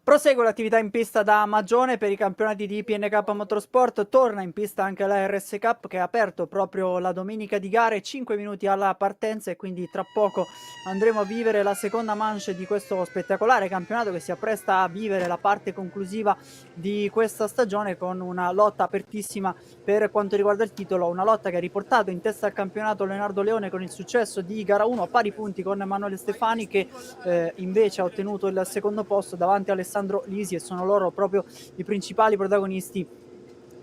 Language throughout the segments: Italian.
Prosegue l'attività in pista da Magione per i campionati di PNK Motorsport, torna in pista anche la RS Cup che ha aperto proprio la domenica di gare, 5 minuti alla partenza e quindi tra poco andremo a vivere la seconda manche di questo spettacolare campionato che si appresta a vivere la parte conclusiva di questa stagione con una lotta apertissima per quanto riguarda il titolo, una lotta che ha riportato in testa al campionato Leonardo Leone con il successo di gara 1 a pari punti con Emanuele Stefani che invece ha ottenuto il secondo posto davanti a Alessandro Lisi e sono loro proprio i principali protagonisti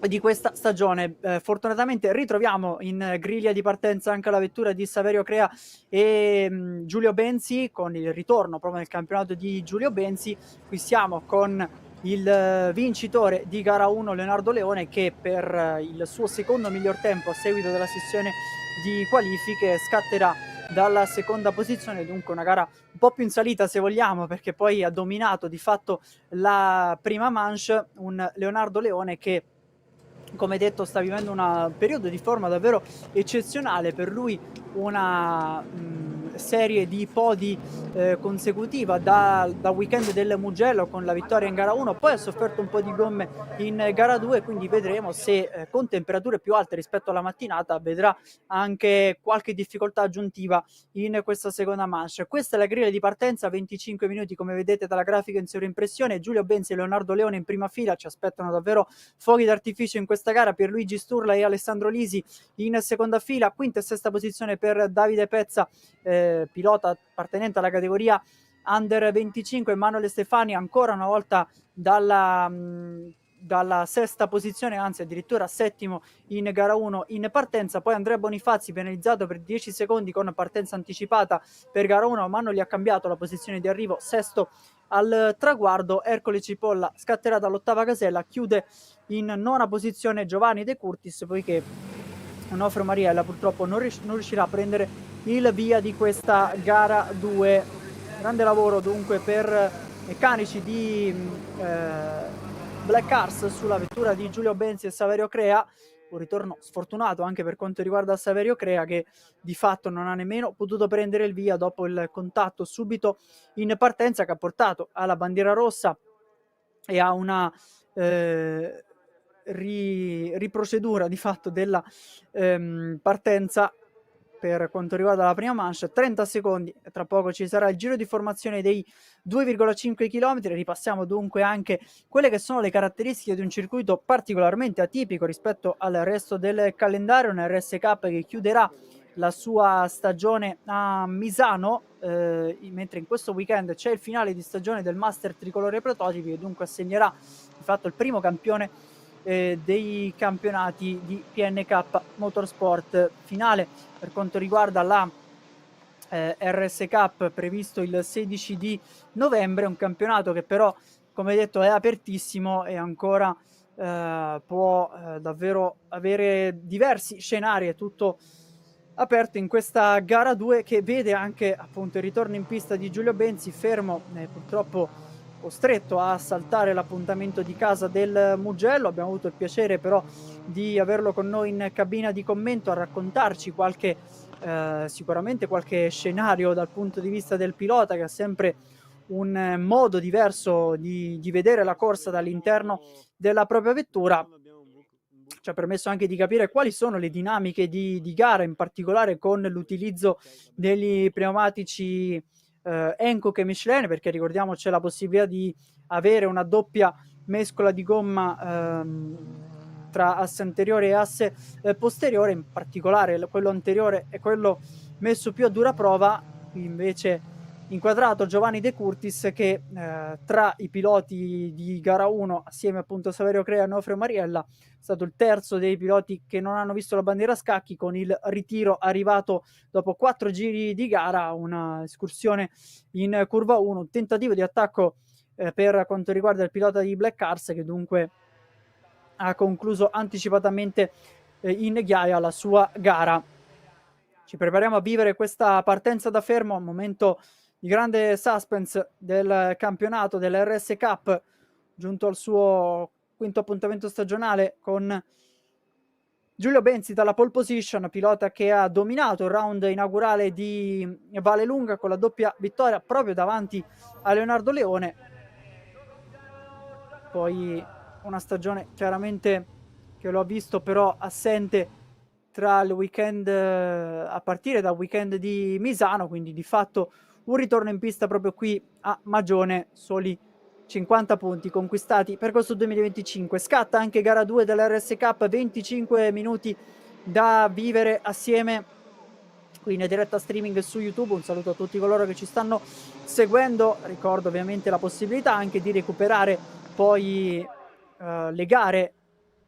di questa stagione. Fortunatamente ritroviamo in griglia di partenza anche la vettura di Saverio Crea e Giulio Benzi con il ritorno proprio nel campionato di Giulio Benzi. Qui siamo con il vincitore di gara 1 Leonardo Leone che per il suo secondo miglior tempo a seguito della sessione di qualifiche scatterà dalla seconda posizione, dunque una gara un po' più in salita se vogliamo perché poi ha dominato di fatto la prima manche un Leonardo Leone che come detto sta vivendo un periodo di forma davvero eccezionale, per lui una serie di podi consecutiva da weekend del Mugello con la vittoria in gara 1, poi ha sofferto un po' di gomme in gara 2, quindi vedremo se con temperature più alte rispetto alla mattinata vedrà anche qualche difficoltà aggiuntiva in questa seconda manche. Questa è la griglia di partenza, 25 minuti come vedete dalla grafica in sovrimpressione, Giulio Benzi e Leonardo Leone in prima fila, ci aspettano davvero fuochi d'artificio in questa gara, Pierluigi Sturla e Alessandro Lisi in seconda fila, quinta e sesta posizione per Davide Pezza, pilota appartenente alla categoria Under 25, Emanuele Stefani ancora una volta dalla sesta posizione, anzi addirittura settimo in gara 1 in partenza, poi Andrea Bonifazzi penalizzato per 10 secondi con partenza anticipata per gara 1 ma non gli ha cambiato la posizione di arrivo, sesto al traguardo. Ercole Cipolla scatterà dall'ottava casella, chiude in nona posizione Giovanni De Curtis poiché Onofre Mariella purtroppo non riuscirà a prendere il via di questa gara 2. Grande lavoro dunque per meccanici di Black Cars sulla vettura di Giulio Benzi e Saverio Crea, un ritorno sfortunato anche per quanto riguarda Saverio Crea che di fatto non ha nemmeno potuto prendere il via dopo il contatto subito in partenza che ha portato alla bandiera rossa e a una riprocedura di fatto della partenza per quanto riguarda la prima manche. 30 secondi, tra poco ci sarà il giro di formazione dei 2,5 km. Ripassiamo dunque anche quelle che sono le caratteristiche di un circuito particolarmente atipico rispetto al resto del calendario, un RS Cup che chiuderà la sua stagione a Misano, mentre in questo weekend c'è il finale di stagione del Master Tricolore Prototipi e dunque assegnerà di fatto il primo campione dei campionati di PNK Motorsport. Finale per quanto riguarda la RS Cup previsto il 16 di novembre, un campionato che però come detto è apertissimo e ancora può davvero avere diversi scenari, è tutto aperto in questa gara 2 che vede anche appunto il ritorno in pista di Giulio Benzi, fermo purtroppo costretto a saltare l'appuntamento di casa del Mugello. Abbiamo avuto il piacere però di averlo con noi in cabina di commento a raccontarci qualche sicuramente qualche scenario dal punto di vista del pilota che ha sempre un modo diverso di vedere la corsa dall'interno della propria vettura. Ci ha permesso anche di capire quali sono le dinamiche di gara, in particolare con l'utilizzo degli pneumatici Hankook e Michelin, perché ricordiamo c'è la possibilità di avere una doppia mescola di gomma tra asse anteriore e asse posteriore, in particolare quello anteriore è quello messo più a dura prova, qui invece inquadrato Giovanni De Curtis, che tra i piloti di gara 1 assieme appunto a Saverio Crea e Nofrio Mariella è stato il terzo dei piloti che non hanno visto la bandiera a scacchi, con il ritiro arrivato dopo 4 giri di gara, una escursione in curva 1, un tentativo di attacco per quanto riguarda il pilota di Black Cars, che dunque ha concluso anticipatamente in ghiaia la sua gara. Ci prepariamo a vivere questa partenza da fermo, un momento di grande suspense del campionato dell'RS Cup, giunto al suo quinto appuntamento stagionale, con Giulio Benzi dalla pole position, pilota che ha dominato il round inaugurale di Vallelunga con la doppia vittoria proprio davanti a Leonardo Leone. Poi una stagione chiaramente che lo ha visto però assente tra il weekend, a partire dal weekend di Misano, quindi di fatto un ritorno in pista proprio qui a Magione, soli 50 punti conquistati per questo 2025. Scatta anche gara 2 dell'RS Cup, 25 minuti da vivere assieme qui in diretta streaming su YouTube. Un saluto a tutti coloro che ci stanno seguendo, ricordo ovviamente la possibilità anche di recuperare poi le gare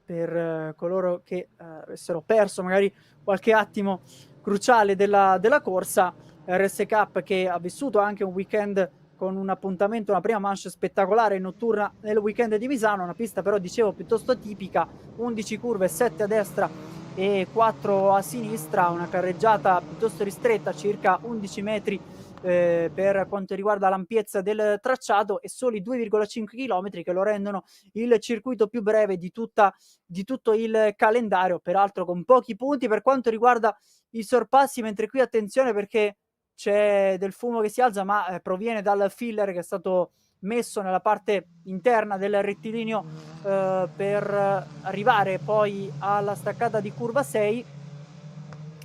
per coloro che avessero perso magari qualche attimo cruciale della corsa. RS Cup che ha vissuto anche un weekend con un appuntamento, una prima manche spettacolare notturna nel weekend di Misano, una pista però dicevo piuttosto atipica, 11 curve, 7 a destra e 4 a sinistra, una carreggiata piuttosto ristretta, circa 11 metri per quanto riguarda l'ampiezza del tracciato, e soli 2,5 km che lo rendono il circuito più breve di tutto il calendario, peraltro con pochi punti per quanto riguarda i sorpassi, mentre qui attenzione perché c'è del fumo che si alza, ma proviene dal filler che è stato messo nella parte interna del rettilineo per arrivare poi alla staccata di curva 6,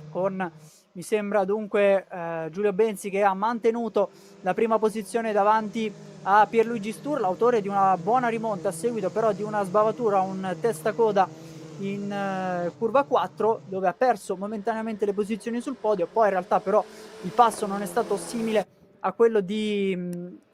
con mi sembra dunque Giulio Benzi che ha mantenuto la prima posizione davanti a Pierluigi Sturla, autore di una buona rimonta a seguito però di una sbavatura, un testacoda in curva 4, dove ha perso momentaneamente le posizioni sul podio. Poi in realtà però il passo non è stato simile a quello di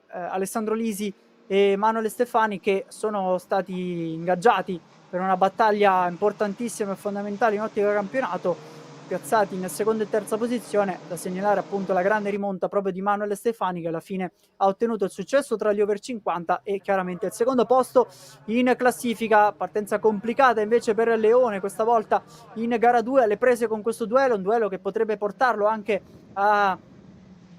Alessandro Lisi e Manuel Stefani, che sono stati ingaggiati per una battaglia importantissima e fondamentale in ottica campionato, piazzati in seconda e terza posizione. Da segnalare appunto la grande rimonta proprio di Manuel Stefani, che alla fine ha ottenuto il successo tra gli over 50 e chiaramente il secondo posto in classifica. Partenza complicata invece per Leone, questa volta in gara 2 alle prese con questo duello, un duello che potrebbe portarlo anche a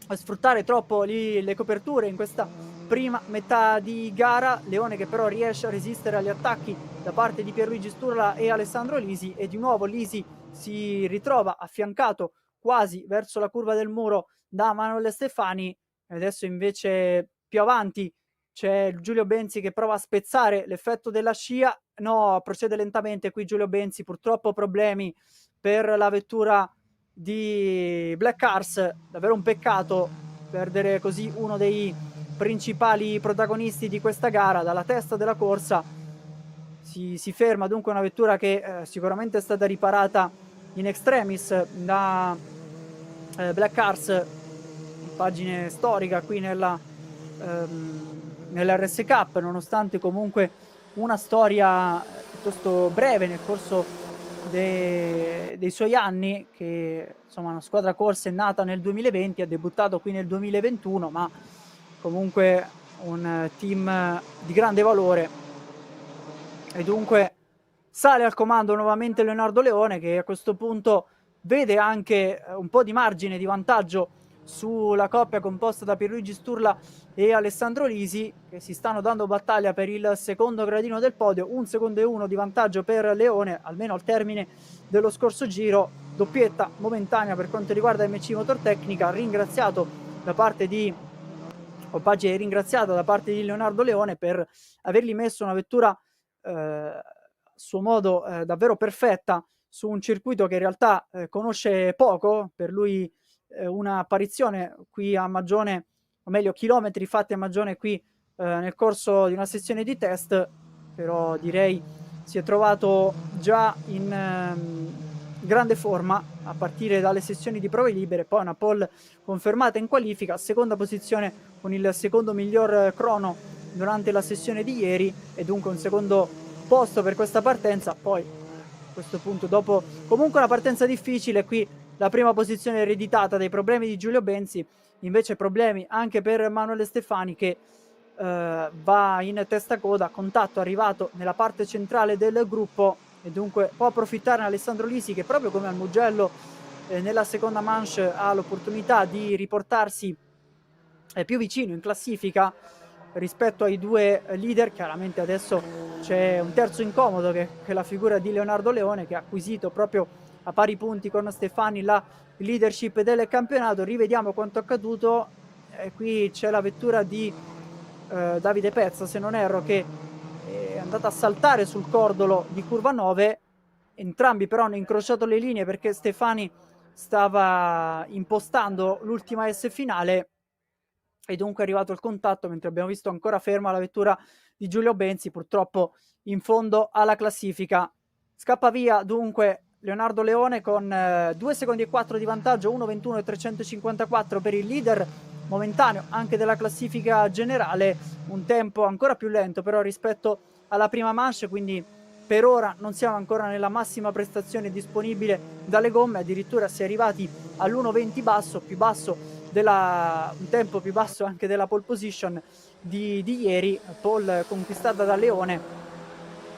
sfruttare troppo le coperture in questa prima metà di gara. Leone che però riesce a resistere agli attacchi da parte di Pierluigi Sturla e Alessandro Lisi, e di nuovo Lisi si ritrova affiancato quasi verso la curva del muro da Manuel Stefani. Adesso invece più avanti c'è Giulio Benzi che prova a spezzare l'effetto della scia, no, procede lentamente qui Giulio Benzi, purtroppo problemi per la vettura di Black Cars, davvero un peccato perdere così uno dei principali protagonisti di questa gara dalla testa della corsa. Si ferma dunque una vettura che sicuramente è stata riparata in extremis da Black Cars, pagine storica qui nell'RS Cup, nonostante comunque una storia piuttosto breve nel corso dei suoi anni, che insomma una squadra corsa è nata nel 2020, ha debuttato qui nel 2021, ma comunque un team di grande valore. E dunque sale al comando nuovamente Leonardo Leone, che a questo punto vede anche un po' di margine di vantaggio sulla coppia composta da Pierluigi Sturla e Alessandro Lisi, che si stanno dando battaglia per il secondo gradino del podio. 1 secondo e 1 di vantaggio per Leone, almeno al termine dello scorso giro. Doppietta momentanea per quanto riguarda MC Motortecnica, ringraziato da parte di Opaggi, è ringraziato da parte di Leonardo Leone per avergli messo una vettura a suo modo davvero perfetta su un circuito che in realtà conosce poco. Per lui un'apparizione qui a Magione, o meglio chilometri fatti a Magione qui nel corso di una sessione di test, però direi si è trovato già in grande forma a partire dalle sessioni di prove libere, poi una pole confermata in qualifica, seconda posizione con il secondo miglior crono durante la sessione di ieri e dunque un secondo posto per questa partenza. Poi a questo punto, dopo comunque una partenza difficile, qui la prima posizione ereditata dai problemi di Giulio Benzi, invece problemi anche per Emanuele Stefani che va in testa coda, contatto arrivato nella parte centrale del gruppo e dunque può approfittare Alessandro Lisi che proprio come al Mugello nella seconda manche ha l'opportunità di riportarsi più vicino in classifica rispetto ai due leader. Chiaramente adesso c'è un terzo incomodo che è la figura di Leonardo Leone, che ha acquisito proprio a pari punti con Stefani la leadership del campionato. Rivediamo quanto accaduto. Qui c'è la vettura di Davide Pezza, se non erro, che è andata a saltare sul cordolo di curva 9. Entrambi però hanno incrociato le linee perché Stefani stava impostando l'ultima S finale e dunque è arrivato il contatto, mentre abbiamo visto ancora ferma la vettura di Giulio Benzi, purtroppo in fondo alla classifica. Scappa via dunque Leonardo Leone con 2 secondi e 4 di vantaggio, 1:21 e 354 per il leader momentaneo anche della classifica generale, un tempo ancora più lento però rispetto alla prima manche, quindi per ora non siamo ancora nella massima prestazione disponibile dalle gomme, addirittura si è arrivati all'1:20 basso, più basso un tempo più basso anche della pole position di ieri, pole conquistata da Leone,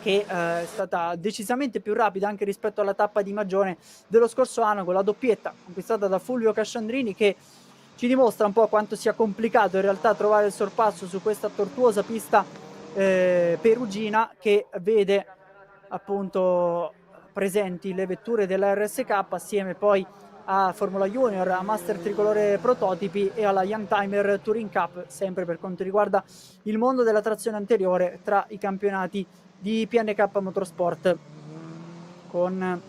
che è stata decisamente più rapida anche rispetto alla tappa di Magione dello scorso anno, con la doppietta conquistata da Fulvio Casciandrini, che ci dimostra un po' quanto sia complicato in realtà trovare il sorpasso su questa tortuosa pista perugina, che vede appunto presenti le vetture della RSK assieme poi a Formula Junior, a Master Tricolore Prototipi e alla Youngtimer Touring Cup, sempre per quanto riguarda il mondo della trazione anteriore tra i campionati di PNK Motorsport, con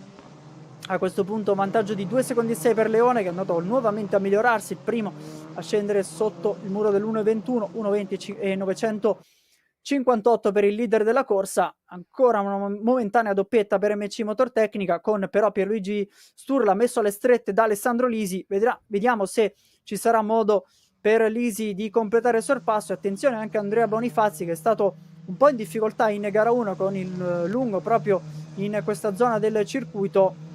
a questo punto un vantaggio di 2 secondi e 6 per Leone, che è andato nuovamente a migliorarsi, il primo a scendere sotto il muro dell'1:21, 1:20 e 958 per il leader della corsa. Ancora una momentanea doppietta per MC Motortecnica, con però Pierluigi Sturla messo alle strette da Alessandro Lisi. Vediamo se ci sarà modo per Lisi di completare il sorpasso. Attenzione anche a Andrea Bonifazzi, che è stato un po' in difficoltà in gara 1 con il lungo proprio in questa zona del circuito.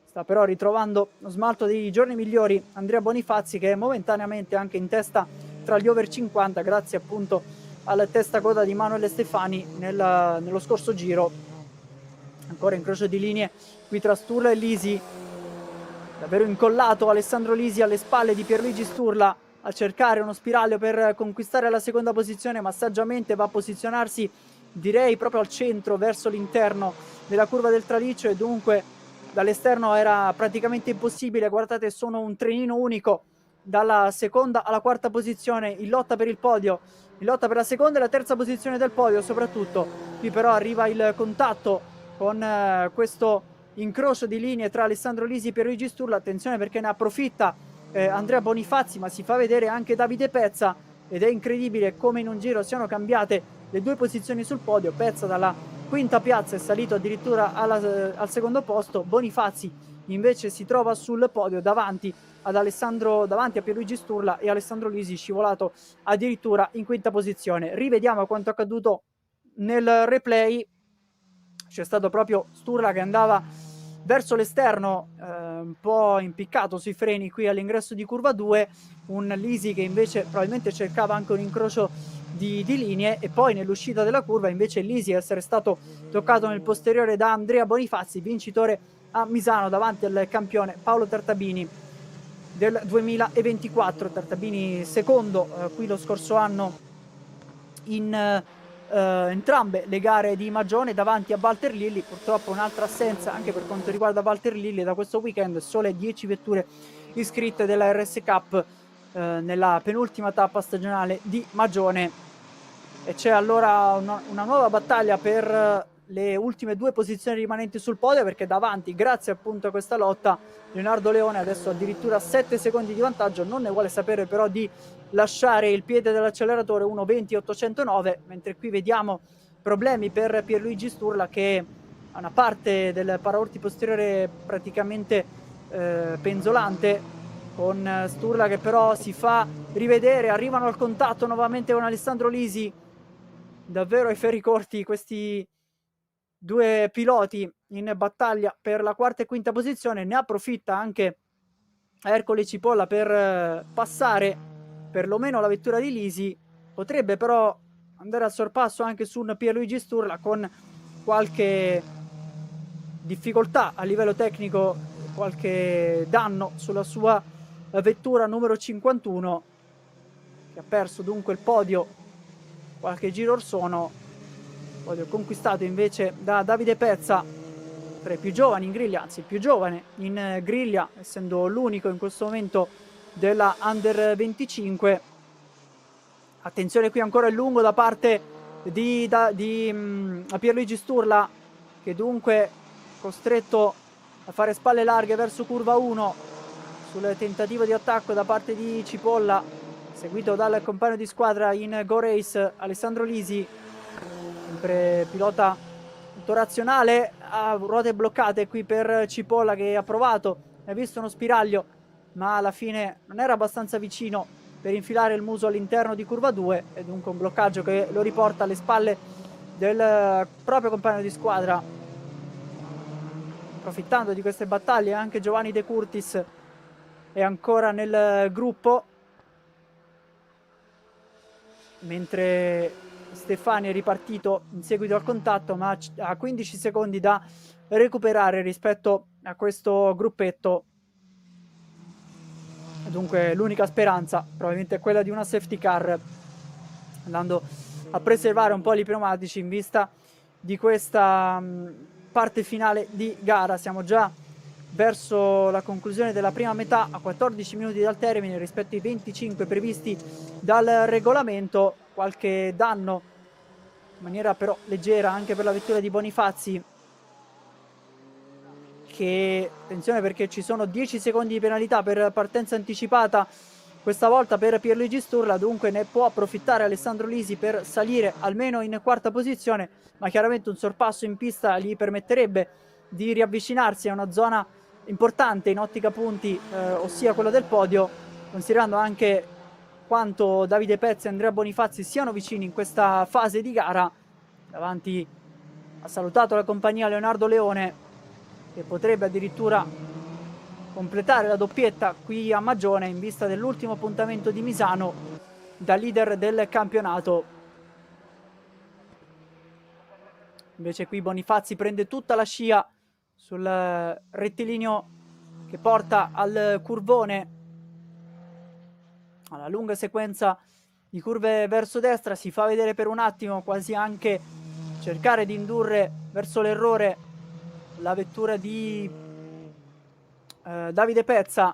Sta però ritrovando lo smalto dei giorni migliori Andrea Bonifazzi, che è momentaneamente anche in testa tra gli over 50 grazie appunto al testa coda di Emanuele Stefani nello scorso giro. Ancora incrocio di linee qui tra Sturla e Lisi, davvero incollato Alessandro Lisi alle spalle di Pierluigi Sturla a cercare uno spiraglio per conquistare la seconda posizione, ma saggiamente va a posizionarsi direi proprio al centro, verso l'interno della curva del traliccio, e dunque dall'esterno era praticamente impossibile. Guardate, sono un trenino unico dalla seconda alla quarta posizione in lotta per il podio, in lotta per la seconda e la terza posizione del podio soprattutto. Qui però arriva il contatto con questo incrocio di linee tra Alessandro Lisi e Pierluigi Sturla. Attenzione perché ne approfitta Andrea Bonifazzi, ma si fa vedere anche Davide Pezza, ed è incredibile come in un giro siano cambiate le due posizioni sul podio. Pezza dalla quinta piazza è salito addirittura al secondo posto, Bonifazzi invece si trova sul podio davanti a Pierluigi Sturla, e Alessandro Lisi scivolato addirittura in quinta posizione. Rivediamo quanto accaduto nel replay. C'è stato proprio Sturla che andava verso l'esterno, un po' impiccato sui freni qui all'ingresso di curva 2, un Lisi che invece probabilmente cercava anche un incrocio di linee, e poi nell'uscita della curva invece Lisi essere stato toccato nel posteriore da Andrea Bonifazzi, vincitore a Misano davanti al campione Paolo Tartabini del 2024. Tartabini secondo qui lo scorso anno in entrambe le gare di Magione davanti a Walter Lilli. Purtroppo un'altra assenza anche per quanto riguarda Walter Lilli da questo weekend, sole 10 vetture iscritte della RS Cup nella penultima tappa stagionale di Magione, e c'è allora una nuova battaglia per le ultime due posizioni rimanenti sul podio, perché davanti, grazie appunto a questa lotta, Leonardo Leone adesso addirittura 7 secondi di vantaggio, non ne vuole sapere però di lasciare il piede dell'acceleratore, 1:20 809, mentre qui vediamo problemi per Pierluigi Sturla, che una parte del paraurti posteriore praticamente penzolante, con Sturla che però si fa rivedere. Arrivano al contatto nuovamente con Alessandro Lisi, davvero ai ferri corti questi due piloti in battaglia per la quarta e quinta posizione. Ne approfitta anche Ercole Cipolla per passare perlomeno la vettura di Lisi. Potrebbe però andare al sorpasso anche su un Pierluigi Sturla, con qualche difficoltà a livello tecnico, qualche danno sulla sua vettura numero 51, che ha perso dunque il podio qualche giro or sono. Podio conquistato invece da Davide Pezza, tra i più giovani in griglia, anzi il più giovane in griglia, essendo l'unico in questo momento della Under 25. Attenzione qui ancora il lungo da parte di Pierluigi Sturla, che dunque costretto a fare spalle larghe verso curva 1 sul tentativo di attacco da parte di Cipolla, seguito dal compagno di squadra in Go Race Alessandro Lisi, sempre pilota molto razionale. A ruote bloccate qui per Cipolla, che ha provato, ha visto uno spiraglio ma alla fine non era abbastanza vicino per infilare il muso all'interno di curva 2, e dunque un bloccaggio che lo riporta alle spalle del proprio compagno di squadra. Approfittando di queste battaglie anche Giovanni De Curtis è ancora nel gruppo, mentre Stefani è ripartito in seguito al contatto, ma ha 15 secondi da recuperare rispetto a questo gruppetto. Dunque l'unica speranza probabilmente è quella di una safety car, andando a preservare un po' gli pneumatici in vista di questa parte finale di gara. Siamo già verso la conclusione della prima metà, a 14 minuti dal termine rispetto ai 25 previsti dal regolamento. Qualche danno in maniera però leggera anche per la vettura di Bonifazzi, che, attenzione, perché ci sono 10 secondi di penalità per partenza anticipata questa volta per Pierluigi Sturla, dunque ne può approfittare Alessandro Lisi per salire almeno in quarta posizione, ma chiaramente un sorpasso in pista gli permetterebbe di riavvicinarsi a una zona importante in ottica punti, ossia quella del podio, considerando anche quanto Davide Pezzi e Andrea Bonifazzi siano vicini in questa fase di gara. Davanti ha salutato la compagnia Leonardo Leone, che potrebbe addirittura completare la doppietta qui a Magione in vista dell'ultimo appuntamento di Misano da leader del campionato. Invece qui Bonifazzi prende tutta la scia sul rettilineo che porta al curvone, alla lunga sequenza di curve verso destra. Si fa vedere per un attimo, quasi anche cercare di indurre verso l'errore la vettura di Davide Pezza,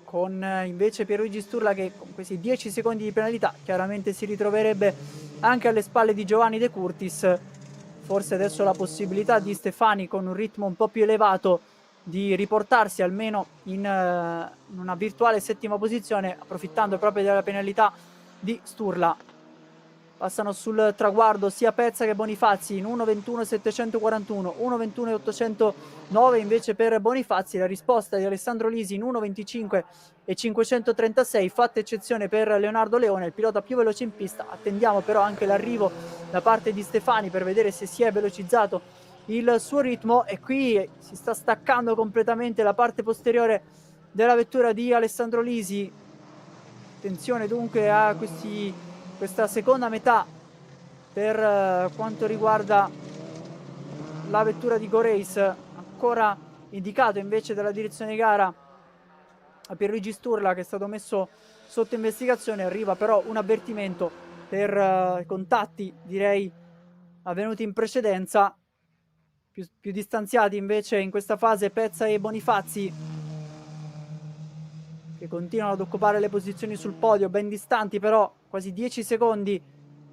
con invece Pierluigi Sturla che con questi 10 secondi di penalità chiaramente si ritroverebbe anche alle spalle di Giovanni De Curtis. Forse adesso la possibilità di Stefani, con un ritmo un po' più elevato, di riportarsi almeno in una virtuale settima posizione, approfittando proprio della penalità di Sturla. Passano sul traguardo sia Pezza che Bonifazzi in 1.21.741, 1.21.809 invece per Bonifazzi. La risposta di Alessandro Lisi in 1.25.536, fatta eccezione per Leonardo Leone, il pilota più veloce in pista. Attendiamo però anche l'arrivo da parte di Stefani per vedere se si è velocizzato il suo ritmo, e qui si sta staccando completamente la parte posteriore della vettura di Alessandro Lisi. Attenzione dunque a questa seconda metà per quanto riguarda la vettura di Go Race. Ancora indicato invece dalla direzione di gara a Pierluigi Sturla, che è stato messo sotto investigazione. Arriva però un avvertimento per contatti, direi, avvenuti in precedenza. Più distanziati invece in questa fase Pezza e Bonifazzi, che continuano ad occupare le posizioni sul podio, ben distanti però quasi 10 secondi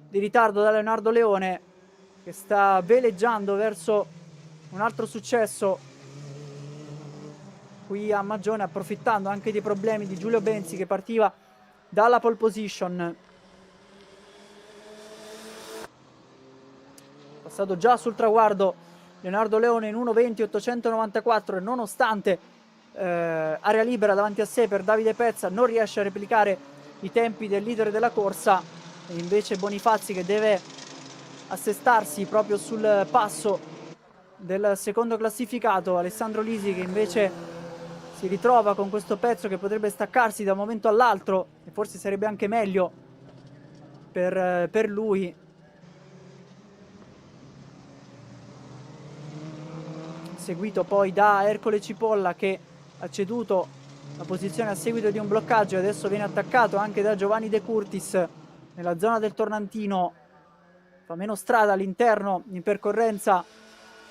di ritardo da Leonardo Leone, che sta veleggiando verso un altro successo qui a Magione, approfittando anche dei problemi di Giulio Benzi, che partiva dalla pole position. passato già sul traguardo Leonardo Leone in 1:20.894 e nonostante area libera davanti a sé per Davide Pezza non riesce a replicare i tempi del leader della corsa, e invece Bonifazzi che deve assestarsi proprio sul passo del secondo classificato, Alessandro Lisi che invece si ritrova con questo pezzo che potrebbe staccarsi da un momento all'altro e forse sarebbe anche meglio per lui. Seguito poi da Ercole Cipolla che ha ceduto la posizione a seguito di un bloccaggio e adesso viene attaccato anche da Giovanni De Curtis nella zona del Tornantino. Fa meno strada all'interno in percorrenza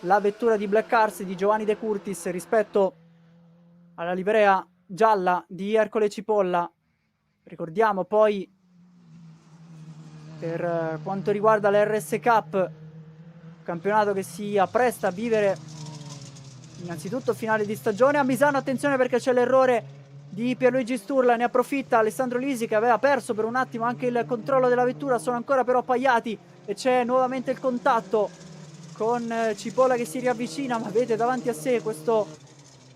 la vettura di Black Cars di Giovanni De Curtis rispetto alla livrea gialla di Ercole Cipolla. Ricordiamo poi per quanto riguarda la RS Cup, campionato che si appresta a vivere innanzitutto finale di stagione a Misano. Attenzione perché c'è l'errore di Pierluigi Sturla, ne approfitta Alessandro Lisi che aveva perso per un attimo anche il controllo della vettura, sono ancora però appaiati e c'è nuovamente il contatto con Cipolla che si riavvicina, ma vede davanti a sé questo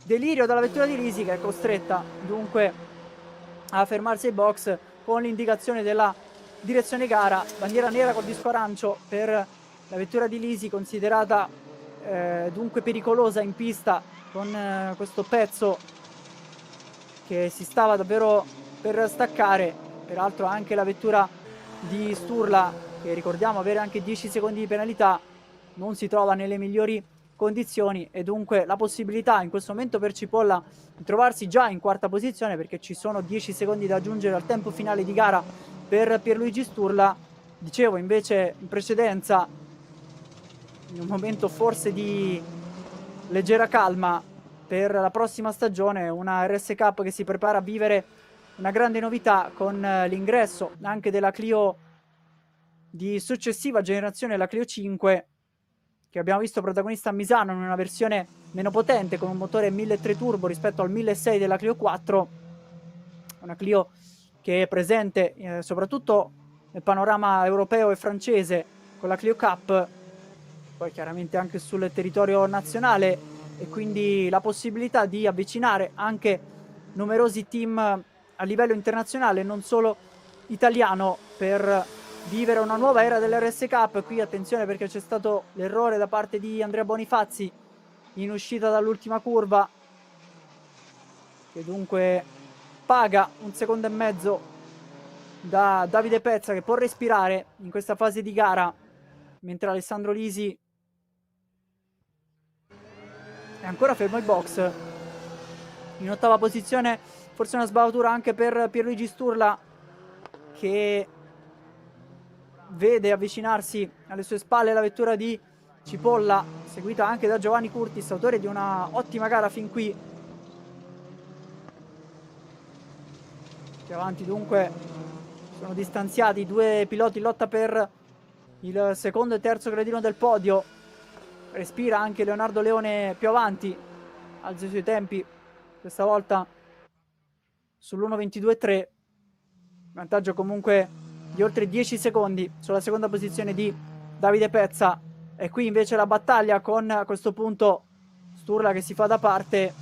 delirio dalla vettura di Lisi che è costretta dunque a fermarsi ai box con l'indicazione della direzione gara. Bandiera nera col disco arancio per la vettura di Lisi, considerata dunque pericolosa in pista con questo pezzo che si stava davvero per staccare. Peraltro anche la vettura di Sturla, che ricordiamo avere anche 10 secondi di penalità, non si trova nelle migliori condizioni e dunque la possibilità in questo momento per Cipolla di trovarsi già in quarta posizione, perché ci sono 10 secondi da aggiungere al tempo finale di gara per Pierluigi Sturla. Dicevo invece in precedenza, in un momento forse di leggera calma per la prossima stagione, una RS Cup che si prepara a vivere una grande novità con l'ingresso anche della Clio di successiva generazione, la Clio 5, che abbiamo visto protagonista a Misano in una versione meno potente con un motore 1.3 turbo rispetto al 1.600 della Clio 4, una Clio che è presente soprattutto nel panorama europeo e francese con la Clio Cup, poi chiaramente anche sul territorio nazionale, e quindi la possibilità di avvicinare anche numerosi team a livello internazionale, non solo italiano, per vivere una nuova era dell'RS Cup. Qui attenzione perché c'è stato l'errore da parte di Andrea Bonifazzi in uscita dall'ultima curva, che dunque paga 1,5 secondi da Davide Pezza, che può respirare in questa fase di gara, mentre Alessandro Lisi è ancora fermo ai box. In ottava posizione forse una sbavatura anche per Pierluigi Sturla, che vede avvicinarsi alle sue spalle la vettura di Cipolla, seguita anche da Giovanni Curtis, autore di una ottima gara fin qui. Più avanti dunque sono distanziati i due piloti in lotta per il secondo e terzo gradino del podio. Respira anche Leonardo Leone più avanti, alza i suoi tempi questa volta sull'1:22.3, vantaggio comunque di oltre 10 secondi sulla seconda posizione di Davide Pezza. E qui invece la battaglia con, a questo punto, Sturla che si fa da parte.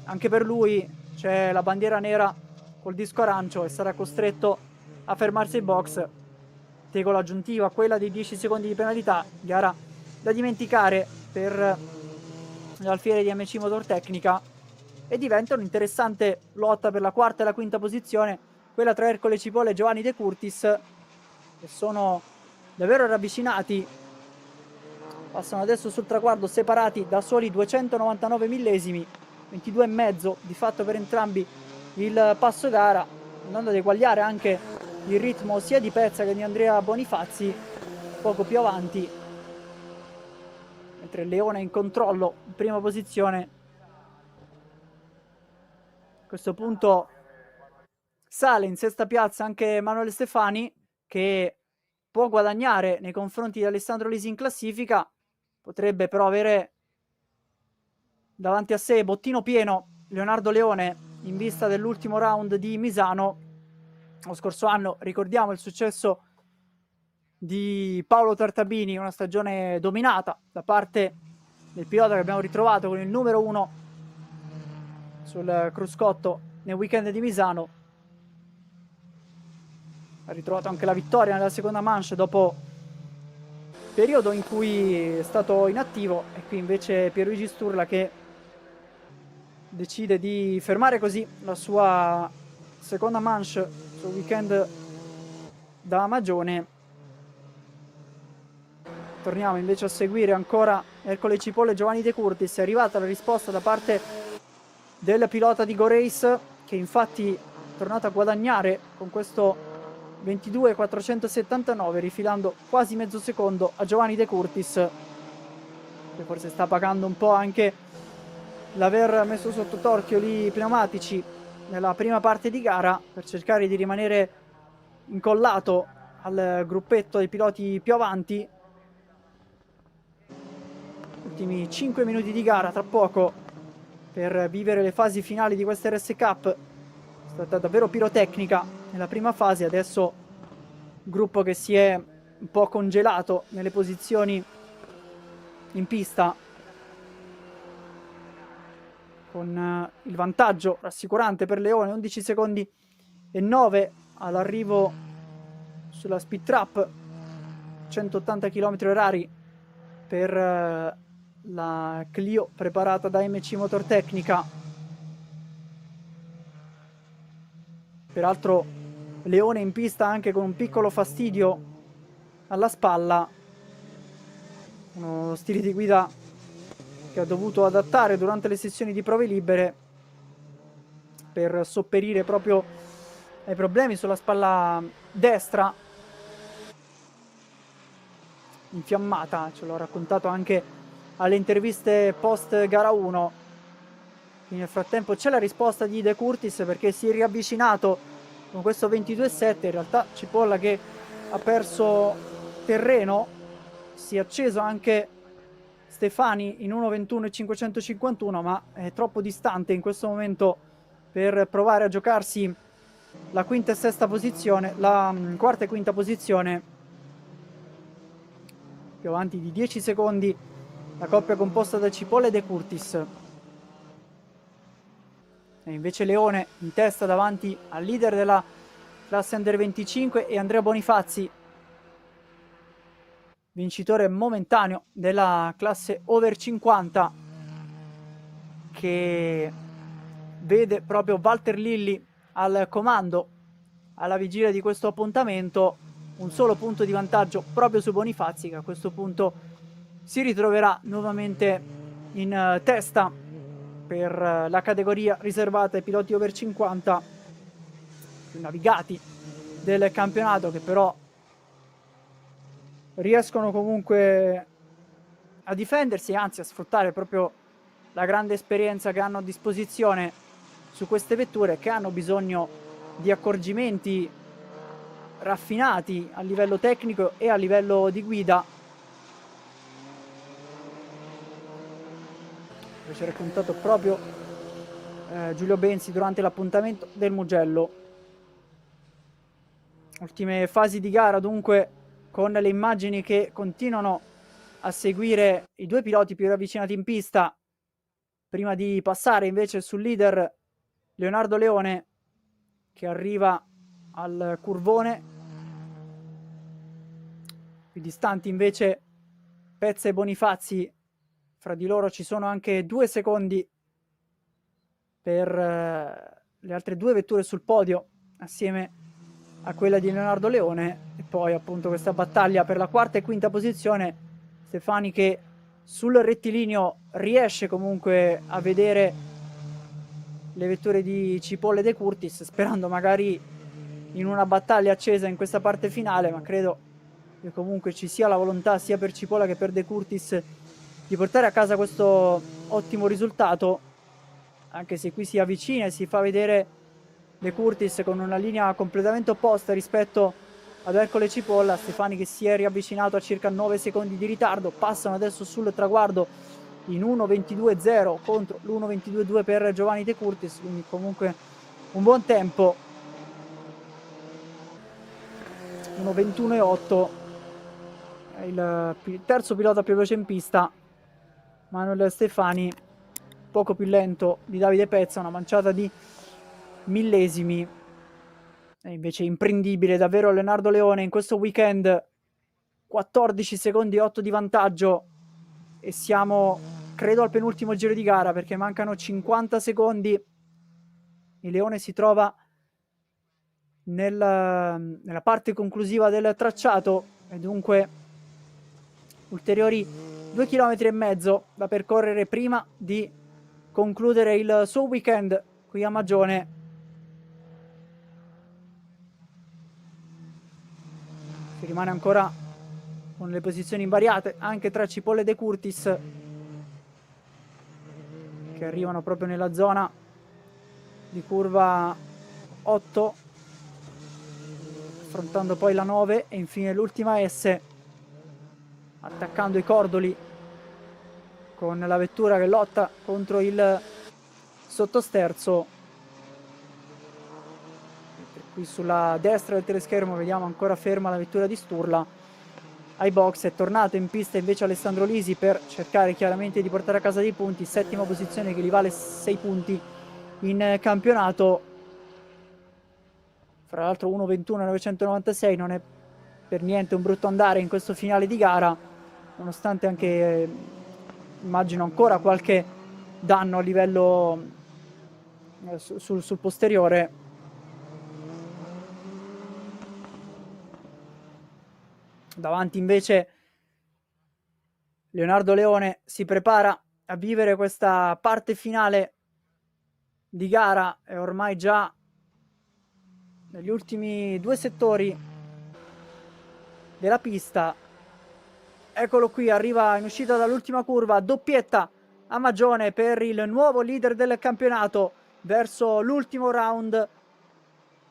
Anche per lui c'è la bandiera nera col disco arancio e sarà costretto a fermarsi ai box. Tegola aggiuntiva, quella dei 10 secondi di penalità, gara da dimenticare per l'alfiere di MC Motortecnica, e diventa un'interessante lotta per la quarta e la quinta posizione, quella tra Ercole Cipolla e Giovanni De Curtis, che sono davvero ravvicinati. Passano adesso sul traguardo separati da soli 299 millesimi, 22,5 di fatto per entrambi il passo gara, andando ad eguagliare anche il ritmo sia di Pezza che di Andrea Bonifazzi poco più avanti, mentre Leone è in controllo in prima posizione. A questo punto sale in sesta piazza anche Emanuele Stefani, che può guadagnare nei confronti di Alessandro Lisi in classifica, potrebbe però avere davanti a sé bottino pieno Leonardo Leone in vista dell'ultimo round di Misano. Lo scorso anno, ricordiamo il successo di Paolo Tartabini, una stagione dominata da parte del pilota che abbiamo ritrovato con il numero 1 sul cruscotto nel weekend di Misano. Ha ritrovato anche la vittoria nella seconda manche dopo periodo in cui è stato inattivo, e qui invece Pierluigi Sturla che decide di fermare così la sua seconda manche sul weekend da Magione. Torniamo invece a seguire ancora Ercole Cipolla e Giovanni De Curtis. È arrivata la risposta da parte del pilota di Go Race, che infatti è tornato a guadagnare con questo 22.479, rifilando quasi mezzo secondo a Giovanni De Curtis, che forse sta pagando un po' anche l'aver messo sotto torchio gli pneumatici nella prima parte di gara per cercare di rimanere incollato al gruppetto dei piloti più avanti. Ultimi 5 minuti di gara tra poco per vivere le fasi finali di questa RS Cup. È stata davvero pirotecnica nella prima fase, adesso gruppo che si è un po' congelato nelle posizioni in pista, con il vantaggio rassicurante per Leone, 11 secondi e 9 all'arrivo sulla speed trap, 180 km/h per la Clio preparata da MC Motortecnica. Peraltro Leone in pista anche con un piccolo fastidio alla spalla, uno stile di guida che ha dovuto adattare durante le sessioni di prove libere per sopperire proprio ai problemi sulla spalla destra infiammata. Ce l'ho raccontato anche alle interviste post gara 1. Nel frattempo c'è la risposta di De Curtis, perché si è riavvicinato con questo 22.7. In realtà Cipolla che ha perso terreno, si è acceso anche Stefani in 1.21.551, ma è troppo distante in questo momento per provare a giocarsi la quinta e sesta posizione, la quarta e quinta posizione. Più avanti di 10 secondi la coppia composta da Cipolla e De Curtis. E invece Leone in testa davanti al leader della classe Under 25 e Andrea Bonifazzi, vincitore momentaneo della classe Over 50, che vede proprio Walter Lilli al comando alla vigilia di questo appuntamento. Un solo punto di vantaggio proprio su Bonifazzi, che a questo punto si ritroverà nuovamente in testa per la categoria riservata ai piloti over 50 più navigati del campionato, che però riescono comunque a difendersi, anzi a sfruttare proprio la grande esperienza che hanno a disposizione su queste vetture, che hanno bisogno di accorgimenti raffinati a livello tecnico e a livello di guida. Ci ha raccontato proprio Giulio Benzi durante l'appuntamento del Mugello. Ultime fasi di gara dunque, con le immagini che continuano a seguire i due piloti più ravvicinati in pista, prima di passare invece sul leader Leonardo Leone, che arriva al curvone. Più distanti invece Pezza e Bonifazzi, fra di loro ci sono anche 2 secondi per le altre due vetture sul podio assieme a quella di Leonardo Leone. E poi appunto questa battaglia per la quarta e quinta posizione. Stefani che sul rettilineo riesce comunque a vedere le vetture di Cipolla e De Curtis, sperando magari in una battaglia accesa in questa parte finale, ma credo che comunque ci sia la volontà sia per Cipolla che per De Curtis di portare a casa questo ottimo risultato, anche se qui si avvicina e si fa vedere De Curtis con una linea completamente opposta rispetto ad Ercole Cipolla. Stefani che si è riavvicinato a circa 9 secondi di ritardo, passano adesso sul traguardo in 1.22.0 contro l'1.22.2 per Giovanni De Curtis, quindi comunque un buon tempo. 1.21.8 è il terzo pilota più veloce in pista, Manuel Stefani, poco più lento di Davide Pezza, una manciata di millesimi. È invece imprendibile davvero Leonardo Leone in questo weekend, 14 secondi 8 di vantaggio, e siamo credo al penultimo giro di gara perché mancano 50 secondi. Il Leone si trova nella parte conclusiva del tracciato e dunque ulteriori 2,5 km da percorrere prima di concludere il suo weekend qui a Magione. Si rimane ancora con le posizioni invariate anche tra Cipolle De Curtis, che arrivano proprio nella zona di curva 8, affrontando poi la 9 e infine l'ultima S, attaccando i cordoli con la vettura che lotta contro il sottosterzo. Qui sulla destra del teleschermo vediamo ancora ferma la vettura di Sturla. Ai box è tornato in pista invece Alessandro Lisi per cercare chiaramente di portare a casa dei punti, settima posizione che gli vale 6 punti in campionato. Fra l'altro 1:21.996 non è per niente un brutto andare in questo finale di gara, nonostante anche immagino ancora qualche danno a livello sul posteriore. Davanti invece Leonardo Leone si prepara a vivere questa parte finale di gara, è ormai già negli ultimi 2 settori della pista. Eccolo qui, arriva in uscita dall'ultima curva, doppietta a Magione per il nuovo leader del campionato verso l'ultimo round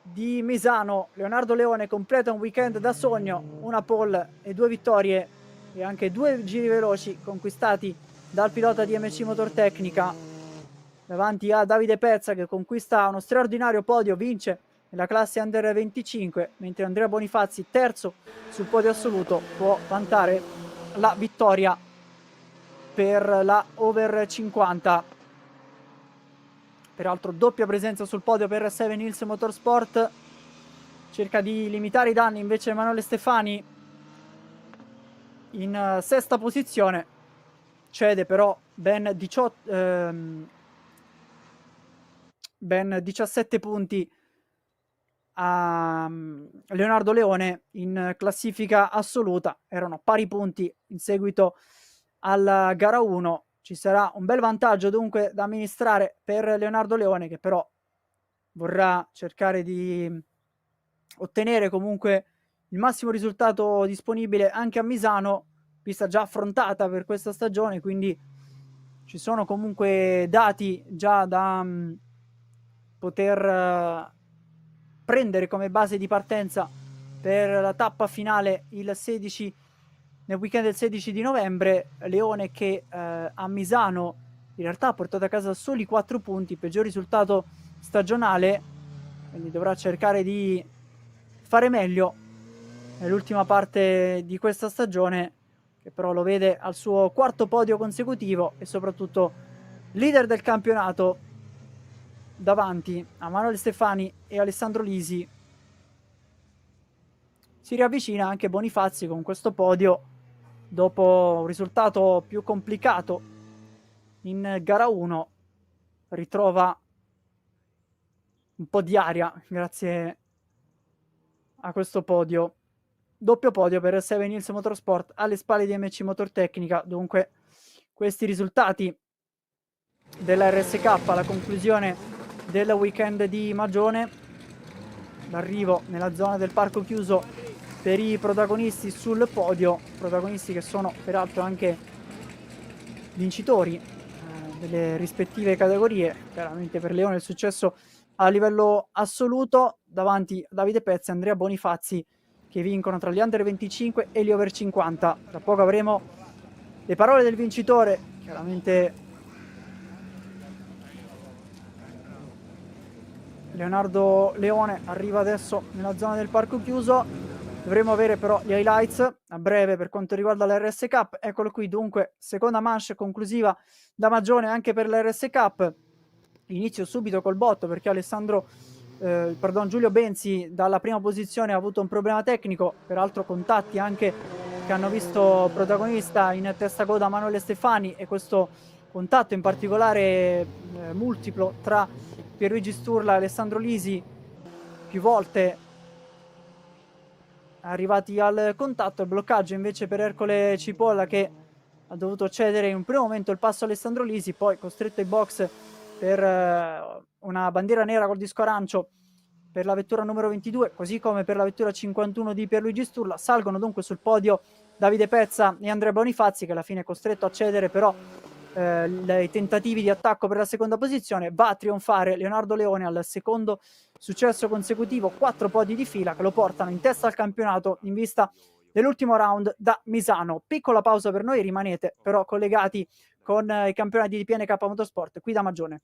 di Misano. Leonardo Leone completa un weekend da sogno, una pole e 2 vittorie e anche 2 giri veloci conquistati dal pilota di MC Motortecnica, davanti a Davide Pezza che conquista uno straordinario podio, vince nella classe Under 25, mentre Andrea Bonifazzi, terzo sul podio assoluto, può vantare la vittoria per la Over 50. Peraltro doppia presenza sul podio per Seven Hills Motorsport. Cerca di limitare i danni invece Emanuele Stefani in sesta posizione, cede però ben 17 punti a Leonardo Leone in classifica assoluta. Erano pari punti in seguito alla gara 1. Ci sarà un bel vantaggio dunque da amministrare per Leonardo Leone, che però vorrà cercare di ottenere comunque il massimo risultato disponibile anche a Misano, pista già affrontata per questa stagione, quindi ci sono comunque dati già da poter prendere come base di partenza per la tappa finale il 16, nel weekend del 16 di novembre. Leone che a Misano in realtà ha portato a casa soli 4 punti, peggior risultato stagionale, quindi dovrà cercare di fare meglio nell'ultima parte di questa stagione, che però lo vede al suo quarto podio consecutivo e soprattutto leader del campionato davanti a Manuel Stefani e Alessandro Lisi. Si riavvicina anche Bonifazzi con questo podio dopo un risultato più complicato in gara 1, ritrova un po' di aria grazie a questo podio. Doppio podio per Seven Hills Motorsport alle spalle di MC Motortecnica. Dunque questi risultati della RSK alla conclusione del weekend di Magione, l'arrivo nella zona del parco chiuso per i protagonisti sul podio, protagonisti che sono peraltro anche vincitori delle rispettive categorie. Chiaramente per Leone il successo a livello assoluto, davanti a Davide Pezzi e Andrea Bonifazzi che vincono tra gli Under 25 e gli Over 50. Tra poco avremo le parole del vincitore, chiaramente Leonardo Leone arriva adesso nella zona del parco chiuso. Dovremo avere però gli highlights a breve per quanto riguarda l'RS Cup. Eccolo qui dunque, seconda manche conclusiva da Magione anche per l'RS Cup. Inizio subito col botto perché Giulio Benzi dalla prima posizione ha avuto un problema tecnico, peraltro contatti anche che hanno visto protagonista in testa coda Manuele Stefani, e questo contatto in particolare multiplo tra Pierluigi Sturla e Alessandro Lisi, più volte arrivati al contatto. Il bloccaggio invece per Ercole Cipolla, che ha dovuto cedere in un primo momento il passo a Alessandro Lisi, poi costretto ai box per una bandiera nera col disco arancio per la vettura numero 22, così come per la vettura 51 di Pierluigi Sturla. Salgono dunque sul podio Davide Pezza e Andrea Bonifazzi, che alla fine è costretto a cedere però i tentativi di attacco per la seconda posizione. Va a trionfare Leonardo Leone al secondo successo consecutivo, 4 podi di fila che lo portano in testa al campionato in vista dell'ultimo round da Misano. Piccola pausa per noi, rimanete però collegati con i campionati di PNK Motorsport qui da Magione.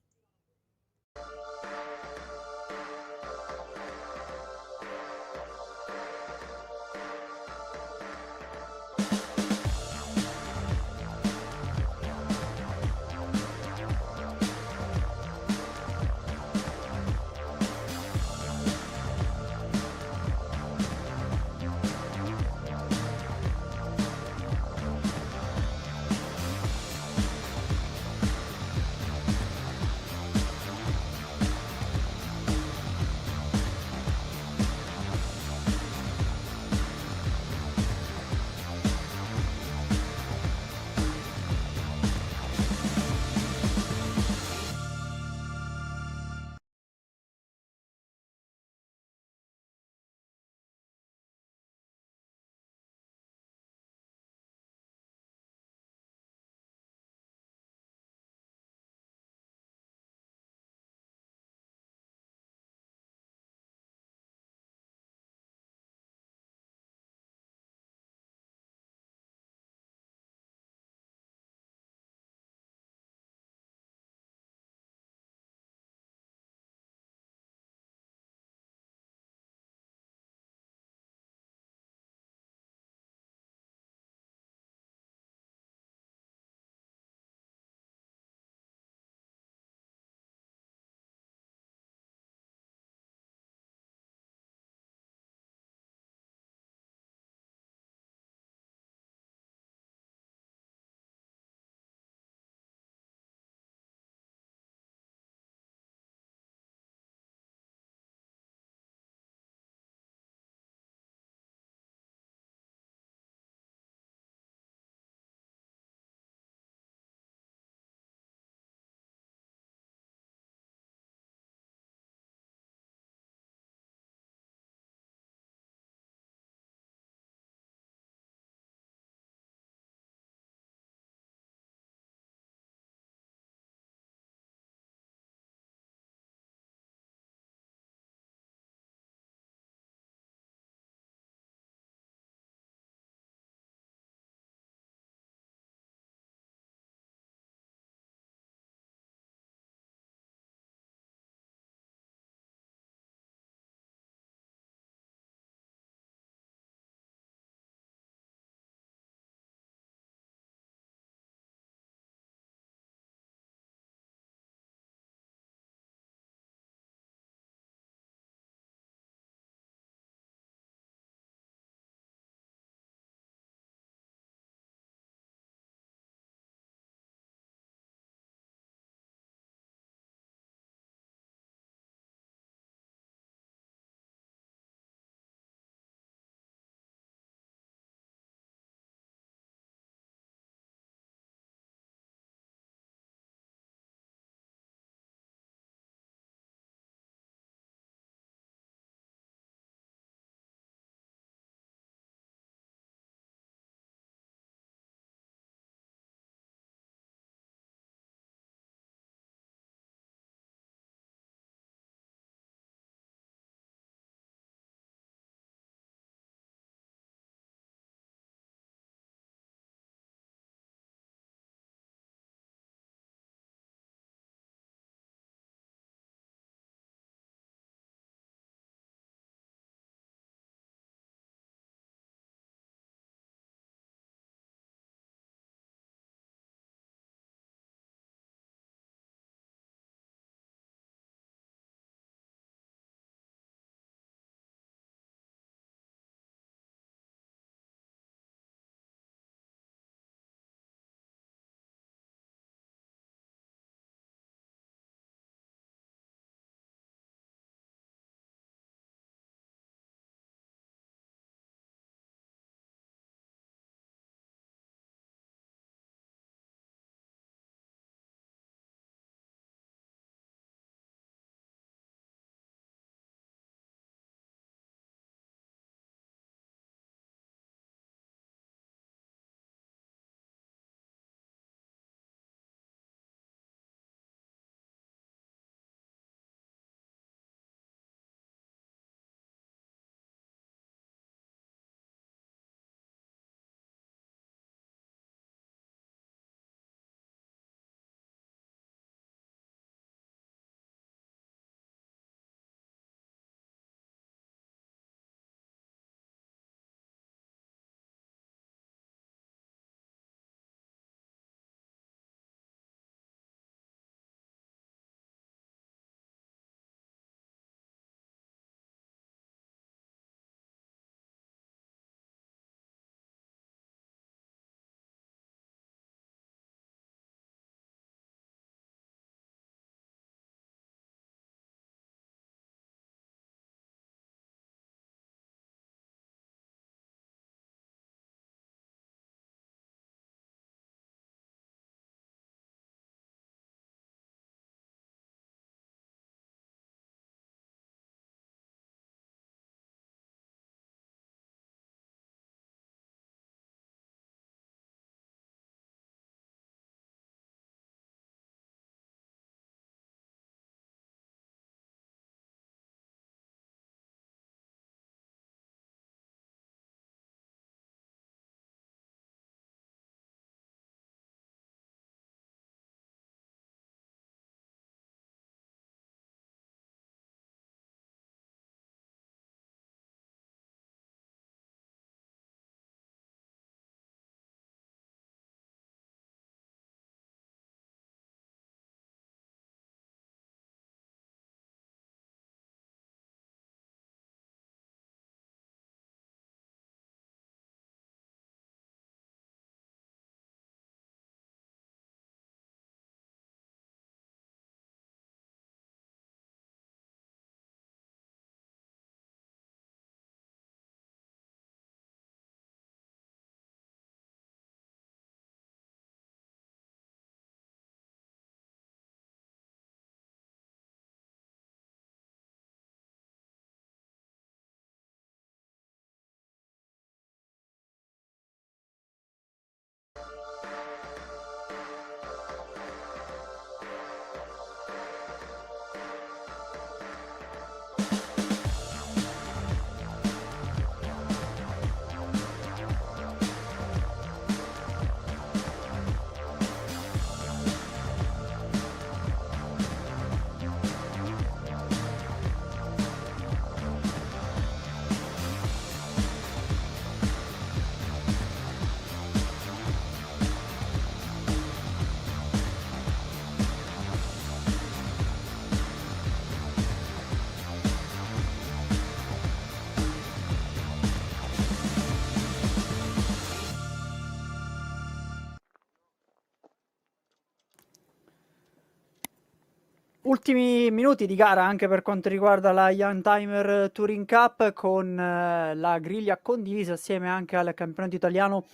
Ultimi minuti di gara anche per quanto riguarda la Youngtimer Touring Cup, con la griglia condivisa assieme anche al campionato italiano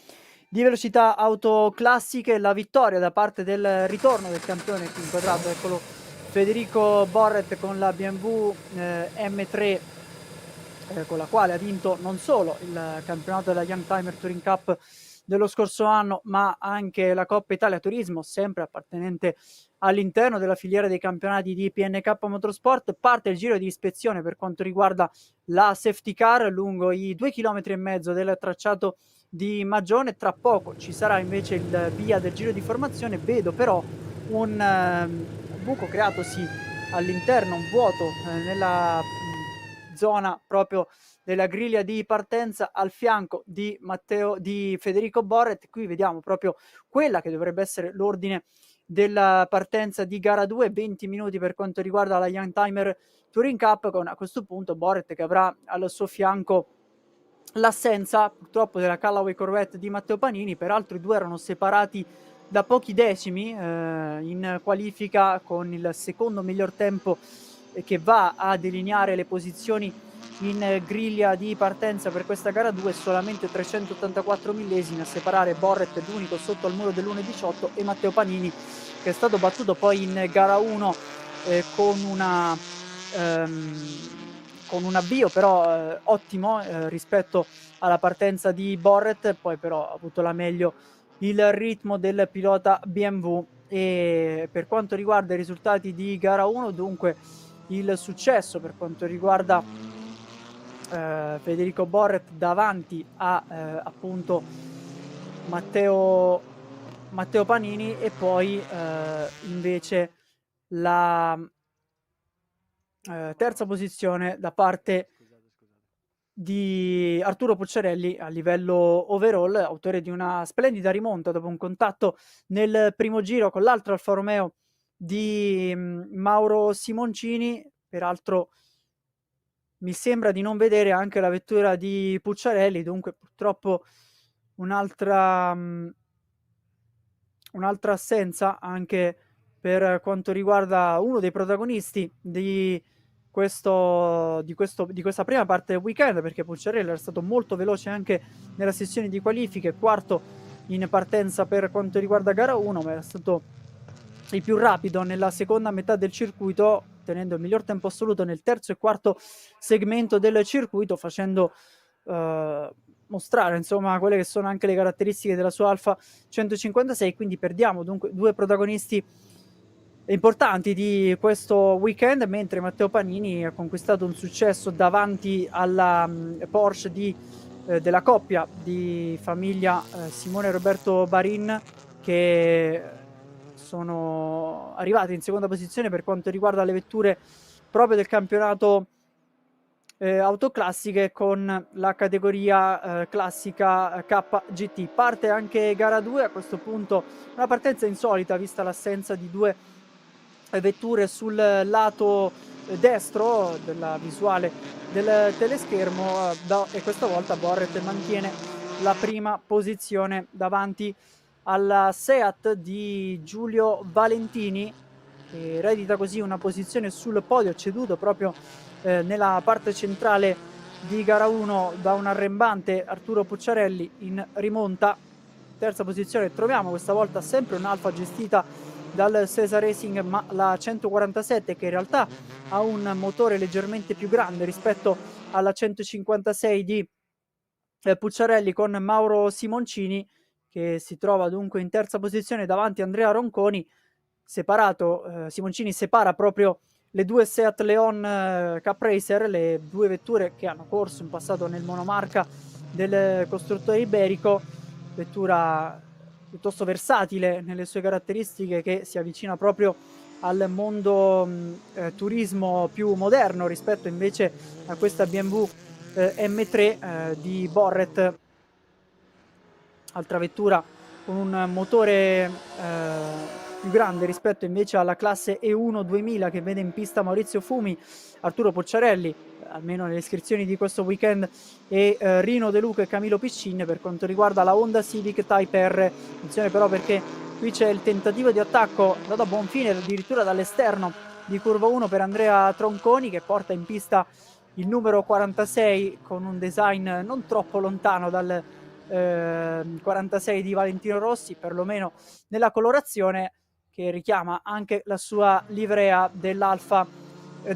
di velocità autoclassiche. La vittoria da parte del ritorno del campione qui inquadrato, eccolo, Federico Borret con la BMW M3, con la quale ha vinto non solo il campionato della Youngtimer Touring Cup dello scorso anno, ma anche la Coppa Italia Turismo, sempre appartenente all'interno della filiera dei campionati di PNK Motorsport. Parte il giro di ispezione per quanto riguarda la safety car lungo i 2,5 km del tracciato di Magione. Tra poco ci sarà invece il via del giro di formazione. Vedo però un buco creatosi all'interno, un vuoto nella zona proprio della griglia di partenza al fianco di Federico Borret. Qui vediamo proprio quella che dovrebbe essere l'ordine della partenza di gara 2, 20 minuti per quanto riguarda la Youngtimer Touring Cup, con a questo punto Borret che avrà al suo fianco l'assenza purtroppo della Callaway Corvette di Matteo Panini. Peraltro i due erano separati da pochi decimi in qualifica, con il secondo miglior tempo che va a delineare le posizioni in griglia di partenza per questa gara 2. Solamente 384 millesimi a separare Borret, l'unico sotto al muro dell'1,18, e Matteo Panini, che è stato battuto poi in gara 1 con un avvio però ottimo rispetto alla partenza di Borret. Poi però ha avuto la meglio il ritmo del pilota BMW. E per quanto riguarda i risultati di gara 1, dunque il successo per quanto riguarda Federico Borret davanti a appunto Matteo Panini, e poi invece la terza posizione da parte di Arturo Pucciarelli a livello overall, autore di una splendida rimonta dopo un contatto nel primo giro con l'altro Alfa Romeo di Mauro Simoncini. Peraltro mi sembra di non vedere anche la vettura di Pucciarelli, dunque purtroppo un'altra assenza anche per quanto riguarda uno dei protagonisti di questa prima parte del weekend, perché Pucciarelli era stato molto veloce anche nella sessione di qualifiche, quarto in partenza per quanto riguarda gara 1, ma era stato il più rapido nella seconda metà del circuito, tenendo il miglior tempo assoluto nel terzo e quarto segmento del circuito, facendo mostrare insomma quelle che sono anche le caratteristiche della sua Alfa 156. Quindi perdiamo dunque due protagonisti importanti di questo weekend, mentre Matteo Panini ha conquistato un successo davanti alla Porsche della coppia di famiglia Simone e Roberto Barin, che sono arrivati in seconda posizione per quanto riguarda le vetture proprio del campionato autoclassiche, con la categoria classica KGT. Parte anche gara 2, a questo punto una partenza insolita vista l'assenza di due vetture sul lato destro della visuale del teleschermo, e questa volta Borret mantiene la prima posizione davanti alla Seat di Giulio Valentini, che eredita così una posizione sul podio, ceduto proprio nella parte centrale di gara 1 da un arrembante Arturo Pucciarelli in rimonta. Terza posizione troviamo questa volta sempre un'Alfa gestita dal Cesar Racing, ma la 147, che in realtà ha un motore leggermente più grande rispetto alla 156 di Pucciarelli, con Mauro Simoncini che si trova dunque in terza posizione davanti a Andrea Ronconi. Separato, Simoncini separa proprio le due Seat Leon Cup Racer, le due vetture che hanno corso in passato nel monomarca del costruttore iberico, vettura piuttosto versatile nelle sue caratteristiche, che si avvicina proprio al mondo turismo più moderno rispetto invece a questa BMW M3 di Borret, altra vettura con un motore più grande rispetto invece alla classe E1 2000 che vede in pista Maurizio Fumi, Arturo Pucciarelli, almeno nelle iscrizioni di questo weekend, e Rino De Luca e Camilo Piscin. Per quanto riguarda la Honda Civic Type R, attenzione però perché qui c'è il tentativo di attacco dato a buon fine addirittura dall'esterno di curva 1 per Andrea Tronconi, che porta in pista il numero 46 con un design non troppo lontano dal 46 di Valentino Rossi, perlomeno nella colorazione, che richiama anche la sua livrea dell'Alfa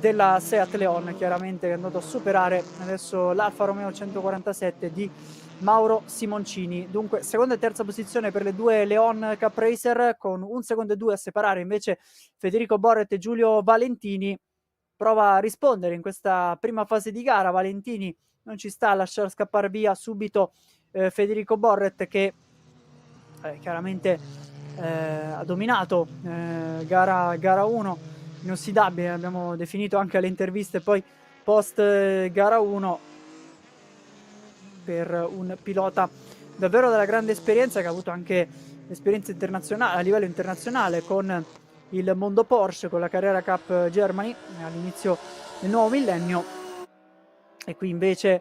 della Seat Leon, chiaramente, che è andato a superare adesso l'Alfa Romeo 147 di Mauro Simoncini. Dunque seconda e terza posizione per le due Leon Cup Racer, con 1 secondo e 2 a separare invece Federico Borret e Giulio Valentini. Prova a rispondere in questa prima fase di gara Valentini, non ci sta a lasciare scappare via subito Federico Borret, che chiaramente ha dominato gara 1 inossidabile, abbiamo definito anche alle interviste poi post gara 1, per un pilota davvero della grande esperienza, che ha avuto anche esperienza internazionale a livello internazionale con il mondo Porsche, con la Carrera Cup Germany all'inizio del nuovo millennio. E qui invece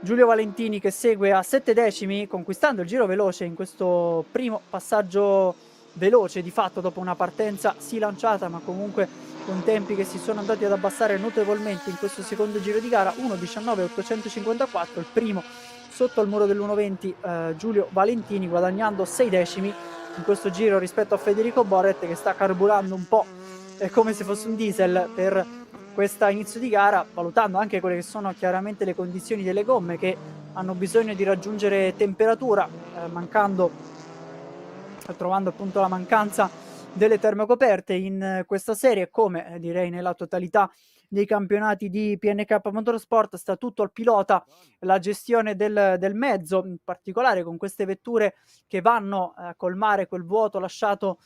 Giulio Valentini, che segue a 7 decimi, conquistando il giro veloce in questo primo passaggio veloce di fatto dopo una partenza sì lanciata, ma comunque con tempi che si sono andati ad abbassare notevolmente in questo secondo giro di gara. 1:19.854, il primo sotto il muro dell'1:20 Giulio Valentini, guadagnando 6 decimi in questo giro rispetto a Federico Borret, che sta carburando un po' come se fosse un diesel per questa inizio di gara, valutando anche quelle che sono chiaramente le condizioni delle gomme, che hanno bisogno di raggiungere temperatura, trovando appunto la mancanza delle termocoperte in questa serie, come direi nella totalità dei campionati di PNK Motorsport. Sta tutto al pilota la gestione del mezzo, in particolare con queste vetture che vanno a colmare quel vuoto lasciato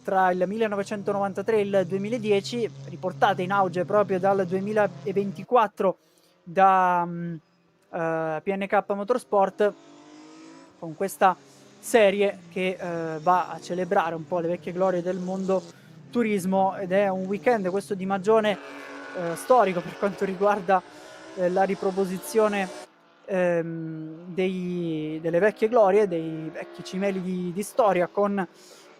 tra il 1993 e il 2010, riportate in auge proprio dal 2024 da PNK Motorsport, con questa serie che va a celebrare un po' le vecchie glorie del mondo turismo, ed è un weekend questo di Magione storico per quanto riguarda la riproposizione delle vecchie glorie, dei vecchi cimeli di storia, con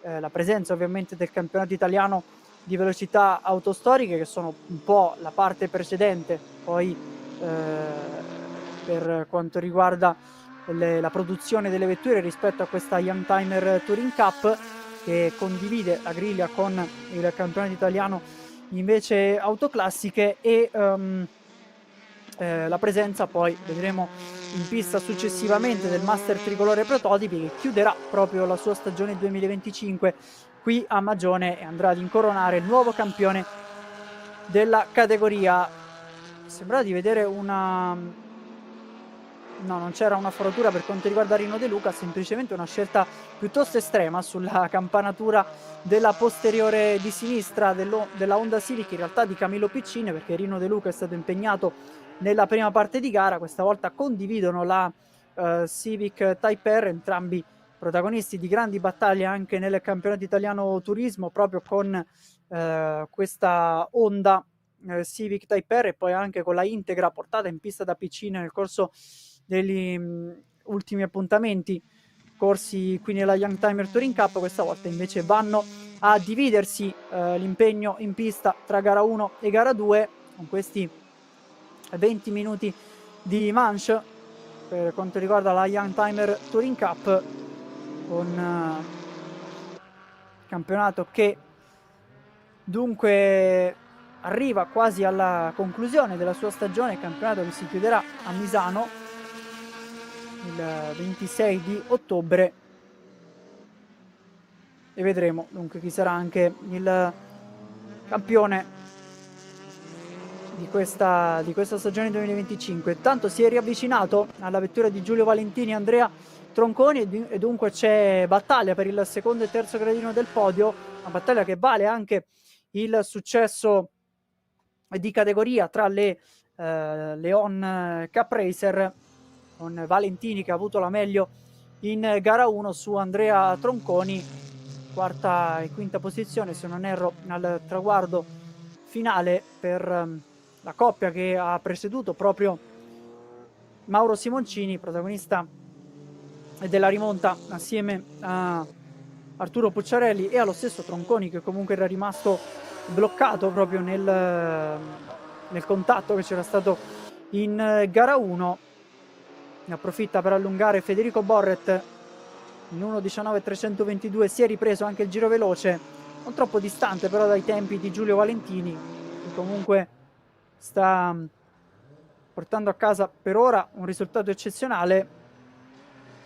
la presenza ovviamente del campionato italiano di velocità autostoriche, che sono un po' la parte precedente poi per quanto riguarda la produzione delle vetture rispetto a questa Youngtimer Touring Cup, che condivide la griglia con il campionato italiano invece autoclassiche, e la presenza poi vedremo in pista successivamente del Master Tricolore Prototipi, che chiuderà proprio la sua stagione 2025 qui a Magione e andrà ad incoronare il nuovo campione della categoria. Sembra di vedere una... No, non c'era una foratura per quanto riguarda Rino De Luca, semplicemente una scelta piuttosto estrema sulla campanatura della posteriore di sinistra della Honda Civic, in realtà di Camillo Piccine, perché Rino De Luca è stato impegnato nella prima parte di gara. Questa volta condividono la Civic Type R, entrambi protagonisti di grandi battaglie anche nel campionato italiano turismo, proprio con questa Honda Civic Type R, e poi anche con la Integra portata in pista da Piccine nel corso degli ultimi appuntamenti corsi qui nella Youngtimer Touring Cup. Questa volta invece vanno a dividersi l'impegno in pista tra gara 1 e gara 2, con questi 20 minuti di manche per quanto riguarda la Youngtimer Touring Cup, con campionato che dunque arriva quasi alla conclusione della sua stagione, campionato che si chiuderà a Misano il 26 di ottobre, e vedremo dunque chi sarà anche il campione di questa stagione 2025. Tanto si è riavvicinato alla vettura di Giulio Valentini Andrea Tronconi, e dunque c'è battaglia per il secondo e terzo gradino del podio, una battaglia che vale anche il successo di categoria tra le Leon Cup Racer, con Valentini che ha avuto la meglio in gara 1 su Andrea Tronconi, quarta e quinta posizione se non erro al traguardo finale per la coppia che ha preceduto proprio Mauro Simoncini, protagonista della rimonta assieme a Arturo Pucciarelli e allo stesso Tronconi, che comunque era rimasto bloccato proprio nel contatto che c'era stato in gara 1. Ne approfitta per allungare Federico Borret in 1.19.322, si è ripreso anche il giro veloce, non troppo distante però dai tempi di Giulio Valentini, che comunque sta portando a casa per ora un risultato eccezionale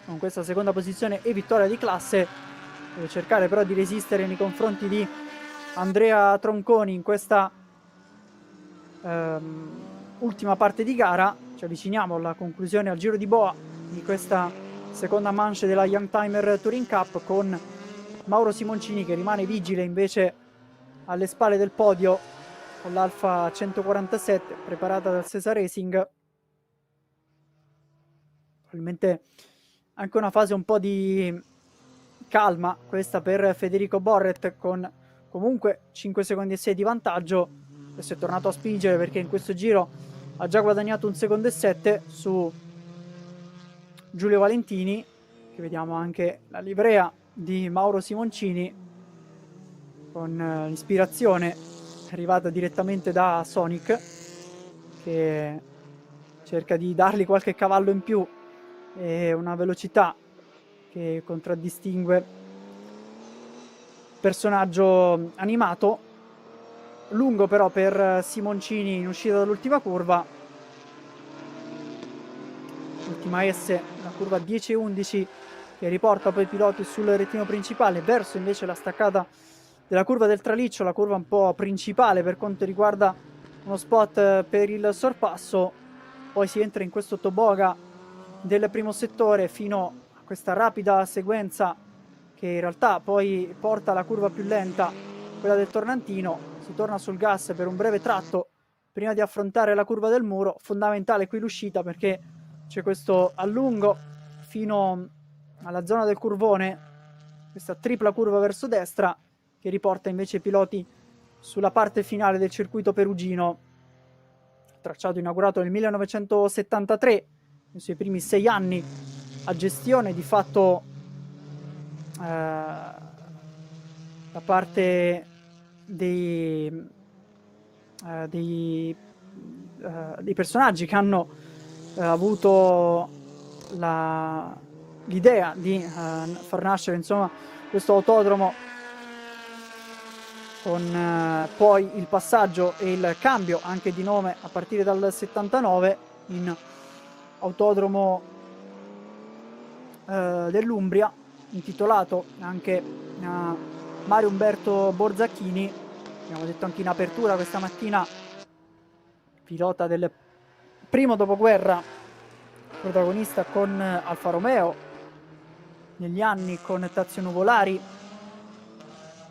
con questa seconda posizione e vittoria di classe. Deve cercare però di resistere nei confronti di Andrea Tronconi in questa ultima parte di gara. Ci avviciniamo alla conclusione, al giro di boa di questa seconda manche della Youngtimer Touring Cup, con Mauro Simoncini che rimane vigile invece alle spalle del podio con l'Alfa 147 preparata dal Sesa Racing. Probabilmente anche una fase un po' di calma questa per Federico Borret, con comunque 5 secondi e 6 di vantaggio. Adesso è tornato a spingere perché in questo giro ha già guadagnato 1 secondo e 7 su Giulio Valentini, che vediamo anche la livrea di Mauro Simoncini con l'ispirazione arrivata direttamente da Sonic, che cerca di dargli qualche cavallo in più e una velocità che contraddistingue personaggio animato. Lungo però per Simoncini in uscita dall'ultima curva, ultima S, la curva 10-11 che riporta poi i piloti sul rettino principale verso invece la staccata della curva del traliccio, la curva un po' principale per quanto riguarda uno spot per il sorpasso. Poi si entra in questo toboga del primo settore fino a questa rapida sequenza che in realtà poi porta alla curva più lenta, quella del tornantino. Si torna sul gas per un breve tratto prima di affrontare la curva del muro. Fondamentale qui l'uscita perché c'è questo allungo fino alla zona del curvone, questa tripla curva verso destra che riporta invece i piloti sulla parte finale del circuito perugino, tracciato inaugurato nel 1973, nei suoi primi 6 anni a gestione di fatto da parte dei personaggi che hanno avuto l'idea di far nascere insomma questo autodromo, con poi il passaggio e il cambio anche di nome a partire dal 79 in Autodromo dell'Umbria, intitolato anche a Mario Umberto Borzacchini. Abbiamo detto anche in apertura questa mattina, pilota del primo dopoguerra, protagonista con Alfa Romeo, negli anni con Tazio Nuvolari,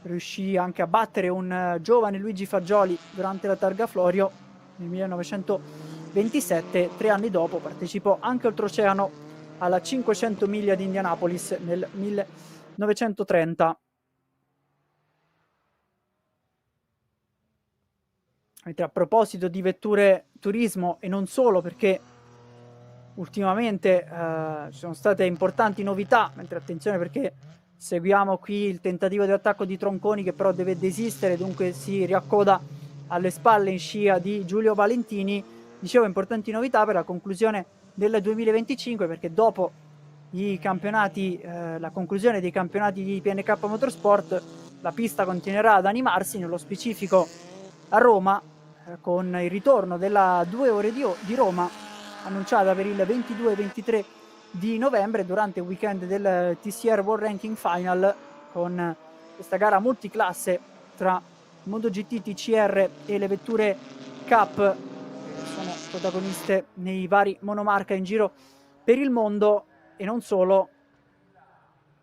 riuscì anche a battere un giovane Luigi Fagioli durante la Targa Florio nel 1927. 3 anni dopo partecipò anche oltreoceano alla 500 miglia di Indianapolis nel 1930. Mentre a proposito di vetture turismo e non solo, perché ultimamente ci sono state importanti novità, mentre attenzione perché seguiamo qui il tentativo di attacco di Tronconi che però deve desistere, dunque si riaccoda alle spalle in scia di Giulio Valentini. Dicevo, importanti novità per la conclusione del 2025, perché dopo i campionati, la conclusione dei campionati di PNK Motorsport, la pista continuerà ad animarsi, nello specifico a Roma, con il ritorno della 2 ore di Roma, annunciata per il 22 e 23 di novembre durante il weekend del TCR World Ranking Final, con questa gara multiclasse tra MotoGP, TCR e le vetture Cup, che sono protagoniste nei vari monomarca in giro per il mondo e non solo.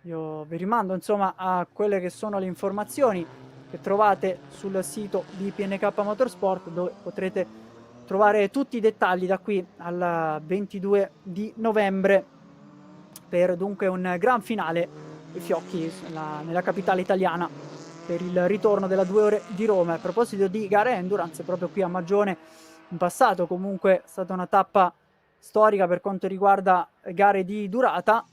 Io vi rimando insomma a quelle che sono le informazioni che trovate sul sito di PNK Motorsport, dove potrete trovare tutti i dettagli da qui al 22 di novembre per dunque un gran finale ai fiocchi nella capitale italiana per il ritorno della 2 ore di Roma. A proposito di gare endurance, proprio qui a Magione in passato comunque è stata una tappa storica per quanto riguarda gare di durata.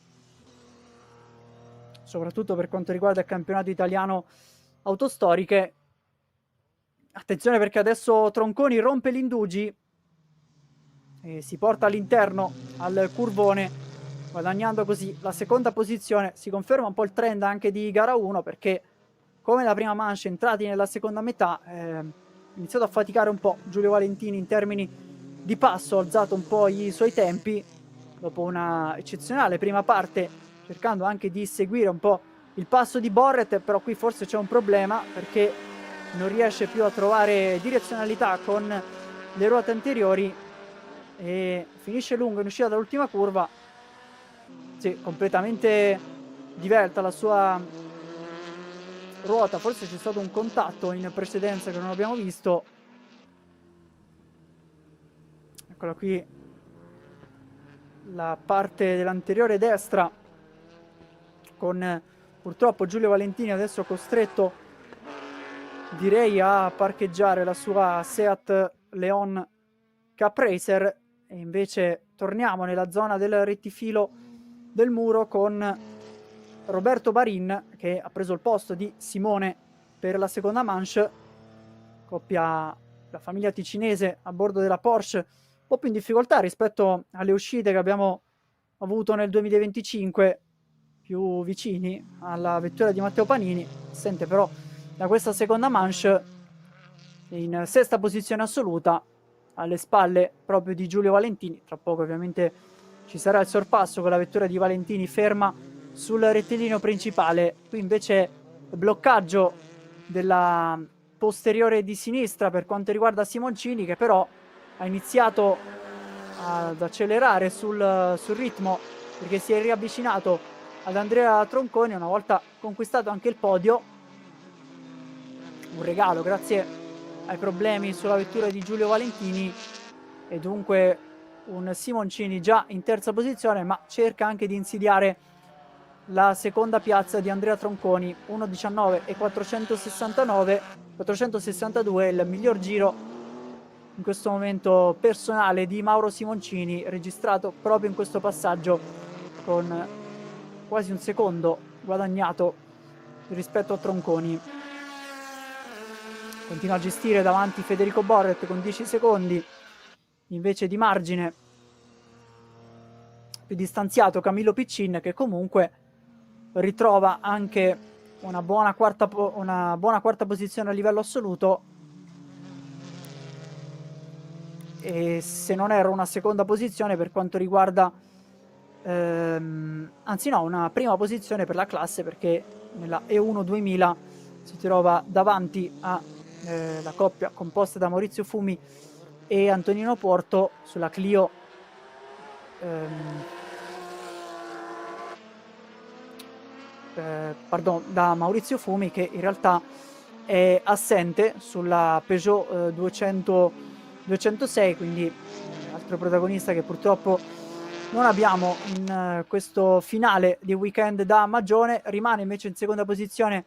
soprattutto per quanto riguarda il campionato italiano autostoriche. Attenzione perché adesso Tronconi rompe l'Indugi e si porta all'interno al curvone, guadagnando così la seconda posizione. Si conferma un po' il trend anche di gara 1, perché come la prima manche, entrati nella seconda metà, ha iniziato a faticare un po' Giulio Valentini in termini di passo, ha alzato un po' i suoi tempi dopo una eccezionale prima parte, cercando anche di seguire un po' il passo di Borret, però qui forse c'è un problema perché non riesce più a trovare direzionalità con le ruote anteriori e finisce lungo in uscita dall'ultima curva. Sì, completamente divelta la sua ruota, forse c'è stato un contatto in precedenza che non abbiamo visto. Eccola qui la parte dell'anteriore destra con purtroppo Giulio Valentini adesso costretto, direi, a parcheggiare la sua Seat Leon Cup Racer, e invece torniamo nella zona del rettifilo del muro con Roberto Barin che ha preso il posto di Simone per la seconda manche. Coppia, la famiglia ticinese a bordo della Porsche, un po' più in difficoltà rispetto alle uscite che abbiamo avuto nel 2025, più vicini alla vettura di Matteo Panini, assente però da questa seconda manche, in sesta posizione assoluta, alle spalle proprio di Giulio Valentini. Tra poco ovviamente ci sarà il sorpasso con la vettura di Valentini ferma sul rettilineo principale. Qui invece bloccaggio della posteriore di sinistra per quanto riguarda Simoncini, che però ha iniziato ad accelerare sul ritmo perché si è riavvicinato ad Andrea Tronconi una volta conquistato anche il podio. Un regalo grazie ai problemi sulla vettura di Giulio Valentini, e dunque un Simoncini già in terza posizione, ma cerca anche di insidiare la seconda piazza di Andrea Tronconi. 1.19 e 462, il miglior giro in questo momento personale di Mauro Simoncini, registrato proprio in questo passaggio con quasi un secondo guadagnato rispetto a Tronconi. Continua a gestire davanti Federico Borret con 10 secondi invece di margine, più distanziato Camillo Piccin, che comunque ritrova anche una buona quarta posizione a livello assoluto, e se non erro una seconda posizione per quanto riguarda anzi no, una prima posizione per la classe, perché nella E1 2000 si trova davanti a la coppia composta da Maurizio Fumi e Antonino Porto sulla Clio da Maurizio Fumi, che in realtà è assente sulla Peugeot 206, quindi altro protagonista che purtroppo non abbiamo in questo finale di weekend da Magione. Rimane invece in seconda posizione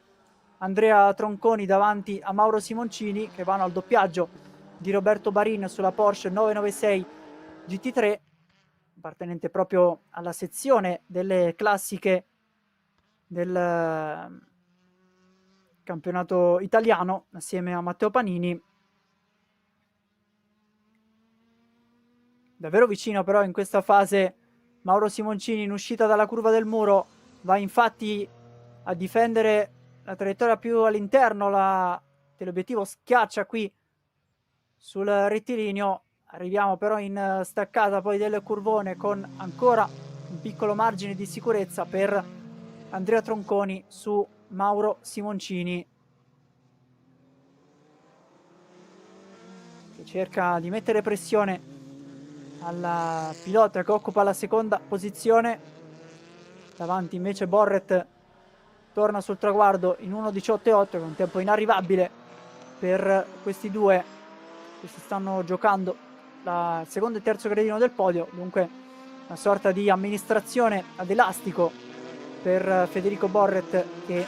Andrea Tronconi davanti a Mauro Simoncini, che vanno al doppiaggio di Roberto Barin sulla Porsche 996 GT3, appartenente proprio alla sezione delle classiche del campionato italiano, assieme a Matteo Panini. Davvero vicino però in questa fase Mauro Simoncini, in uscita dalla curva del muro, va infatti a difendere la traiettoria più all'interno, la teleobiettivo schiaccia qui sul rettilineo. Arriviamo però in staccata poi del curvone con ancora un piccolo margine di sicurezza per Andrea Tronconi su Mauro Simoncini, che cerca di mettere pressione alla pilota che occupa la seconda posizione. Davanti invece Borret torna sul traguardo in 1.18.8, che è un tempo inarrivabile per questi due che si stanno giocando il secondo e terzo gradino del podio. Dunque una sorta di amministrazione ad elastico per Federico Borret, che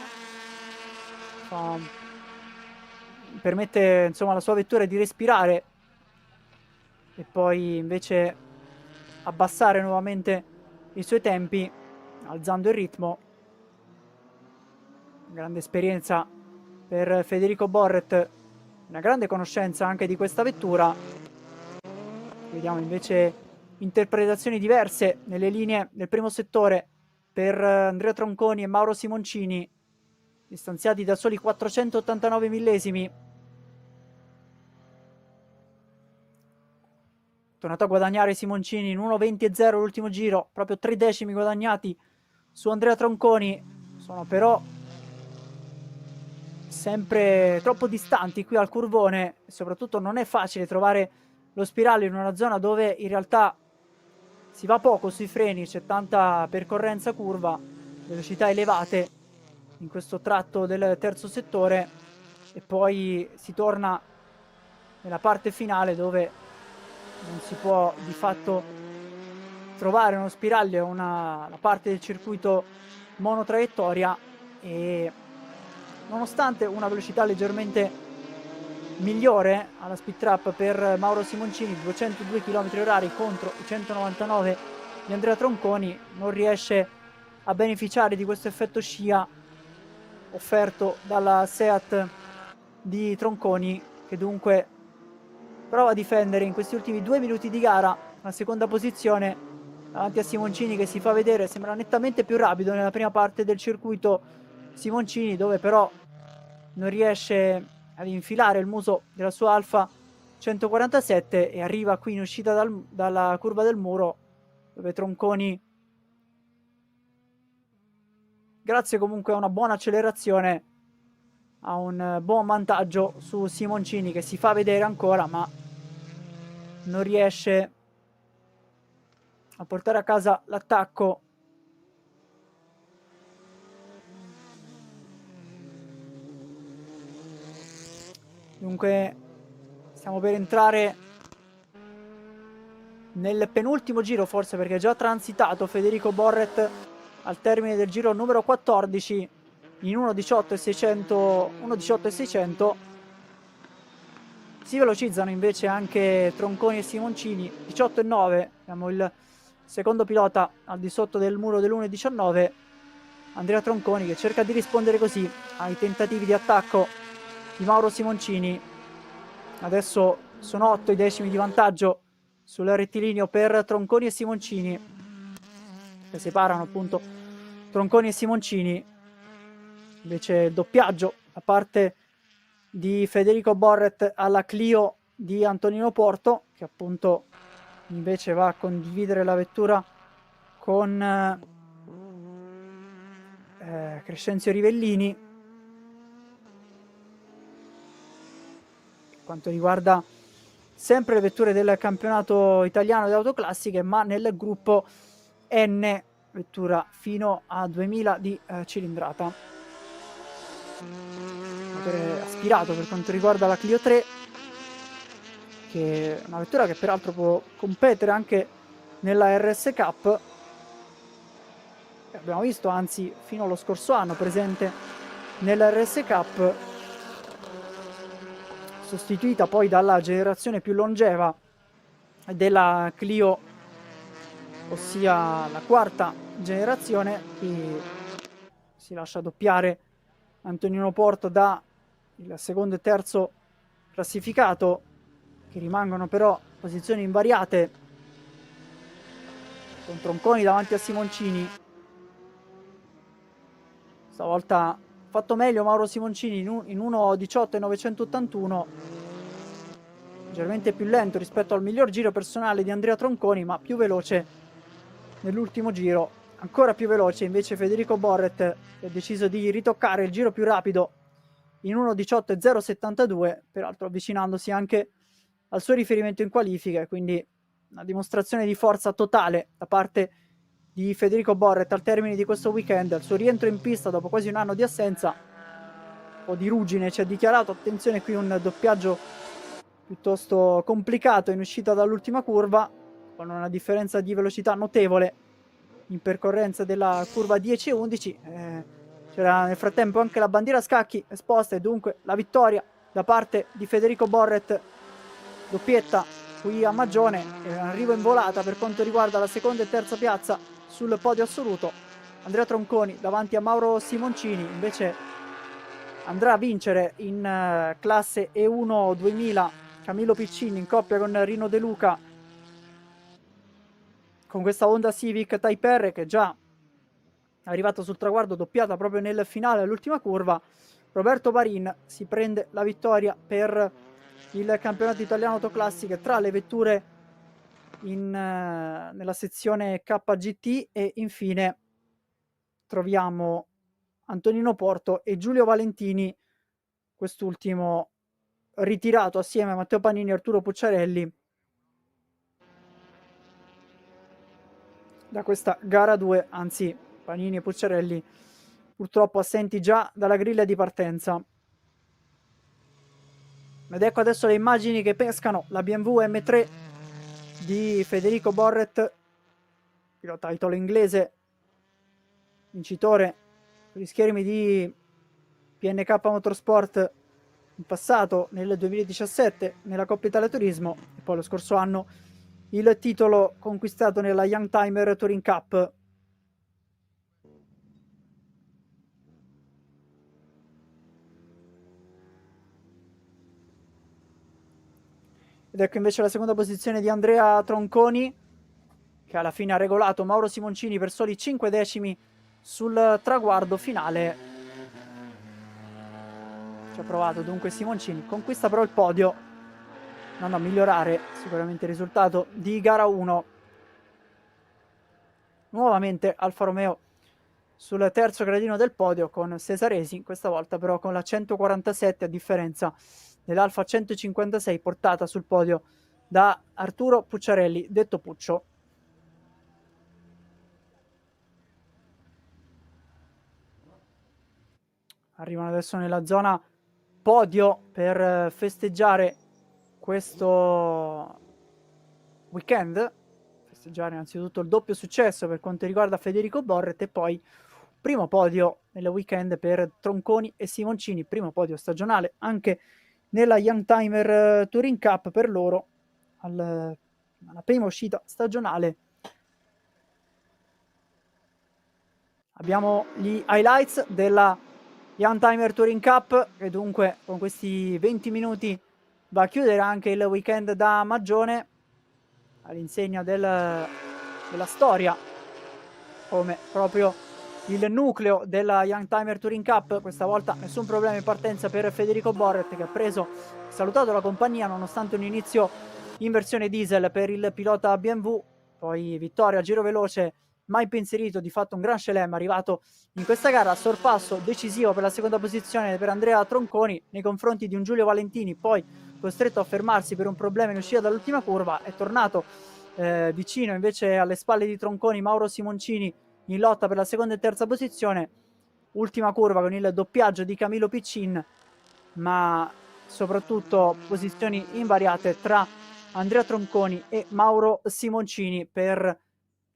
permette insomma alla sua vettura di respirare e poi invece abbassare nuovamente i suoi tempi, alzando il ritmo. grande esperienza per Federico Borret, una grande conoscenza anche di questa vettura. Vediamo invece interpretazioni diverse nelle linee del primo settore per Andrea Tronconi e Mauro Simoncini, distanziati da soli 489 millesimi. Tornato a guadagnare Simoncini in 1.20.0 l'ultimo giro, proprio 3 decimi guadagnati su Andrea Tronconi. Sono però sempre troppo distanti qui al curvone e soprattutto non è facile trovare lo spiraglio in una zona dove in realtà si va poco sui freni, c'è tanta percorrenza curva, velocità elevate in questo tratto del terzo settore e poi si torna nella parte finale dove non si può di fatto trovare uno spiraglio, la parte del circuito monotraiettoria, e nonostante una velocità leggermente migliore alla speed trap per Mauro Simoncini, 202 km/h contro i 199 di Andrea Tronconi, non riesce a beneficiare di questo effetto scia offerto dalla Seat di Tronconi, che dunque prova a difendere in questi ultimi 2 minuti di gara la seconda posizione davanti a Simoncini, che si fa vedere, sembra nettamente più rapido nella prima parte del circuito Simoncini, dove però non riesce ad infilare il muso della sua Alfa 147 e arriva qui in uscita dalla curva del muro, dove Tronconi, grazie comunque a una buona accelerazione, ha un buon vantaggio su Simoncini, che si fa vedere ancora ma non riesce a portare a casa l'attacco. Dunque stiamo per entrare nel penultimo giro, forse, perché è già transitato Federico Borret al termine del giro numero 14 in 1.18.600. Si velocizzano invece anche Tronconi e Simoncini, 18.9, abbiamo il secondo pilota al di sotto del muro dell'1.19, Andrea Tronconi, che cerca di rispondere così ai tentativi di attacco di Mauro Simoncini. Adesso sono 8 i decimi di vantaggio sul rettilineo per Tronconi e Simoncini, che separano appunto Tronconi e Simoncini. Invece il doppiaggio da parte di Federico Borret alla Clio di Antonino Porto, che appunto invece va a condividere la vettura con Crescenzio Rivellini. Per quanto riguarda sempre le vetture del campionato italiano di autoclassiche, ma nel gruppo N, vettura fino a 2000 di cilindrata. Motore aspirato per quanto riguarda la Clio 3, che è una vettura che peraltro può competere anche nella RS Cup. Abbiamo visto, anzi, fino allo scorso anno presente nella RS Cup, sostituita poi dalla generazione più longeva della Clio, ossia la quarta generazione. Qui si lascia doppiare Antonino Porto da il secondo e terzo classificato, che rimangono però posizioni invariate, con Tronconi davanti a Simoncini. Stavolta ha fatto meglio Mauro Simoncini in 1.18.981, leggermente più lento rispetto al miglior giro personale di Andrea Tronconi, ma più veloce nell'ultimo giro. Ancora più veloce invece Federico Borret, che ha deciso di ritoccare il giro più rapido in 1.18.072, peraltro avvicinandosi anche al suo riferimento in qualifica, quindi una dimostrazione di forza totale da parte di Federico Borret al termine di questo weekend. Al suo rientro in pista dopo quasi un anno di assenza, un po' di ruggine ci ha dichiarato. Attenzione, qui un doppiaggio piuttosto complicato in uscita dall'ultima curva, con una differenza di velocità notevole in percorrenza della curva 10 e 11. C'era nel frattempo anche la bandiera a scacchi esposta, e dunque la vittoria da parte di Federico Borret, doppietta qui a Magione, e un arrivo in volata per quanto riguarda la seconda e terza piazza sul podio assoluto. Andrea Tronconi davanti a Mauro Simoncini, invece andrà a vincere in classe E1 2000 Camillo Piccini in coppia con Rino De Luca con questa Honda Civic Type R che è già arrivata sul traguardo, doppiata proprio nel finale all'ultima curva. Roberto Barin si prende la vittoria per il campionato italiano autoclassiche tra le vetture nella sezione KGT, e infine troviamo Antonino Porto e Giulio Valentini, quest'ultimo ritirato assieme a Matteo Panini e Arturo Pucciarelli da questa gara 2, anzi Panini e Pucciarelli purtroppo assenti già dalla griglia di partenza. Ed ecco adesso le immagini che pescano la BMW M3 di Federico Borret, pilota titolo inglese, vincitore sugli schermi di PNK Motorsport in passato nel 2017 nella Coppa Italia Turismo, e poi lo scorso anno il titolo conquistato nella Youngtimer Touring Cup. Ed ecco invece la seconda posizione di Andrea Tronconi, che alla fine ha regolato Mauro Simoncini per soli 5 decimi sul traguardo finale. Ci ha provato dunque Simoncini, conquista però il podio, andando a migliorare sicuramente il risultato di gara 1. Nuovamente Alfa Romeo sul terzo gradino del podio con Cesaresi, questa volta però con la 147 a differenza dell'Alfa 156 portata sul podio da Arturo Pucciarelli, detto Puccio. Arrivano adesso nella zona podio per festeggiare questo weekend, festeggiare innanzitutto il doppio successo per quanto riguarda Federico Borret, e poi primo podio nel weekend per Tronconi e Simoncini, primo podio stagionale anche nella Youngtimer Touring Cup per loro, alla prima uscita stagionale. Abbiamo gli highlights della Youngtimer Touring Cup, che dunque con questi 20 minuti va a chiudere anche il weekend da Magione, all'insegna della storia, come proprio il nucleo della Youngtimer Touring Cup. Questa volta nessun problema in partenza per Federico Borret, che ha salutato la compagnia nonostante un inizio in versione diesel per il pilota BMW, poi vittoria a giro veloce, mai impensierito, di fatto un gran chelem arrivato in questa gara, sorpasso decisivo per la seconda posizione per Andrea Tronconi nei confronti di un Giulio Valentini, poi costretto a fermarsi per un problema in uscita dall'ultima curva. È tornato vicino invece alle spalle di Tronconi Mauro Simoncini in lotta per la seconda e terza posizione, ultima curva con il doppiaggio di Camillo Piccin, ma soprattutto posizioni invariate tra Andrea Tronconi e Mauro Simoncini per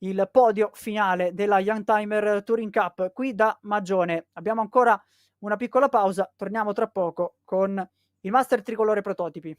il podio finale della Youngtimer Touring Cup qui da Magione. Abbiamo ancora una piccola pausa, torniamo tra poco con il Master Tricolore Prototipi.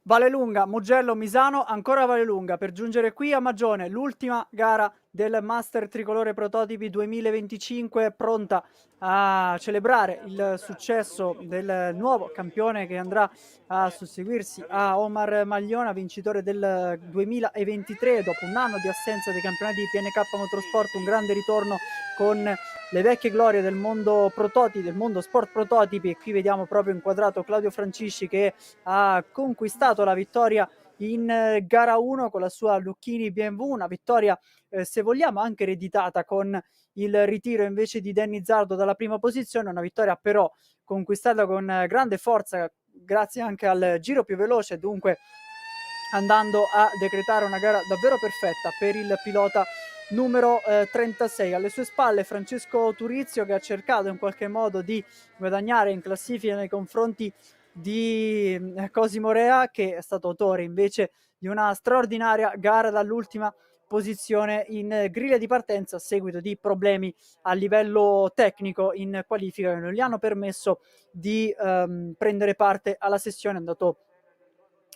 Vallelunga, Mugello, Misano, ancora Vallelunga per giungere qui a Magione, l'ultima gara del Master Tricolore Prototipi 2025, pronta a celebrare il successo del nuovo campione che andrà a susseguirsi a Omar Magliona, vincitore del 2023, dopo un anno di assenza dei campionati di PNK Motorsport, un grande ritorno con le vecchie glorie del mondo prototipi, del mondo sport prototipi, e qui vediamo proprio inquadrato Claudio Francisci che ha conquistato la vittoria in gara 1 con la sua Lucchini BMW, una vittoria se vogliamo anche ereditata con il ritiro invece di Danny Zardo dalla prima posizione, una vittoria però conquistata con grande forza grazie anche al giro più veloce, dunque andando a decretare una gara davvero perfetta per il pilota numero 36. Alle sue spalle Francesco Turizio, che ha cercato in qualche modo di guadagnare in classifica nei confronti di Cosimo Rea, che è stato autore invece di una straordinaria gara dall'ultima posizione in griglia di partenza a seguito di problemi a livello tecnico in qualifica che non gli hanno permesso di prendere parte alla sessione. È andato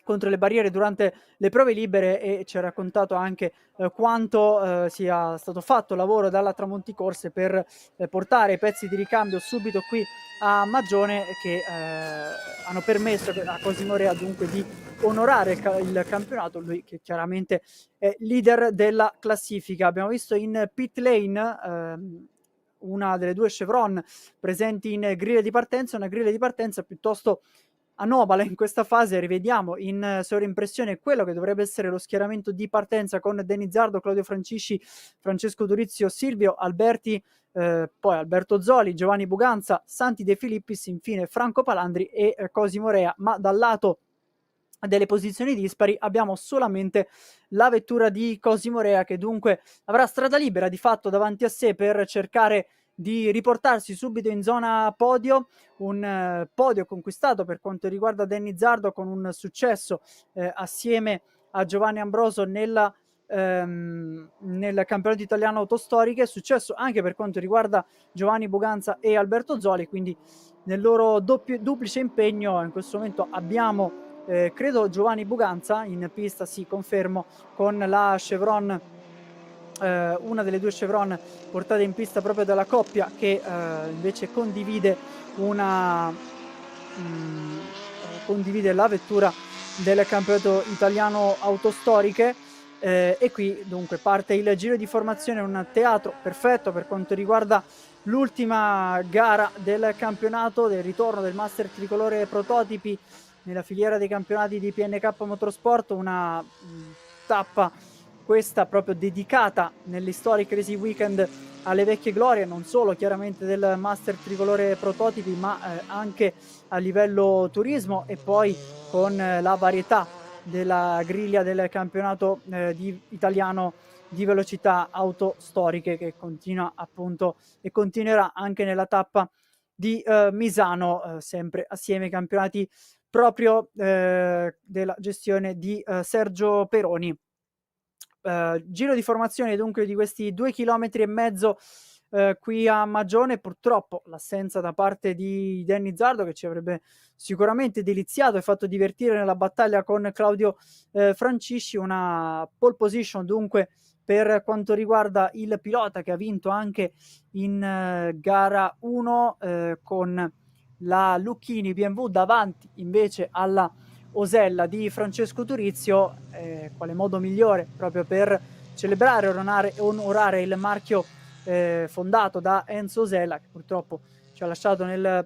contro le barriere durante le prove libere e ci ha raccontato anche quanto sia stato fatto lavoro dalla Tramonti Corse per portare i pezzi di ricambio subito qui a Magione, che hanno permesso a Cosimo Rea dunque di onorare il campionato, lui che chiaramente è leader della classifica. Abbiamo visto in pit lane una delle due Chevron presenti in griglia di partenza, una griglia di partenza piuttosto anomala in questa fase. Rivediamo in sovraimpressione quello che dovrebbe essere lo schieramento di partenza con Danny Zardo, Claudio Francisci, Francesco Durizio, Silvio Alberti, poi Alberto Zoli, Giovanni Buganza, Santi De Filippis, infine Franco Palandri e Cosimo Rea, ma dal lato delle posizioni dispari abbiamo solamente la vettura di Cosimo Rea, che dunque avrà strada libera di fatto davanti a sé per cercare di riportarsi subito in zona podio, un podio conquistato per quanto riguarda Danny Zardo con un successo assieme a Giovanni Ambroso nel campionato italiano autostoriche, successo anche per quanto riguarda Giovanni Buganza e Alberto Zoli, quindi nel loro duplice impegno in questo momento abbiamo credo Giovanni Buganza in pista, sì, confermo, con la Chevron, una delle due Chevron portate in pista proprio dalla coppia che invece condivide condivide la vettura del campionato italiano autostoriche. E qui dunque parte il giro di formazione, un teatro perfetto per quanto riguarda l'ultima gara del campionato, del ritorno del Master Tricolore Prototipi nella filiera dei campionati di PNK Motorsport, una tappa questa proprio dedicata nell'Historic Racing Weekend alle vecchie glorie, non solo chiaramente del Master Tricolore Prototipi, ma anche a livello turismo, e poi con la varietà della griglia del campionato italiano di velocità autostoriche, che continua appunto e continuerà anche nella tappa di Misano, sempre assieme ai campionati proprio della gestione di Sergio Peroni. Giro di formazione dunque di questi 2,5 km qui a Magione. Purtroppo l'assenza da parte di Danny Zardo, che ci avrebbe sicuramente deliziato e fatto divertire nella battaglia con Claudio Francisci. Una pole position dunque per quanto riguarda il pilota che ha vinto anche in gara 1 con la Lucchini BMW davanti invece alla Osella di Francesco Turizio. Quale modo migliore proprio per celebrare e onorare il marchio fondato da Enzo Osella, che purtroppo ci ha lasciato nella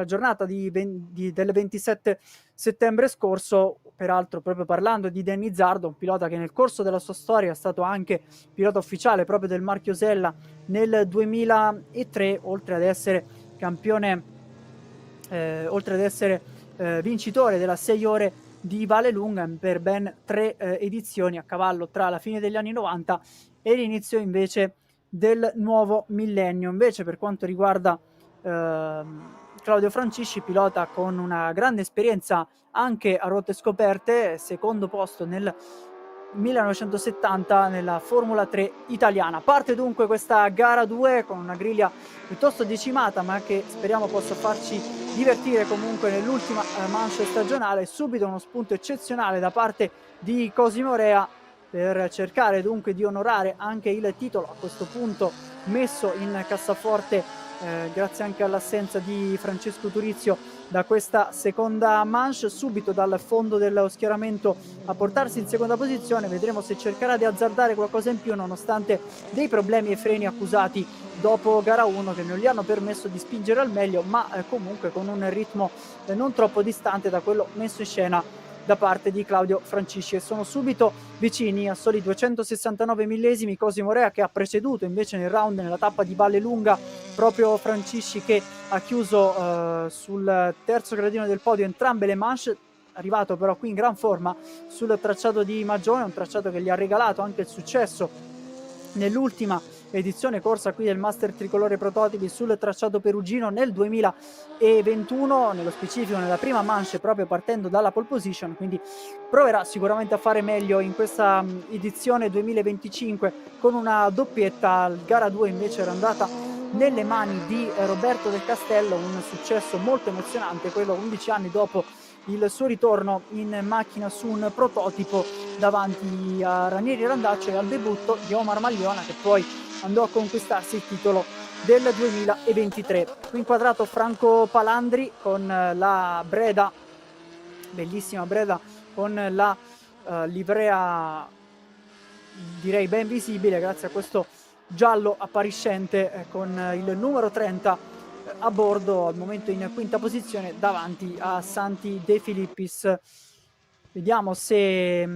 giornata del 27 settembre scorso. Peraltro, proprio parlando di Danny Zardo, un pilota che nel corso della sua storia è stato anche pilota ufficiale proprio del marchio Osella nel 2003, oltre ad essere campione, oltre ad essere vincitore della 6 ore di Vallelunga per ben 3 edizioni, a cavallo tra la fine degli anni 90 e l'inizio invece del nuovo millennio. Invece per quanto riguarda Claudio Francisci, pilota con una grande esperienza anche a ruote scoperte, secondo posto nel 1970 nella Formula 3 italiana. Parte dunque questa gara 2 con una griglia piuttosto decimata, ma che speriamo possa farci divertire comunque nell'ultima manche stagionale. Subito uno spunto eccezionale da parte di Cosimo Rea per cercare dunque di onorare anche il titolo, a questo punto messo in cassaforte grazie anche all'assenza di Francesco Turizio da questa seconda manche. Subito dal fondo dello schieramento a portarsi in seconda posizione. Vedremo se cercherà di azzardare qualcosa in più, nonostante dei problemi ai freni accusati dopo gara 1 che non gli hanno permesso di spingere al meglio, ma comunque con un ritmo non troppo distante da quello messo in scena da parte di Claudio Francisci, e sono subito vicini a soli 269 millesimi Cosimo Rea, che ha preceduto invece nel round nella tappa di Vallelunga proprio Francisci, che ha chiuso sul terzo gradino del podio entrambe le manche, arrivato però qui in gran forma sul tracciato di Magione, un tracciato che gli ha regalato anche il successo nell'ultima edizione corsa qui del Master Tricolore Prototipi sul tracciato perugino nel 2021, nello specifico nella prima manche proprio partendo dalla pole position, quindi proverà sicuramente a fare meglio in questa edizione 2025 con una doppietta. Gara 2 invece era andata nelle mani di Roberto Del Castello, un successo molto emozionante, quello 11 anni dopo il suo ritorno in macchina su un prototipo davanti a Ranieri Randaccio e al debutto di Omar Magliona, che poi andò a conquistarsi il titolo del 2023. Qui inquadrato Franco Palandri con la Breda, bellissima Breda con la livrea direi ben visibile grazie a questo giallo appariscente con il numero 30 a bordo, al momento in quinta posizione davanti a Santi De Filippis. Vediamo se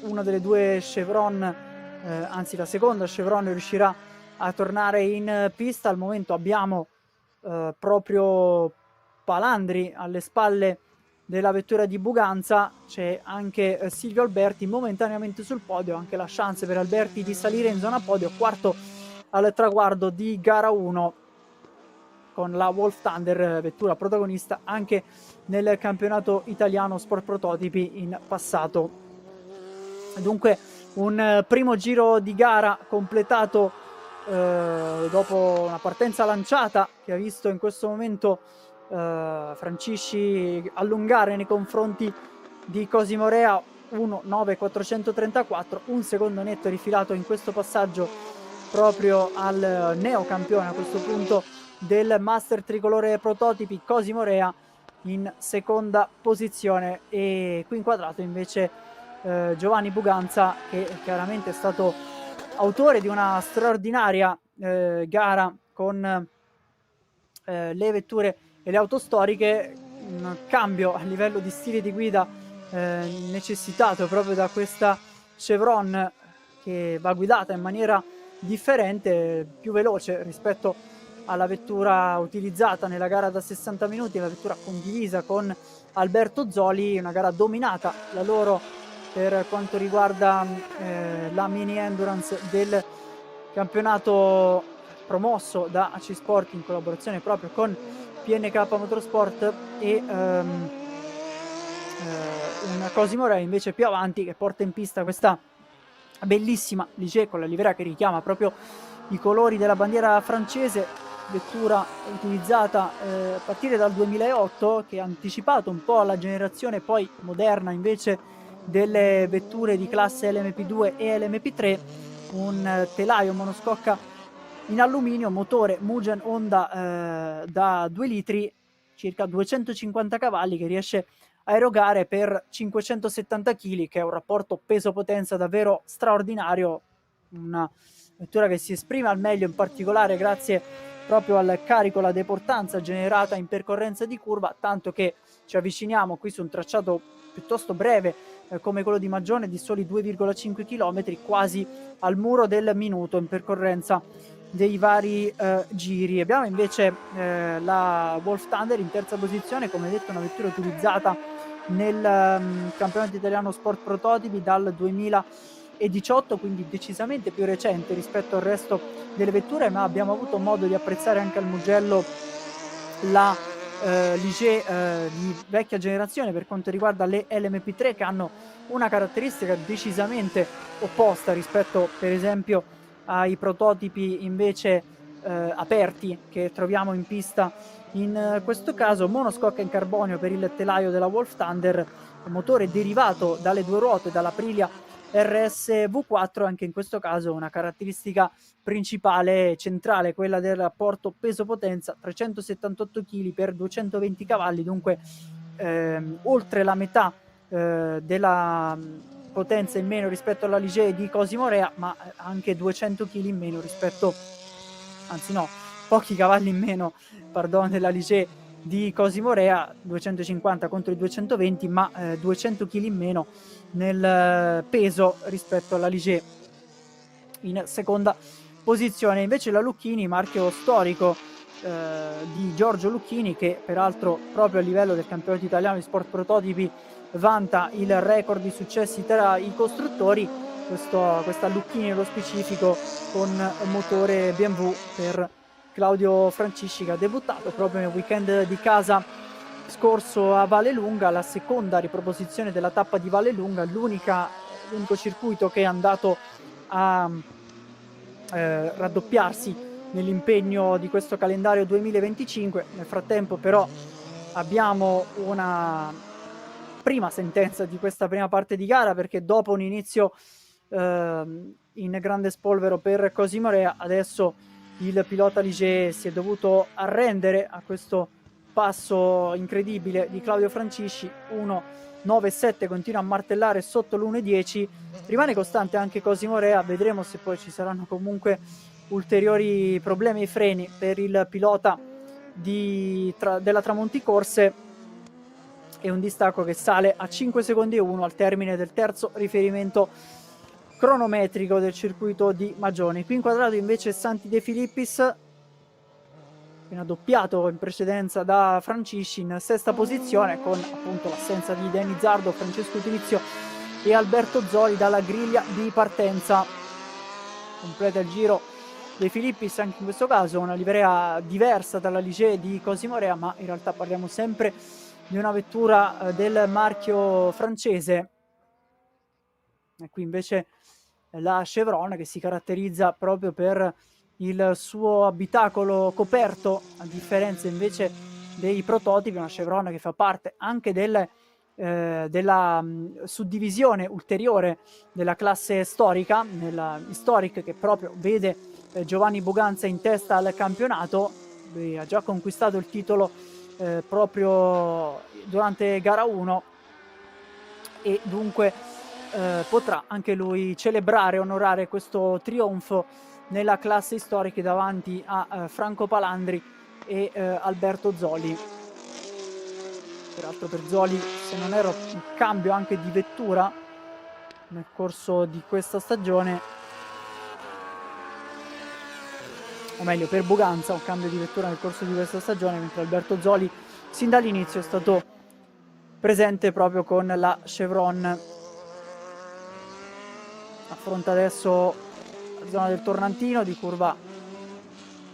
una delle due chevron, anzi la seconda chevron, riuscirà a tornare in pista. Al momento abbiamo proprio Palandri alle spalle della vettura di Buganza, c'è anche Silvio Alberti momentaneamente sul podio, anche la chance per Alberti di salire in zona podio, quarto al traguardo di gara 1 con la Wolf Thunder, vettura protagonista anche nel campionato italiano Sport Prototipi in passato. Dunque un primo giro di gara completato dopo una partenza lanciata che ha visto in questo momento Francisci allungare nei confronti di Cosimo Rea 1.9.434, un secondo netto rifilato in questo passaggio proprio al neocampione a questo punto del Master Tricolore Prototipi, Cosimo Rea in seconda posizione. E qui inquadrato invece Giovanni Buganza, che chiaramente è stato autore di una straordinaria gara con le vetture e le auto storiche, un cambio a livello di stile di guida necessitato proprio da questa chevron, che va guidata in maniera differente, più veloce rispetto alla vettura utilizzata nella gara da 60 minuti, la vettura condivisa con Alberto Zoli, una gara dominata la loro per quanto riguarda la mini endurance del campionato promosso da AC Sport in collaborazione proprio con PNK Motorsport, e un Cosimo Rea invece più avanti, che porta in pista questa bellissima Ligier con la livrea che richiama proprio i colori della bandiera francese, vettura utilizzata a partire dal 2008, che ha anticipato un po' la generazione poi moderna invece delle vetture di classe LMP2 e LMP3, un telaio monoscocca in alluminio, motore Mugen Honda da 2 litri, circa 250 cavalli, che riesce a erogare per 570 kg, che è un rapporto peso-potenza davvero straordinario, una vettura che si esprime al meglio in particolare grazie proprio al carico, alla deportanza generata in percorrenza di curva, tanto che ci avviciniamo qui su un tracciato piuttosto breve come quello di Magione di soli 2,5 km, quasi al muro del minuto in percorrenza dei vari giri. Abbiamo invece la Wolf Thunder in terza posizione, come detto una vettura utilizzata nel campionato italiano Sport Prototipi dal 2018, quindi decisamente più recente rispetto al resto delle vetture, ma abbiamo avuto modo di apprezzare anche al Mugello la Ligier di vecchia generazione per quanto riguarda le LMP3, che hanno una caratteristica decisamente opposta rispetto per esempio ai prototipi invece aperti che troviamo in pista. In questo caso monoscocca in carbonio per il telaio della Wolf Thunder, motore derivato dalle due ruote dall'Aprilia RS V4, anche in questo caso una caratteristica principale centrale, quella del rapporto peso-potenza, 378 kg per 220 cavalli, dunque oltre la metà della potenza in meno rispetto alla Ligier di Cosimo Rea, ma anche 200 kg in meno rispetto, anzi no, pochi cavalli in meno, pardon, della Ligier di Cosimo Rea, 250 contro i 220, ma 200 kg in meno nel peso rispetto alla Ligier in seconda posizione. Invece la Lucchini, marchio storico di Giorgio Lucchini, che peraltro proprio a livello del campionato italiano di sport prototipi vanta il record di successi tra i costruttori, questa Lucchini nello specifico con motore BMW per Claudio Francisci, che ha debuttato proprio nel weekend di casa scorso a Vallelunga, la seconda riproposizione della tappa di Vallelunga, l'unico circuito che è andato a raddoppiarsi nell'impegno di questo calendario 2025. Nel frattempo però abbiamo una prima sentenza di questa prima parte di gara, perché dopo un inizio in grande spolvero per Cosimo Rea, adesso il pilota Ligier si è dovuto arrendere a questo passo incredibile di Claudio Francisci. 1.9.7 continua a martellare sotto l'1.10, rimane costante anche Cosimo Rea, vedremo se poi ci saranno comunque ulteriori problemi ai freni per il pilota della Tramonti Corse, e un distacco che sale a 5 secondi e 1 al termine del terzo riferimento cronometrico del circuito di Magione. Qui inquadrato invece Santi De Filippis, appena doppiato in precedenza da Francisci, in sesta posizione, con appunto l'assenza di Danny Zardo, Francesco Utilizio e Alberto Zoli dalla griglia di partenza. Completa il giro De Filippis anche in questo caso, una livrea diversa dalla Ligier di Cosimo Rea, ma in realtà parliamo sempre di una vettura del marchio francese. E qui invece la Chevron, che si caratterizza proprio per il suo abitacolo coperto, a differenza invece dei prototipi, una Chevron che fa parte anche della suddivisione ulteriore della classe storica, nella Historic, che proprio vede Giovanni Buganza in testa al campionato. Lui ha già conquistato il titolo proprio durante gara 1 e dunque potrà anche lui celebrare, onorare questo trionfo nella classe storica davanti a Franco Palandri e Alberto Zoli. Peraltro per Zoli, se non ero, un cambio anche di vettura nel corso di questa stagione, o meglio per Buganza un cambio di vettura nel corso di questa stagione, mentre Alberto Zoli sin dall'inizio è stato presente proprio con la Chevron. Affronta adesso la zona del Tornantino di curva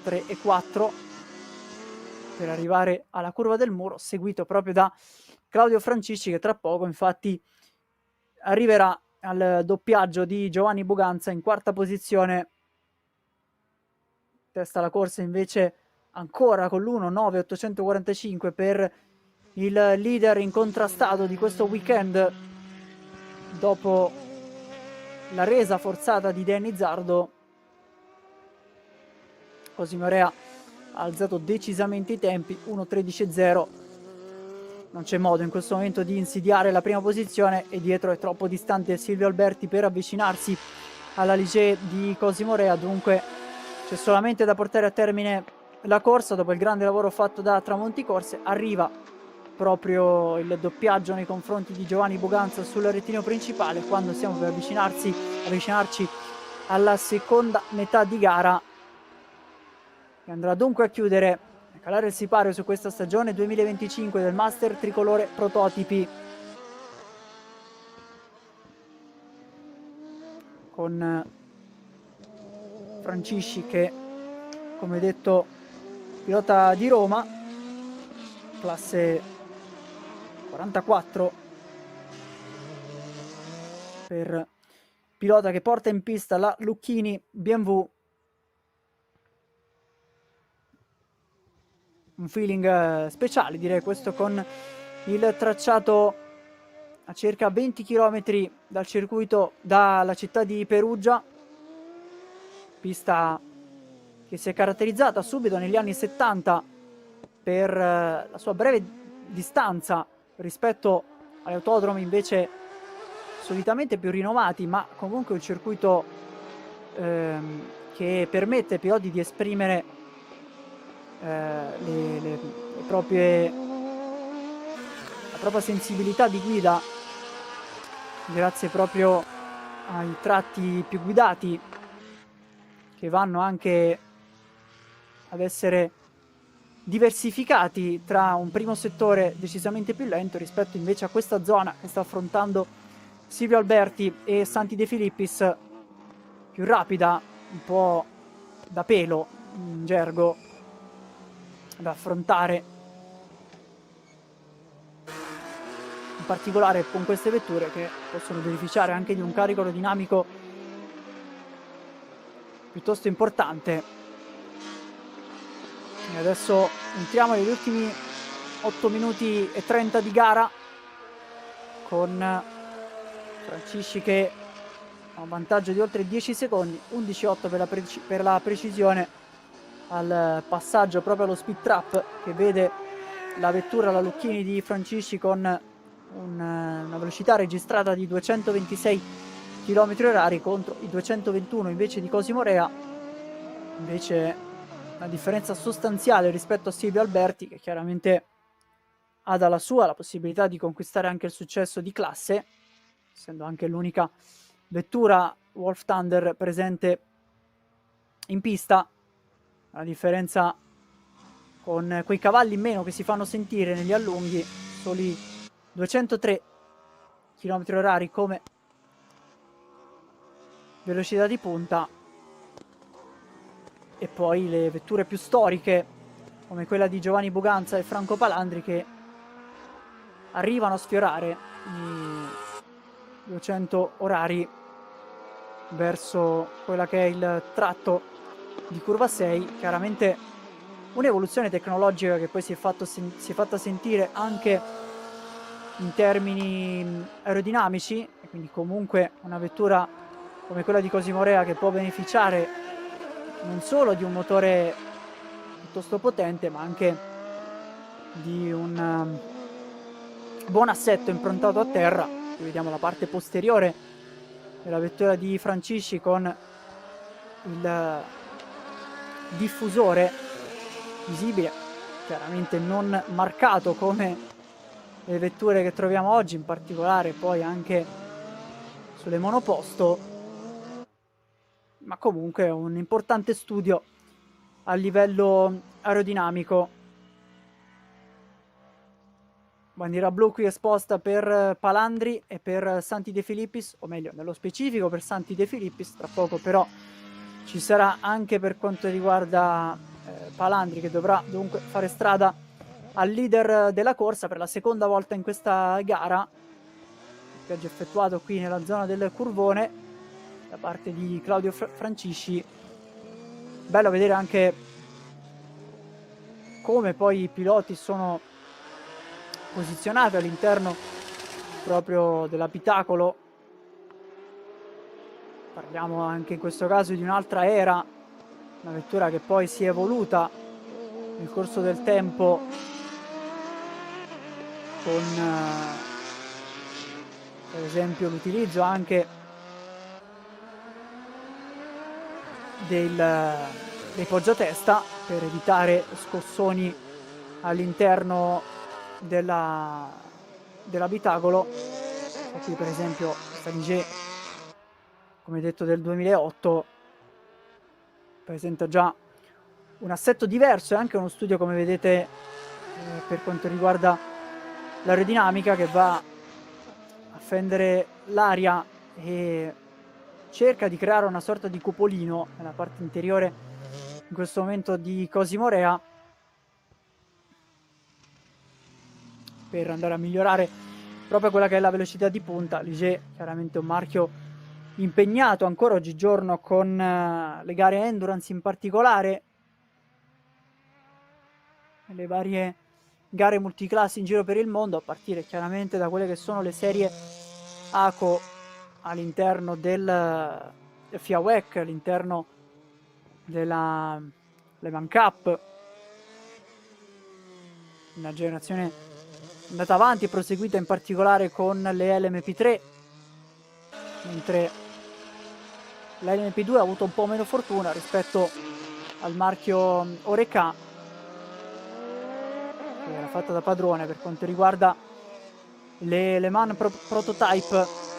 3 e 4 per arrivare alla curva del muro, seguito proprio da Claudio Francisci, che tra poco infatti arriverà al doppiaggio di Giovanni Buganza in quarta posizione. Testa la corsa invece ancora con l'1.9.845 per il leader incontrastato di questo weekend, dopo la resa forzata di Danny Zardo. Cosimo Rea ha alzato decisamente i tempi, 1.13.0. Non c'è modo in questo momento di insidiare la prima posizione, e dietro è troppo distante Silvio Alberti per avvicinarsi alla Ligier di Cosimo Rea, dunque c'è solamente da portare a termine la corsa. Dopo il grande lavoro fatto da Tramonti Corse arriva proprio il doppiaggio nei confronti di Giovanni Buganza sul rettilineo principale, quando stiamo per avvicinarci alla seconda metà di gara, che andrà dunque a chiudere, a calare il sipario su questa stagione 2025 del Master Tricolore Prototipi, con Francisci che, come detto, pilota di Roma, classe 44 per pilota che porta in pista la Lucchini BMW. Un feeling speciale, direi questo, con il tracciato a circa 20 km dal circuito, dalla città di Perugia, pista che si è caratterizzata subito negli anni 70 per la sua breve distanza rispetto agli autodromi invece solitamente più rinnovati, ma comunque un circuito che permette ai piloti di esprimere la propria sensibilità di guida grazie proprio ai tratti più guidati, che vanno anche ad essere diversificati tra un primo settore decisamente più lento rispetto invece a questa zona che sta affrontando Silvio Alberti e Santi De Filippis, più rapida, un po' da pelo in gergo da affrontare, in particolare con queste vetture che possono beneficiare anche di un carico aerodinamico piuttosto importante. E adesso entriamo negli ultimi 8 minuti e 30 di gara, con Francisci che ha un vantaggio di oltre 10 secondi, 11,8 per la precisione al passaggio proprio allo speed trap, che vede la vettura, la Lucchini di Francisci, con una velocità registrata di 226 km/h contro i 221 invece di Cosimo Rea. Invece una differenza sostanziale rispetto a Silvio Alberti, che chiaramente ha dalla sua la possibilità di conquistare anche il successo di classe, essendo anche l'unica vettura Wolf Thunder presente in pista. La differenza con quei cavalli in meno che si fanno sentire negli allunghi, soli 203 km/h come velocità di punta, e poi le vetture più storiche come quella di Giovanni Buganza e Franco Palandri, che arrivano a sfiorare i 200 orari verso quella che è il tratto di curva 6. Chiaramente un'evoluzione tecnologica che poi si è fatta sentire anche in termini aerodinamici, e quindi comunque una vettura come quella di Cosimo Rea che può beneficiare non solo di un motore piuttosto potente, ma anche di un buon assetto improntato a terra. Qui vediamo la parte posteriore della vettura di Francisci con il diffusore visibile, chiaramente non marcato come le vetture che troviamo oggi, in particolare poi anche sulle monoposto, ma comunque un importante studio a livello aerodinamico. Bandiera blu qui esposta per Palandri e per Santi De Filippis, o meglio nello specifico per Santi De Filippis. Tra poco però ci sarà anche per quanto riguarda Palandri, che dovrà dunque fare strada al leader della corsa per la seconda volta in questa gara. Viaggio effettuato qui nella zona del curvone da parte di Claudio Francisci. Bello vedere anche come poi i piloti sono posizionati all'interno proprio dell'abitacolo. Parliamo anche in questo caso di un'altra era, una vettura che poi si è evoluta nel corso del tempo con per esempio l'utilizzo anche dei poggiatesta per evitare scossoni all'interno dell'abitacolo. Qui per esempio Stanigé, come detto, del 2008, presenta già un assetto diverso e anche uno studio, come vedete, per quanto riguarda l'aerodinamica, che va a fendere l'aria e cerca di creare una sorta di cupolino nella parte interiore in questo momento di Cosimo Rea. per andare a migliorare proprio quella che è la velocità di punta. Ligier chiaramente un marchio impegnato ancora oggigiorno con le gare endurance, in particolare le varie gare multiclassi in giro per il mondo, a partire chiaramente da quelle che sono le serie ACO all'interno del FIA WEC, all'interno della Le Mans Cup. Una generazione andata avanti e proseguita in particolare con le LMP3, mentre la LMP2 ha avuto un po' meno fortuna rispetto al marchio Oreca, che era fatta da padrone per quanto riguarda le Le Mans Prototype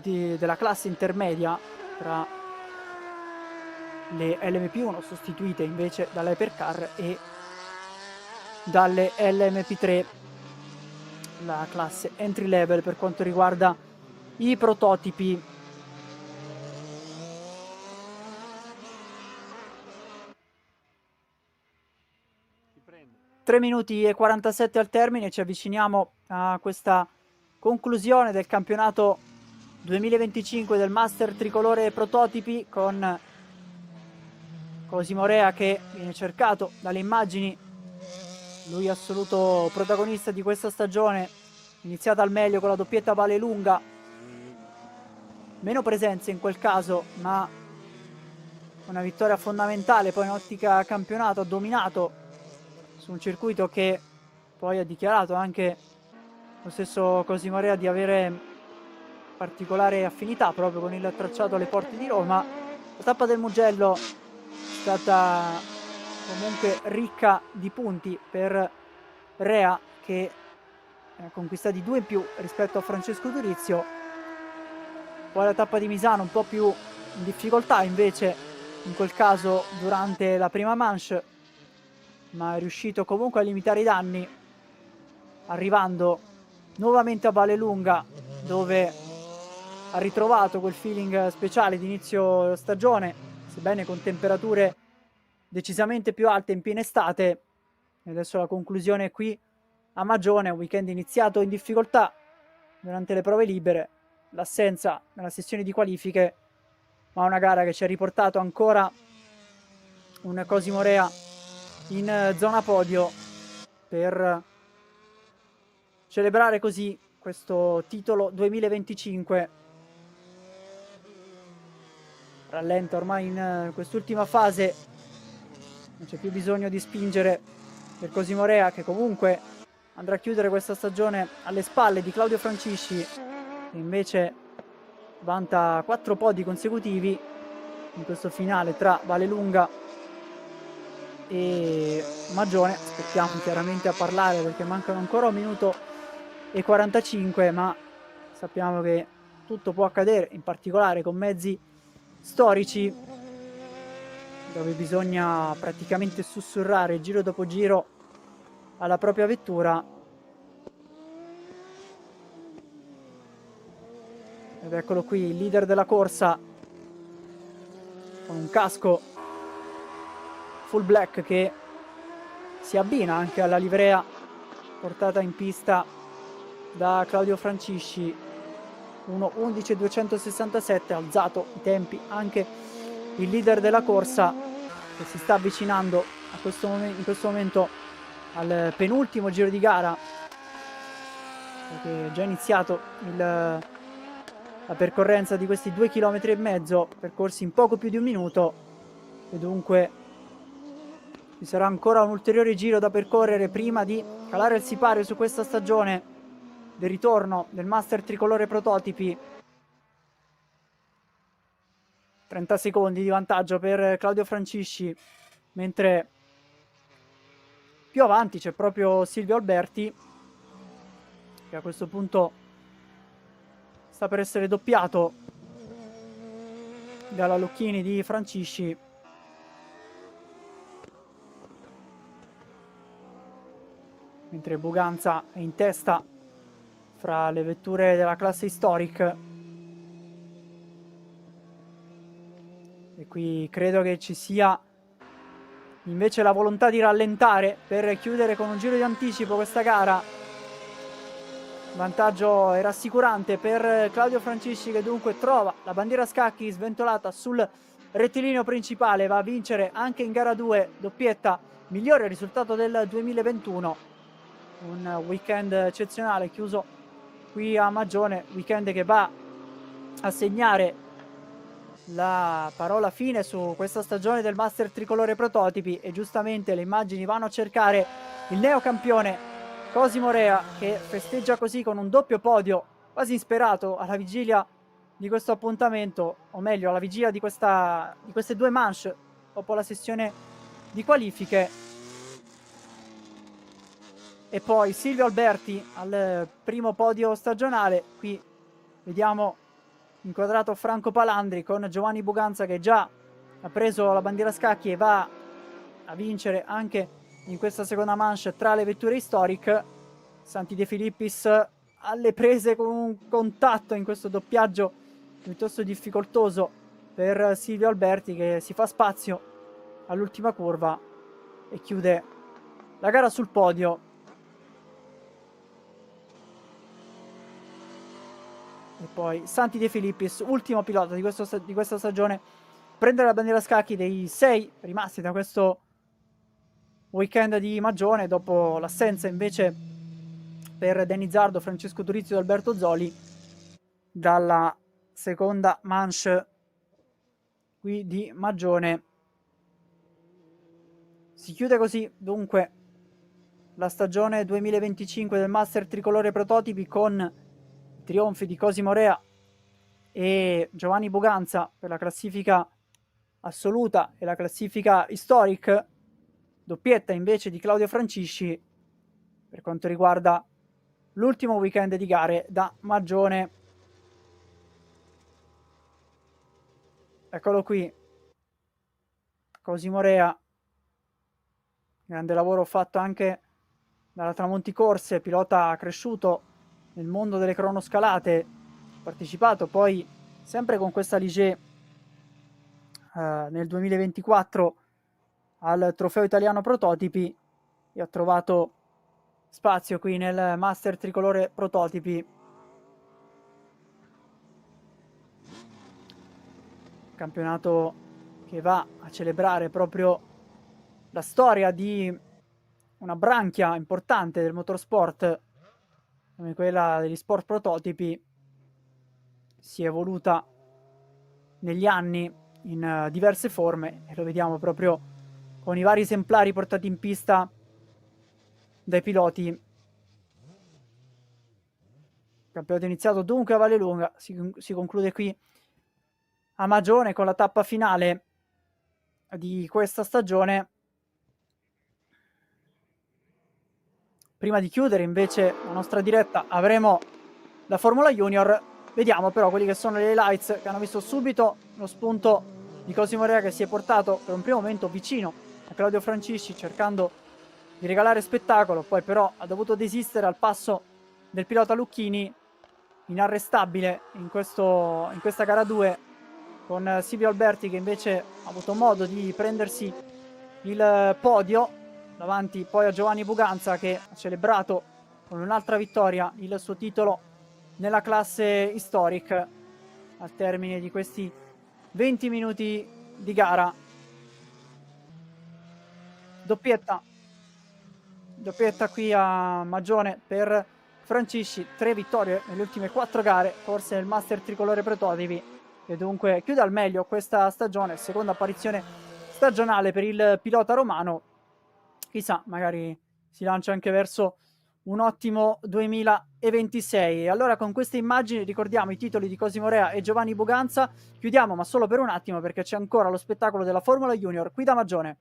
della classe intermedia tra le LMP1 sostituite invece dalle Hypercar e dalle LMP3, la classe entry level per quanto riguarda i prototipi. Tre minuti e 47 al termine, ci avviciniamo a questa conclusione del campionato 2025 del Master Tricolore Prototipi, con Cosimo Rea che viene cercato dalle immagini, lui assoluto protagonista di questa stagione, iniziata al meglio con la doppietta Vallelunga, meno presenze in quel caso, ma una vittoria fondamentale poi in ottica campionato, ha dominato su un circuito che poi ha dichiarato anche lo stesso Cosimo Rea di avere particolare affinità proprio con il tracciato alle porte di Roma. La tappa del Mugello è stata comunque ricca di punti per Rea, che ha conquistati 2 in più rispetto a Francesco Durizio. Poi la tappa di Misano un po' più in difficoltà invece in quel caso durante la prima manche, ma è riuscito comunque a limitare i danni, arrivando nuovamente a Vallelunga, dove ha ritrovato quel feeling speciale di inizio stagione, sebbene con temperature decisamente più alte in piena estate. E adesso la conclusione qui a Magione, un weekend iniziato in difficoltà durante le prove libere, l'assenza nella sessione di qualifiche, ma una gara che ci ha riportato ancora un Cosimo Rea in zona podio per celebrare così questo titolo 2025. Rallenta ormai in quest'ultima fase, non c'è più bisogno di spingere per Cosimo Rea, che comunque andrà a chiudere questa stagione alle spalle di Claudio Francisci, che invece vanta 4 podi consecutivi in questo finale tra Vallelunga e Magione. Aspettiamo chiaramente a parlare perché mancano ancora 1 minuto e 45, ma sappiamo che tutto può accadere, in particolare con mezzi storici dove bisogna praticamente sussurrare giro dopo giro alla propria vettura. Ed eccolo qui il leader della corsa con un casco full black che si abbina anche alla livrea portata in pista da Claudio Francisci, 1:11.267, ha alzato i tempi anche il leader della corsa, che si sta avvicinando a in questo momento al penultimo giro di gara, perché è già iniziato la percorrenza di questi 2,5 km percorsi in poco più di 1 minuto, e dunque ci sarà ancora un ulteriore giro da percorrere prima di calare il sipario su questa stagione del ritorno del Master Tricolore Prototipi. 30 secondi di vantaggio per Claudio Francisci, mentre più avanti c'è proprio Silvio Alberti, che a questo punto sta per essere doppiato dalla Lucchini di Francisci. Mentre Buganza è in testa fra le vetture della classe Historic. E qui credo che ci sia invece la volontà di rallentare per chiudere con un giro di anticipo questa gara. Vantaggio è rassicurante per Claudio Francisci, che dunque trova la bandiera a scacchi sventolata sul rettilineo principale, va a vincere anche in gara 2, doppietta, migliore risultato del 2021. Un weekend eccezionale chiuso qui a Magione, weekend che va a segnare la parola fine su questa stagione del Master Tricolore Prototipi, e giustamente le immagini vanno a cercare il neocampione Cosimo Rea, che festeggia così con un doppio podio quasi insperato alla vigilia di questo appuntamento, o meglio alla vigilia di queste due manche dopo la sessione di qualifiche. E poi Silvio Alberti al primo podio stagionale. Qui vediamo inquadrato Franco Palandri con Giovanni Buganza, che già ha preso la bandiera a scacchi e va a vincere anche in questa seconda manche tra le vetture Historic. Santi De Filippis alle prese con un contatto in questo doppiaggio piuttosto difficoltoso per Silvio Alberti, che si fa spazio all'ultima curva e chiude la gara sul podio. E poi Santi De Filippis, ultimo pilota di questa stagione, prende la bandiera a scacchi dei 6 rimasti da questo weekend di Magione, dopo l'assenza invece per Denizzardo, Francesco Turizio e Alberto Zoli dalla seconda manche qui di Magione. Si chiude così dunque la stagione 2025 del Master Tricolore Prototipi con trionfi di Cosimo Rea e Giovanni Buganza per la classifica assoluta e la classifica Historic, doppietta invece di Claudio Francisci per quanto riguarda l'ultimo weekend di gare da Magione. Eccolo qui, Cosimo Rea, grande lavoro fatto anche dalla Tramonti Corse, pilota cresciuto nel mondo delle cronoscalate, partecipato poi sempre con questa Ligier nel 2024 al Trofeo Italiano Prototipi e ha trovato spazio qui nel Master Tricolore Prototipi. Campionato che va a celebrare proprio la storia di una branchia importante del motorsport come quella degli sport prototipi. Si è evoluta negli anni in diverse forme e lo vediamo proprio con i vari esemplari portati in pista dai piloti. Il campionato iniziato dunque a Vallelunga, si conclude qui a Magione con la tappa finale di questa stagione. Prima di chiudere invece la nostra diretta avremo la Formula Junior. Vediamo però quelli che sono le highlights che hanno visto subito lo spunto di Cosimo Rea, che si è portato per un primo momento vicino a Claudio Francisci cercando di regalare spettacolo, poi però ha dovuto desistere al passo del pilota Lucchini, inarrestabile in questa gara 2, con Silvio Alberti che invece ha avuto modo di prendersi il podio davanti poi a Giovanni Buganza, che ha celebrato con un'altra vittoria il suo titolo nella classe Historic al termine di questi 20 minuti di gara. Doppietta qui a Magione per Francisci, 3 vittorie nelle ultime 4 gare corse nel Master Tricolore Prototipi, e dunque chiude al meglio questa stagione, seconda apparizione stagionale per il pilota romano. Chissà, magari si lancia anche verso un ottimo 2026. E allora con queste immagini ricordiamo i titoli di Cosimo Rea e Giovanni Buganza. Chiudiamo, ma solo per un attimo, perché c'è ancora lo spettacolo della Formula Junior qui da Magione.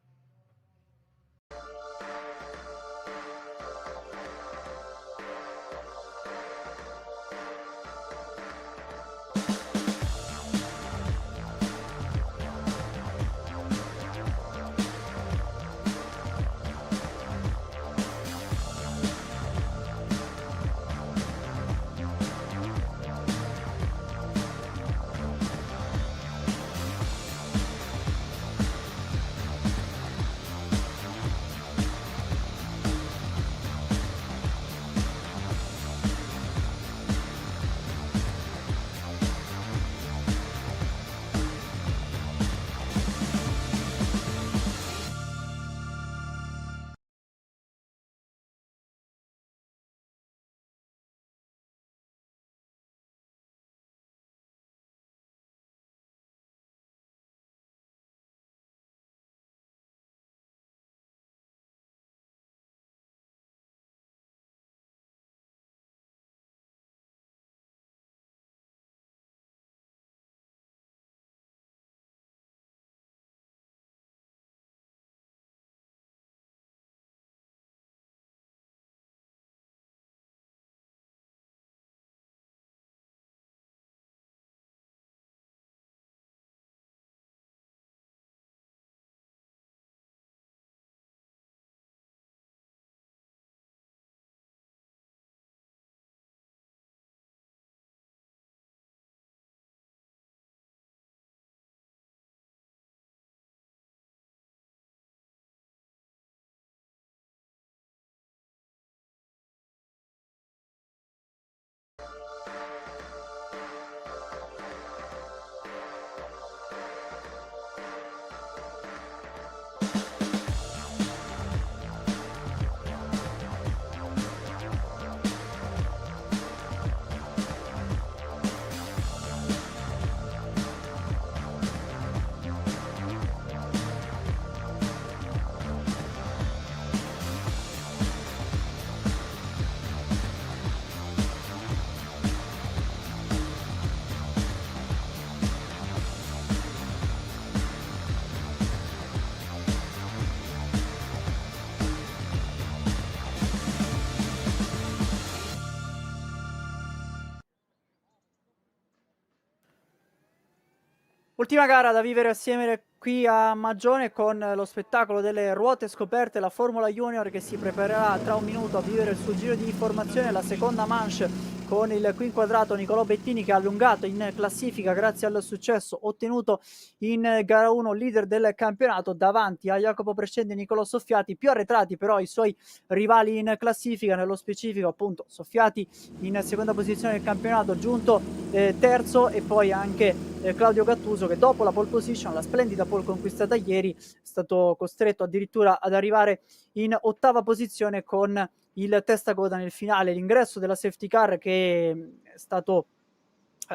Ultima gara da vivere assieme qui a Magione con lo spettacolo delle ruote scoperte, la Formula Junior che si preparerà tra un minuto a vivere il suo giro di formazione, la seconda manche con il qui inquadrato Nicolò Bettini che ha allungato in classifica grazie al successo ottenuto in gara 1, leader del campionato davanti a Jacopo Prescendi e Nicolò Soffiati, più arretrati però i suoi rivali in classifica, nello specifico appunto Soffiati in seconda posizione del campionato, giunto terzo, e poi anche Claudio Gattuso che dopo la pole position, la splendida pole conquistata ieri, è stato costretto addirittura ad arrivare in ottava posizione con il testacoda nel finale. L'ingresso della safety car che è stato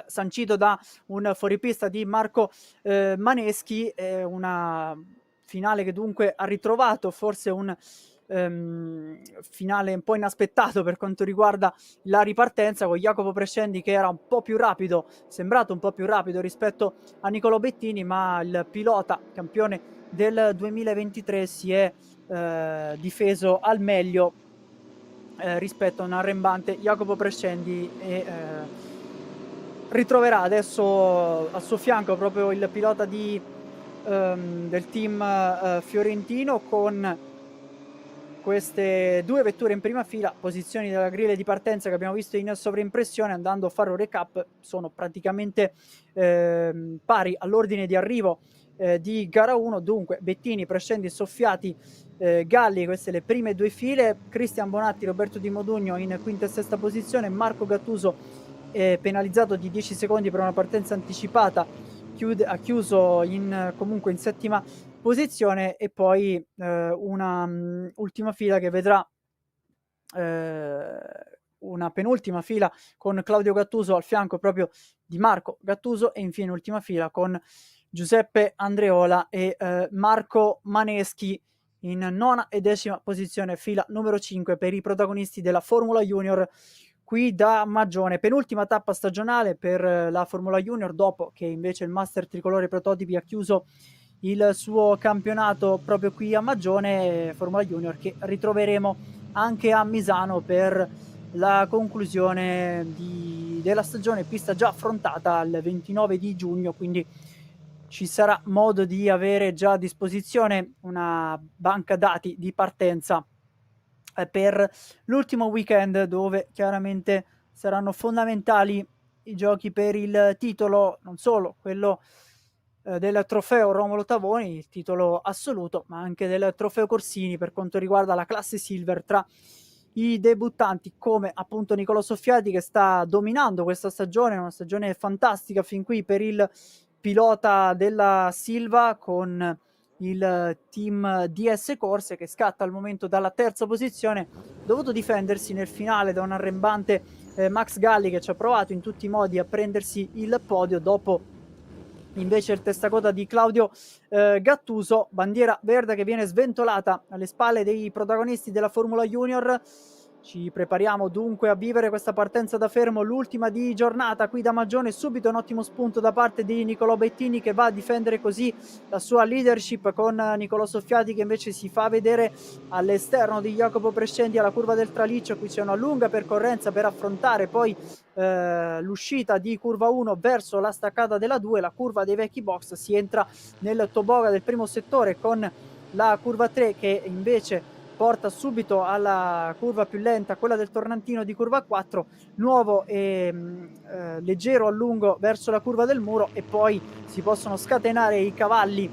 sancito da un fuoripista di Marco Maneschi, una finale che dunque ha ritrovato forse un finale un po' inaspettato per quanto riguarda la ripartenza, con Jacopo Prescendi che era un po' più rapido, sembrato un po' più rapido rispetto a Nicolò Bettini, ma il pilota campione del 2023 si è difeso al meglio rispetto a un arrembante Jacopo Prescendi e ritroverà adesso al suo fianco proprio il pilota del team fiorentino, con queste due vetture in prima fila. Posizioni della griglia di partenza che abbiamo visto in sovraimpressione. Andando a fare un recap, sono praticamente pari all'ordine di arrivo di gara 1, dunque Bettini, Prescendi, Soffiati, Galli, queste le prime due file, Cristian Bonatti, Roberto Di Modugno in quinta e sesta posizione, Marco Gattuso penalizzato di 10 secondi per una partenza anticipata, ha chiuso comunque in settima posizione, e poi una ultima fila che vedrà una penultima fila con Claudio Gattuso al fianco proprio di Marco Gattuso, e infine ultima fila con Giuseppe Andreola e Marco Maneschi in nona e decima posizione, fila numero 5 per i protagonisti della Formula Junior qui da Magione. Penultima tappa stagionale per la Formula Junior, dopo che invece il Master Tricolore Prototipi ha chiuso il suo campionato proprio qui a Magione. Formula Junior che ritroveremo anche a Misano per la conclusione della stagione, pista già affrontata il 29 di giugno, quindi ci sarà modo di avere già a disposizione una banca dati di partenza per l'ultimo weekend, dove chiaramente saranno fondamentali i giochi per il titolo, non solo quello del trofeo Romolo Tavoni, il titolo assoluto, ma anche del trofeo Corsini per quanto riguarda la classe Silver, tra i debuttanti come appunto Nicolò Soffiati, che sta dominando questa stagione, una stagione fantastica fin qui per il pilota della Silva, con il team DS Corse, che scatta al momento dalla terza posizione, dovuto difendersi nel finale da un arrembante Max Galli, che ci ha provato in tutti i modi a prendersi il podio, dopo invece il testacoda di Claudio Gattuso. Bandiera verde che viene sventolata alle spalle dei protagonisti della Formula Junior. Ci prepariamo dunque a vivere questa partenza da fermo, l'ultima di giornata qui da Magione. Subito un ottimo spunto da parte di Nicolò Bettini, che va a difendere così la sua leadership, con Nicolò Soffiati che invece si fa vedere all'esterno di Jacopo Prescendi alla curva del Traliccio. Qui c'è una lunga percorrenza per affrontare poi l'uscita di curva 1 verso la staccata della 2, la curva dei vecchi box. Si entra nel toboga del primo settore con la curva 3 che invece porta subito alla curva più lenta, quella del tornantino di curva 4, nuovo e leggero allungo verso la curva del muro, e poi si possono scatenare i cavalli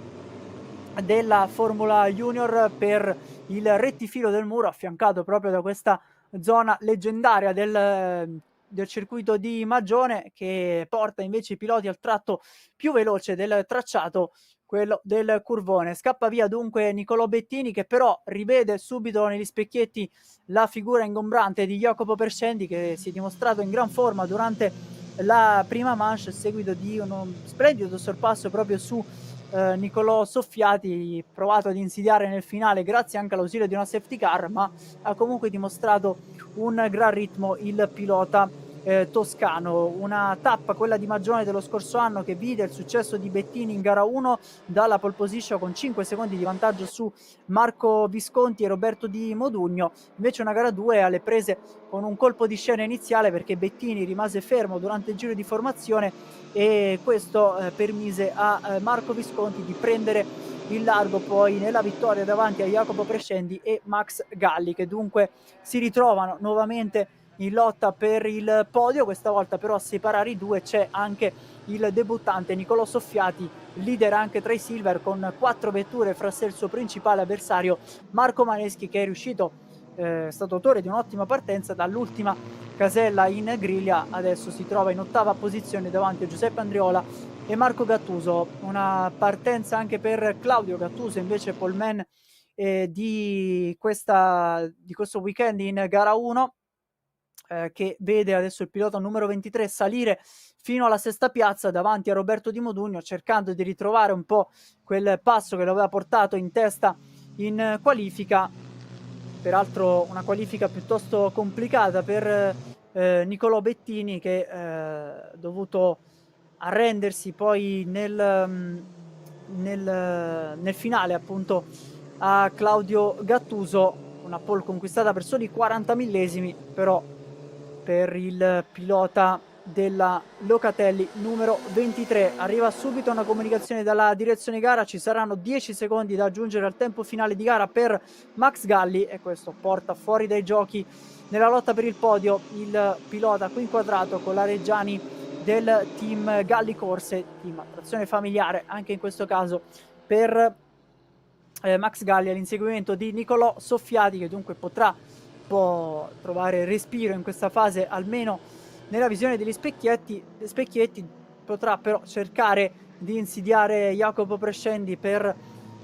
della Formula Junior per il rettifilo del muro, affiancato proprio da questa zona leggendaria del circuito di Magione, che porta invece i piloti al tratto più veloce del tracciato, quello del curvone. Scappa via dunque Nicolò Bettini, che però rivede subito negli specchietti la figura ingombrante di Jacopo Prescendi, che si è dimostrato in gran forma durante la prima manche, a seguito di uno splendido sorpasso proprio su Nicolò Soffiati, provato ad insidiare nel finale grazie anche all'ausilio di una safety car, ma ha comunque dimostrato un gran ritmo il pilota toscano. Una tappa, quella di Magione dello scorso anno, che vide il successo di Bettini in gara 1 dalla pole position con 5 secondi di vantaggio su Marco Visconti e Roberto Di Modugno. Invece una gara 2 alle prese con un colpo di scena iniziale, perché Bettini rimase fermo durante il giro di formazione e questo permise a Marco Visconti di prendere il largo poi nella vittoria davanti a Jacopo Prescendi e Max Galli, che dunque si ritrovano nuovamente in lotta per il podio. Questa volta però a separare i due c'è anche il debuttante Nicolò Soffiati, leader anche tra i silver, con 4 vetture fra sé il suo principale avversario Marco Maneschi, che è riuscito, è stato autore di un'ottima partenza dall'ultima casella in griglia. Adesso si trova in 8ª posizione davanti a Giuseppe Andriola e Marco Gattuso. Una partenza anche per Claudio Gattuso, invece poleman di questo weekend in gara 1, che vede adesso il pilota numero 23 salire fino alla 6ª piazza davanti a Roberto Di Modugno, cercando di ritrovare un po' quel passo che lo aveva portato in testa in qualifica. Peraltro una qualifica piuttosto complicata per Nicolò Bettini, che ha dovuto arrendersi poi nel finale appunto a Claudio Gattuso. Una pole conquistata per soli 40 millesimi però per il pilota della Locatelli numero 23. Arriva subito una comunicazione dalla direzione gara: ci saranno 10 secondi da aggiungere al tempo finale di gara per Max Galli, e questo porta fuori dai giochi nella lotta per il podio il pilota qui inquadrato con la Reggiani del team Galli Corse, team a trazione familiare anche in questo caso per Max Galli, all'inseguimento di Nicolò Soffiati, che dunque può trovare respiro in questa fase, almeno nella visione degli specchietti. Potrà però cercare di insidiare Jacopo Prescendi per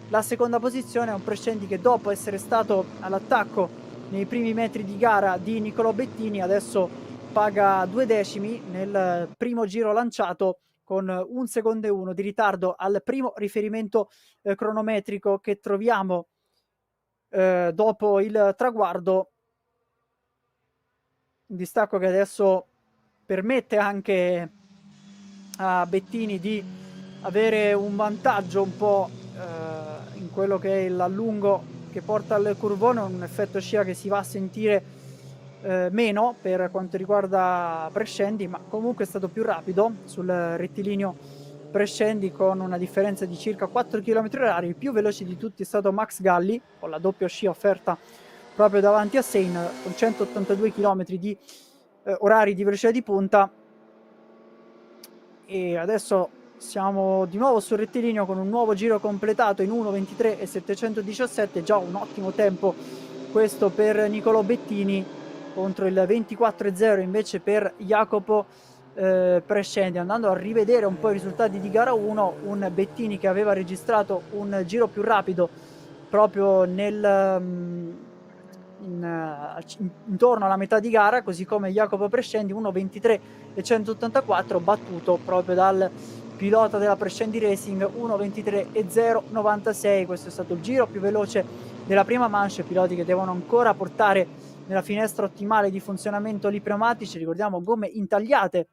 la seconda posizione. Un Prescendi che, dopo essere stato all'attacco nei primi metri di gara di Nicolò Bettini, adesso paga 2 decimi nel primo giro lanciato, con 1 secondo e 1 di ritardo al primo riferimento cronometrico che troviamo dopo il traguardo. Un distacco che adesso permette anche a Bettini di avere un vantaggio un po' in quello che è l'allungo che porta al curvone, un effetto scia che si va a sentire meno per quanto riguarda Prescendi, ma comunque è stato più rapido sul rettilineo Prescendi, con una differenza di circa 4 km/h. Il più veloce di tutti è stato Max Galli, con la doppia scia offerta proprio davanti a Sein, con 182 km di orari di velocità di punta. E adesso siamo di nuovo sul rettilineo con un nuovo giro completato in 1:23 e 717, già un ottimo tempo questo per Nicolò Bettini, contro il 24:0 invece per Jacopo Prescendi. Andando a rivedere un po' i risultati di gara 1, un Bettini che aveva registrato un giro più rapido proprio intorno alla metà di gara, così come Jacopo Prescendi, 1:23 e 184, battuto proprio dal pilota della Prescendi Racing, 1:23 e 0,96. Questo è stato il giro più veloce della prima manche. Piloti che devono ancora portare nella finestra ottimale di funzionamento gli pneumatici. Ricordiamo gomme intagliate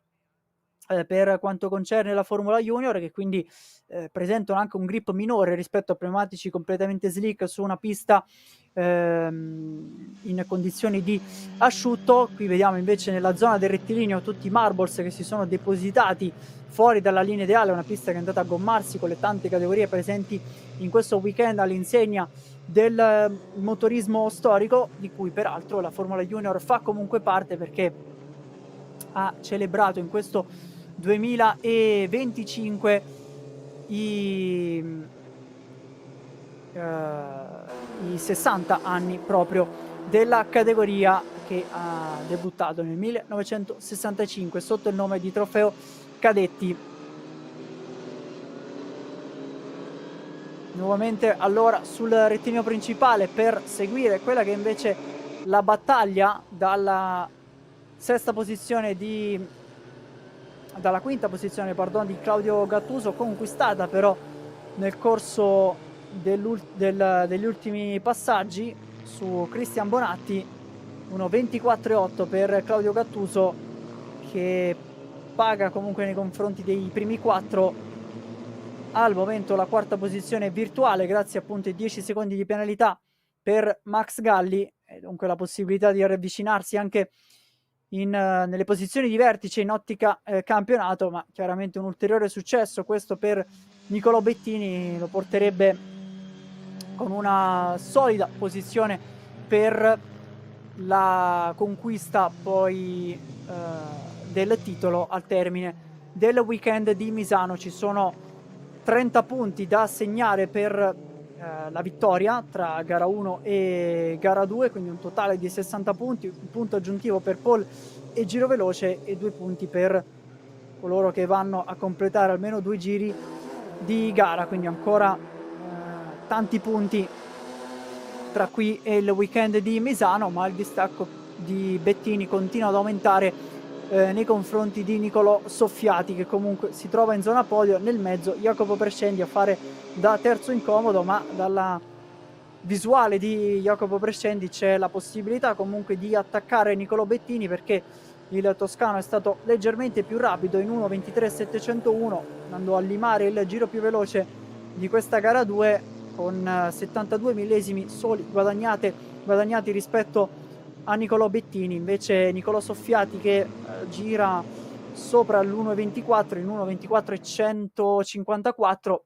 per quanto concerne la Formula Junior, che quindi presentano anche un grip minore rispetto a pneumatici completamente slick su una pista in condizioni di asciutto. Qui vediamo invece nella zona del rettilineo tutti i marbles che si sono depositati fuori dalla linea ideale, una pista che è andata a gommarsi con le tante categorie presenti in questo weekend all'insegna del motorismo storico, di cui peraltro la Formula Junior fa comunque parte, perché ha celebrato in questo 2025 i 60 anni proprio della categoria, che ha debuttato nel 1965 sotto il nome di Trofeo Cadetti. Nuovamente allora sul rettilineo principale per seguire quella che invece la battaglia dalla quinta posizione di Claudio Gattuso, conquistata però nel corso degli ultimi passaggi su Cristian Bonatti. 1:24,8 per Claudio Gattuso, che paga comunque nei confronti dei primi 4. Al momento la quarta posizione è virtuale grazie appunto ai 10 secondi di penalità per Max Galli, e dunque la possibilità di avvicinarsi anche nelle posizioni di vertice in ottica campionato, ma chiaramente un ulteriore successo questo per Nicolò Bettini lo porterebbe con una solida posizione per la conquista poi del titolo al termine del weekend di Misano. Ci sono 30 punti da assegnare per la vittoria tra gara 1 e gara 2, quindi un totale di 60 punti, un punto aggiuntivo per Paul e Giro Veloce e 2 punti per coloro che vanno a completare almeno 2 giri di gara, quindi ancora tanti punti tra qui e il weekend di Misano, ma il distacco di Bettini continua ad aumentare nei confronti di Nicolò Soffiati, che comunque si trova in zona podio. Nel mezzo Jacopo Prescendi a fare da terzo incomodo, ma dalla visuale di Jacopo Prescendi c'è la possibilità comunque di attaccare Nicolò Bettini, perché il toscano è stato leggermente più rapido in 1.23.701, andando a limare il giro più veloce di questa gara 2 con 72 millesimi soli guadagnati rispetto a Nicolò Bettini. Invece Nicolò Soffiati che gira sopra l'1.24 in 1.24.154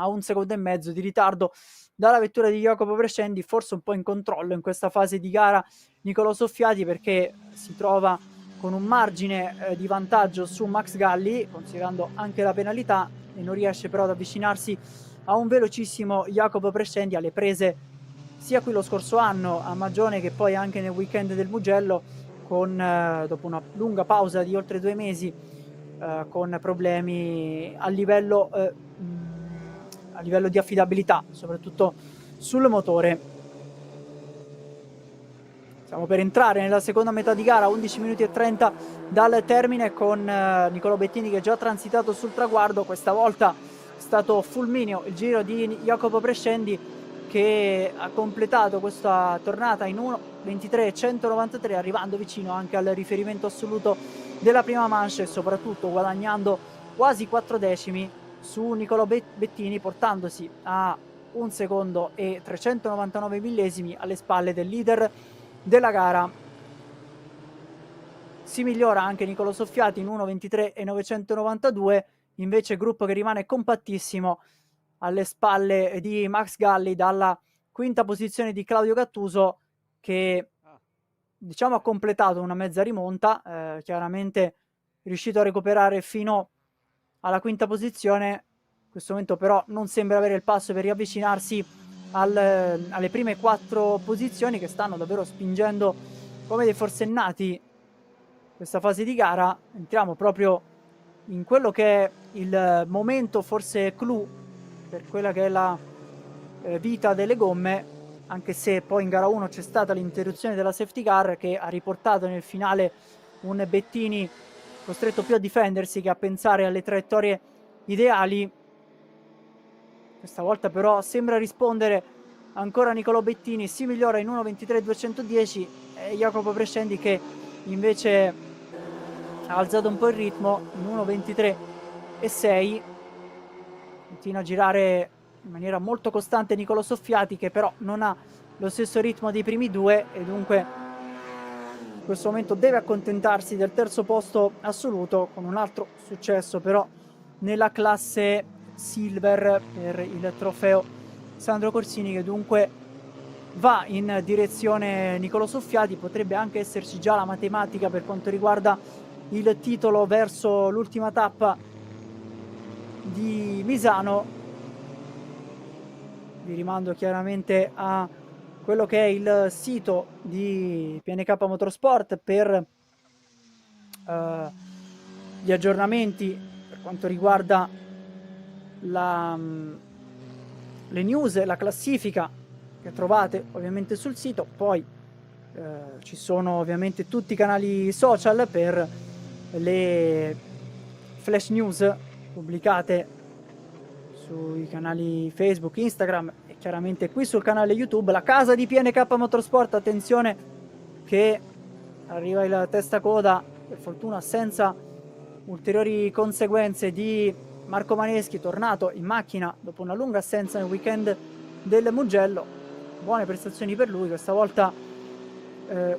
a 1 secondo e mezzo di ritardo dalla vettura di Jacopo Prescendi, forse un po' in controllo in questa fase di gara Nicolò Soffiati, perché si trova con un margine di vantaggio su Max Galli, considerando anche la penalità, e non riesce però ad avvicinarsi a un velocissimo Jacopo Prescendi alle prese sia qui lo scorso anno a Magione che poi anche nel weekend del Mugello, con dopo una lunga pausa di oltre 2 mesi con problemi a livello di affidabilità, soprattutto sul motore. Stiamo per entrare nella seconda metà di gara, 11 minuti e 30 dal termine, con Nicolò Bettini che è già transitato sul traguardo. Questa volta è stato fulmineo il giro di Jacopo Prescendi, che ha completato questa tornata in 1.23.193, arrivando vicino anche al riferimento assoluto della prima manche e soprattutto guadagnando quasi 4 decimi su Nicolò Bettini, portandosi a 1 secondo e 399 millesimi alle spalle del leader della gara. Si migliora anche Nicolò Soffiati in 1.23.992, invece gruppo che rimane compattissimo alle spalle di Max Galli dalla quinta posizione di Claudio Gattuso, che diciamo ha completato una mezza rimonta, chiaramente è riuscito a recuperare fino alla quinta posizione. In questo momento però non sembra avere il passo per riavvicinarsi alle prime 4 posizioni, che stanno davvero spingendo come dei forsennati questa fase di gara. Entriamo proprio in quello che è il momento forse clou per quella che è la vita delle gomme, anche se poi in gara 1 c'è stata l'interruzione della safety car che ha riportato nel finale un Bettini costretto più a difendersi che a pensare alle traiettorie ideali. Questa volta però sembra rispondere ancora Nicolò Bettini, si migliora in 1.23.210 e Jacopo Prescendi che invece ha alzato un po' il ritmo in 1.23.6, continua a girare in maniera molto costante Nicolò Soffiati, che però non ha lo stesso ritmo dei primi due e dunque in questo momento deve accontentarsi del terzo posto assoluto, con un altro successo però nella classe Silver per il trofeo Sandro Corsini, che dunque va in direzione Nicolò Soffiati. Potrebbe anche esserci già la matematica per quanto riguarda il titolo verso l'ultima tappa di Misano. Vi rimando chiaramente a quello che è il sito di PNK Motorsport per gli aggiornamenti per quanto riguarda le news, la classifica che trovate ovviamente sul sito. Poi ci sono ovviamente tutti i canali social per le flash news pubblicate sui canali Facebook, Instagram e chiaramente qui sul canale YouTube, la casa di PNK Motorsport. Attenzione che arriva il testacoda per fortuna senza ulteriori conseguenze, di Marco Maneschi, tornato in macchina dopo una lunga assenza nel weekend del Mugello. Buone prestazioni per lui, questa volta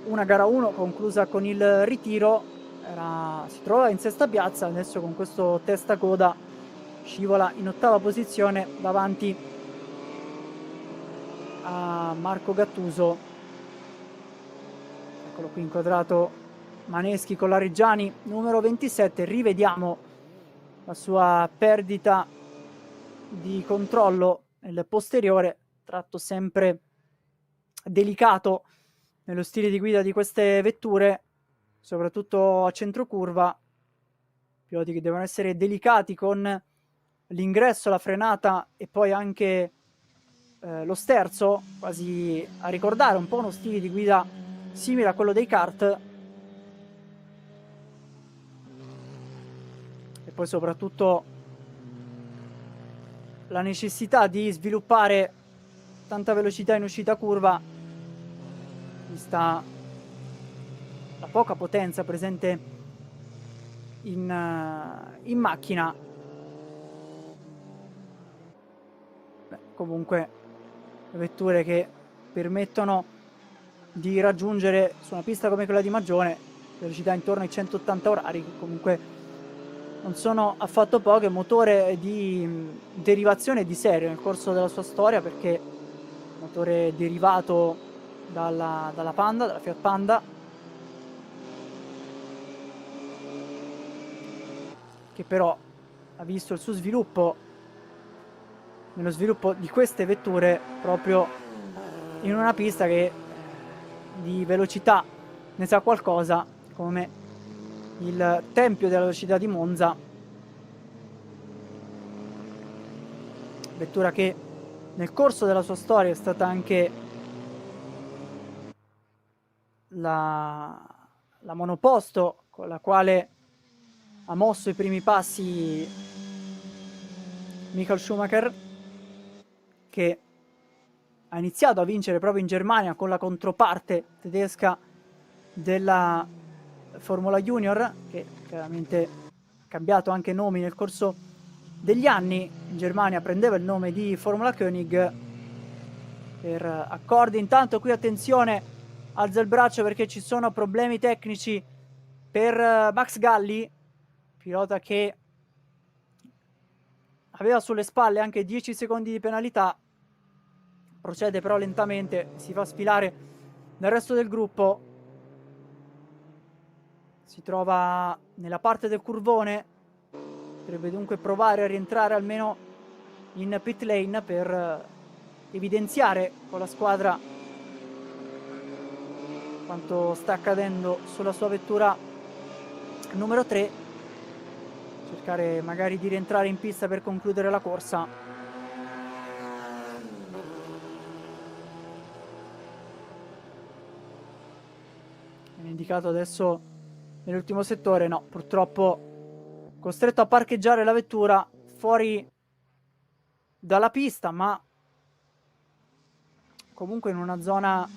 una gara 1 conclusa con il ritiro, si trova in sesta piazza, adesso con questo testa coda scivola in ottava posizione davanti a Marco Gattuso. Eccolo qui inquadrato Maneschi con la Reggiani, numero 27. Rivediamo la sua perdita di controllo nel posteriore, tratto sempre delicato nello stile di guida di queste vetture, soprattutto a centrocurva. Piloti che devono essere delicati con l'ingresso, la frenata e poi anche lo sterzo, quasi a ricordare un po' uno stile di guida simile a quello dei kart. E poi soprattutto la necessità di sviluppare tanta velocità in uscita curva, vista la poca potenza presente in macchina. Comunque vetture che permettono di raggiungere su una pista come quella di Magione velocità intorno ai 180 orari, che comunque non sono affatto poche. Motore di derivazione di serie nel corso della sua storia, perché motore derivato dalla Panda, dalla Fiat Panda, che però ha visto il suo sviluppo nello sviluppo di queste vetture proprio in una pista che di velocità ne sa qualcosa, come il tempio della velocità di Monza, vettura che nel corso della sua storia è stata anche la monoposto con la quale ha mosso i primi passi Michael Schumacher, che ha iniziato a vincere proprio in Germania con la controparte tedesca della Formula Junior, che chiaramente ha cambiato anche nomi nel corso degli anni. In Germania prendeva il nome di Formula König per accordi. Intanto qui attenzione, alza il braccio perché ci sono problemi tecnici per Max Galli, pilota che aveva sulle spalle anche 10 secondi di penalità. Procede però lentamente, si fa sfilare dal resto del gruppo, si trova nella parte del curvone, dovrebbe dunque provare a rientrare almeno in pit lane per evidenziare con la squadra quanto sta accadendo sulla sua vettura numero 3, cercare magari di rientrare in pista per concludere la corsa. Viene indicato adesso nell'ultimo settore, no, purtroppo costretto a parcheggiare la vettura fuori dalla pista, ma comunque in una zona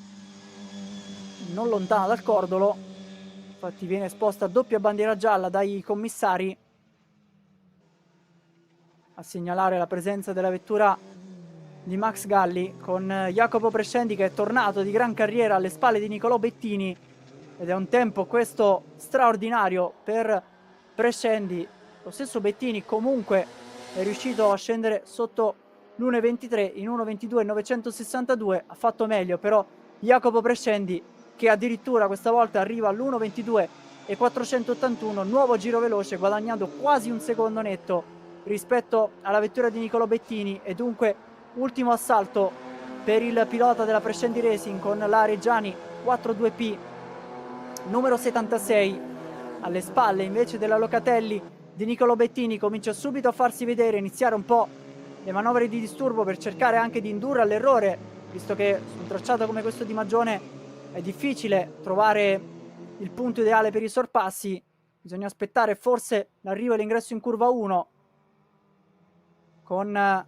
non lontana dal cordolo. Infatti viene esposta doppia bandiera gialla dai commissari a segnalare la presenza della vettura di Max Galli, con Jacopo Prescendi che è tornato di gran carriera alle spalle di Nicolò Bettini, ed è un tempo questo straordinario per Prescendi. Lo stesso Bettini comunque è riuscito a scendere sotto l'1.23 in 1.22.962, ha fatto meglio però Jacopo Prescendi, che addirittura questa volta arriva all'1.22.481, nuovo giro veloce, guadagnando quasi un secondo netto rispetto alla vettura di Nicolò Bettini, e dunque ultimo assalto per il pilota della Prescendi Racing con la Reggiani 42P numero 76 alle spalle invece della Locatelli di Nicolò Bettini. Comincia subito a farsi vedere, iniziare un po' le manovre di disturbo per cercare anche di indurre all'errore, visto che su un tracciato come questo di Magione è difficile trovare il punto ideale per i sorpassi. Bisogna aspettare forse l'arrivo e l'ingresso in curva 1 con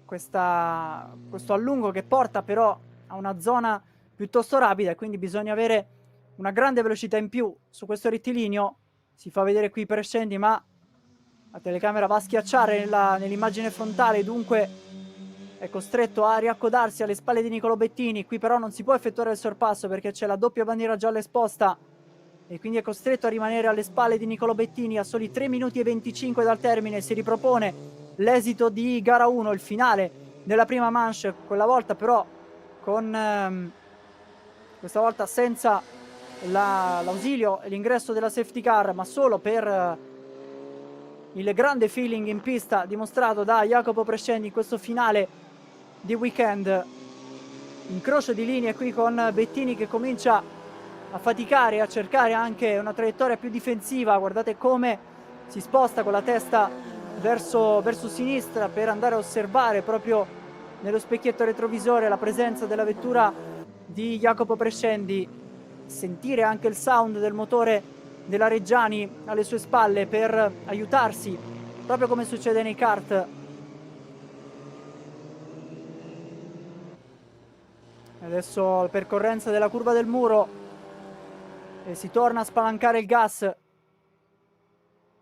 questo allungo che porta però a una zona piuttosto rapida, e quindi bisogna avere una grande velocità in più su questo rettilineo. Si fa vedere qui Prescendi, ma la telecamera va a schiacciare nell'immagine frontale, dunque è costretto a riaccodarsi alle spalle di Nicolò Bettini. Qui però non si può effettuare il sorpasso perché c'è la doppia bandiera gialla esposta e quindi è costretto a rimanere alle spalle di Nicolò Bettini a soli 3 minuti e 25 dal termine. Si ripropone l'esito di gara 1, il finale della prima manche, quella volta però con questa volta senza l'ausilio e l'ingresso della safety car, ma solo per il grande feeling in pista dimostrato da Jacopo Prescendi in questo finale di weekend. Incrocio di linee qui con Bettini che comincia a faticare, a cercare anche una traiettoria più difensiva. Guardate come si sposta con la testa verso sinistra per andare a osservare proprio nello specchietto retrovisore la presenza della vettura di Jacopo Prescendi, sentire anche il sound del motore della Reggiani alle sue spalle per aiutarsi, proprio come succede nei kart. Adesso la percorrenza della curva del muro e si torna a spalancare il gas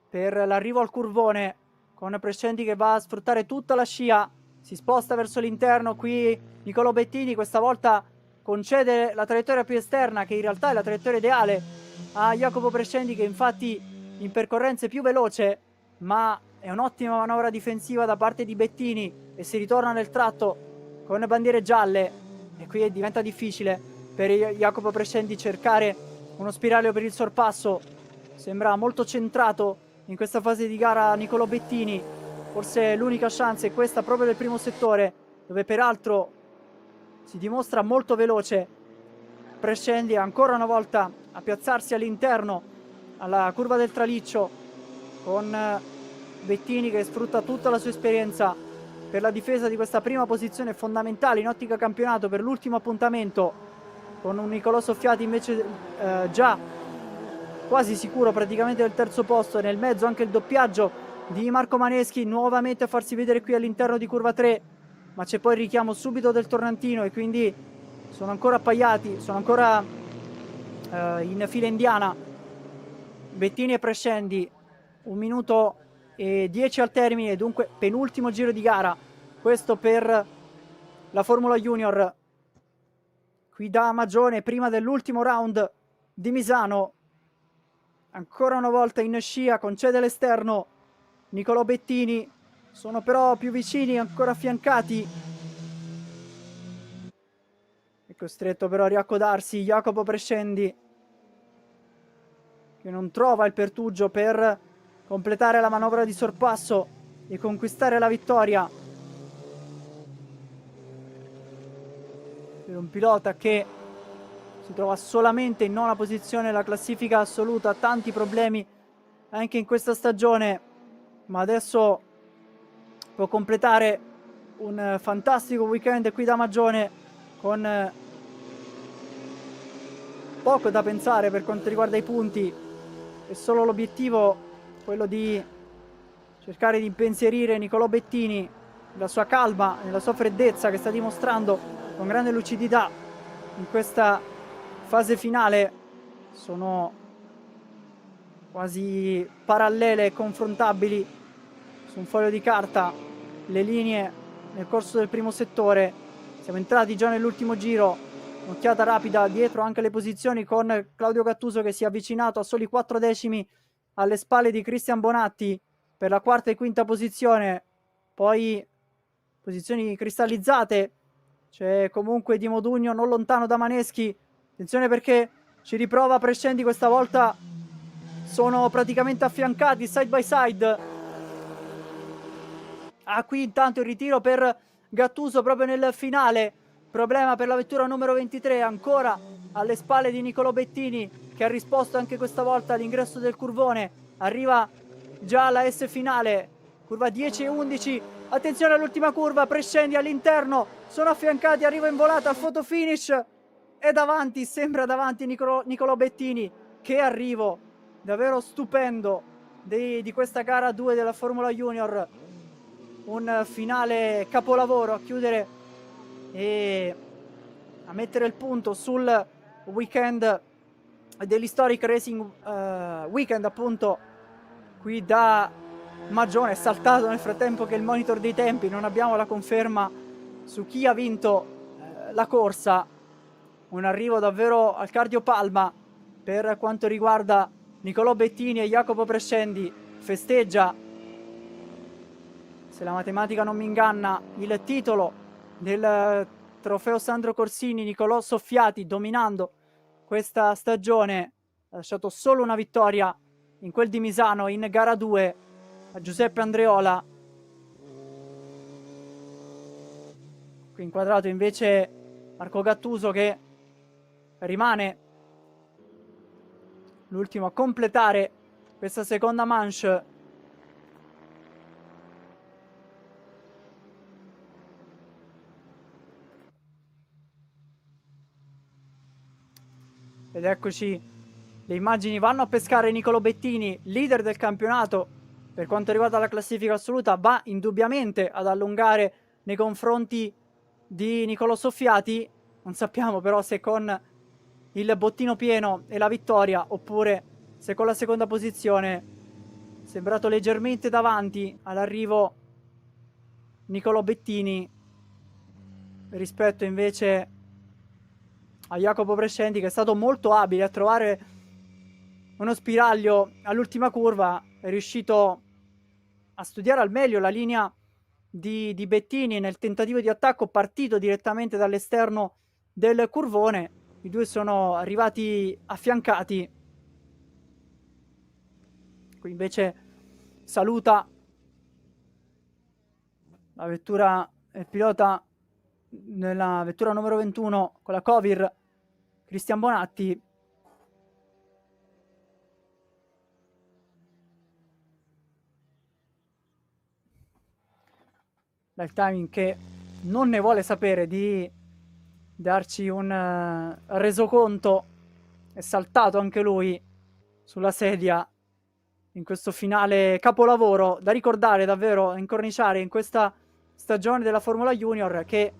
per l'arrivo al curvone con Prescendi che va a sfruttare tutta la scia, si sposta verso l'interno. Qui Nicolò Bettini questa volta concede la traiettoria più esterna, che in realtà è la traiettoria ideale, a Jacopo Prescendi, che infatti in percorrenza è più veloce, ma è un'ottima manovra difensiva da parte di Bettini e si ritorna nel tratto con bandiere gialle e qui diventa difficile per Jacopo Prescendi cercare uno spiraglio per il sorpasso. Sembra molto centrato in questa fase di gara Nicolò Bettini, forse l'unica chance è questa proprio del primo settore, dove peraltro si dimostra molto veloce. Prescendi ancora una volta a piazzarsi all'interno alla curva del traliccio con Bettini che sfrutta tutta la sua esperienza per la difesa di questa prima posizione fondamentale in ottica campionato per l'ultimo appuntamento, con un Nicolò Soffiati invece già quasi sicuro praticamente del terzo posto. Nel mezzo anche il doppiaggio di Marco Maneschi nuovamente a farsi vedere qui all'interno di curva 3, ma c'è poi il richiamo subito del Torrentino e quindi sono ancora appaiati, sono ancora in fila indiana Bettini e Prescendi. 1 minuto e 10 al termine, dunque penultimo giro di gara questo per la Formula Junior qui da Magione, prima dell'ultimo round di Misano. Ancora una volta in scia, concede l'esterno Nicolò Bettini, sono però più vicini, ancora affiancati. È costretto però a riaccodarsi Jacopo Prescendi, che non trova il pertugio per completare la manovra di sorpasso e conquistare la vittoria. Per un pilota che si trova solamente in 9ª posizione nella classifica assoluta, tanti problemi anche in questa stagione, ma adesso può completare un fantastico weekend qui da Magione con poco da pensare per quanto riguarda i punti e solo l'obiettivo quello di cercare di impensierire Nicolò Bettini nella sua calma, nella sua freddezza che sta dimostrando con grande lucidità in questa fase finale. Sono quasi parallele e confrontabili su un foglio di carta le linee nel corso del primo settore. Siamo entrati già nell'ultimo giro, un'occhiata rapida dietro anche le posizioni con Claudio Gattuso che si è avvicinato a soli 4 decimi alle spalle di Cristian Bonatti per la 4ª e 5ª posizione, poi posizioni cristallizzate. C'è comunque Di Modugno non lontano da Maneschi, attenzione perché ci riprova Prescendi, questa volta sono praticamente affiancati side by side. Qui intanto il ritiro per Gattuso proprio nel finale, problema per la vettura numero 23 ancora alle spalle di Nicolò Bettini, che ha risposto anche questa volta all'ingresso del curvone. Arriva già la S finale, curva 10 e 11, attenzione all'ultima curva, Prescendi all'interno, sono affiancati, arriva in volata al photo finish, è davanti, sembra davanti Nicolò Bettini. Che arrivo davvero stupendo di questa gara 2 della Formula Junior, un finale capolavoro a chiudere e a mettere il punto sul weekend dell'Historic Racing Weekend, appunto, qui da Magione. È saltato nel frattempo che il monitor dei tempi, non abbiamo la conferma su chi ha vinto la corsa. Un arrivo davvero al cardiopalma per quanto riguarda Nicolò Bettini e Jacopo Prescendi. Festeggia, se la matematica non mi inganna, il titolo del trofeo Sandro Corsini. Nicolò Soffiati dominando questa stagione, ha lasciato solo una vittoria in quel di Misano in gara 2 a Giuseppe Andreola. Qui inquadrato invece Marco Gattuso, che rimane l'ultimo a completare questa seconda manche. Ed eccoci, le immagini vanno a pescare Nicolò Bettini, leader del campionato per quanto riguarda la classifica assoluta. Va indubbiamente ad allungare nei confronti di Nicolò Soffiati. Non sappiamo però se con il bottino pieno e la vittoria, oppure se con la seconda posizione, sembrato leggermente davanti all'arrivo Nicolò Bettini rispetto invece a Jacopo Prescendi, che è stato molto abile a trovare uno spiraglio all'ultima curva. È riuscito a studiare al meglio la linea di Bettini nel tentativo di attacco, partito direttamente dall'esterno del curvone. I due sono arrivati affiancati. Qui invece saluta la vettura, il pilota nella vettura numero 21 con la Covir, Cristian Bonatti. Dal timing che non ne vuole sapere di darci un resoconto. È saltato anche lui sulla sedia in questo finale capolavoro da ricordare, davvero incorniciare in questa stagione della Formula Junior, che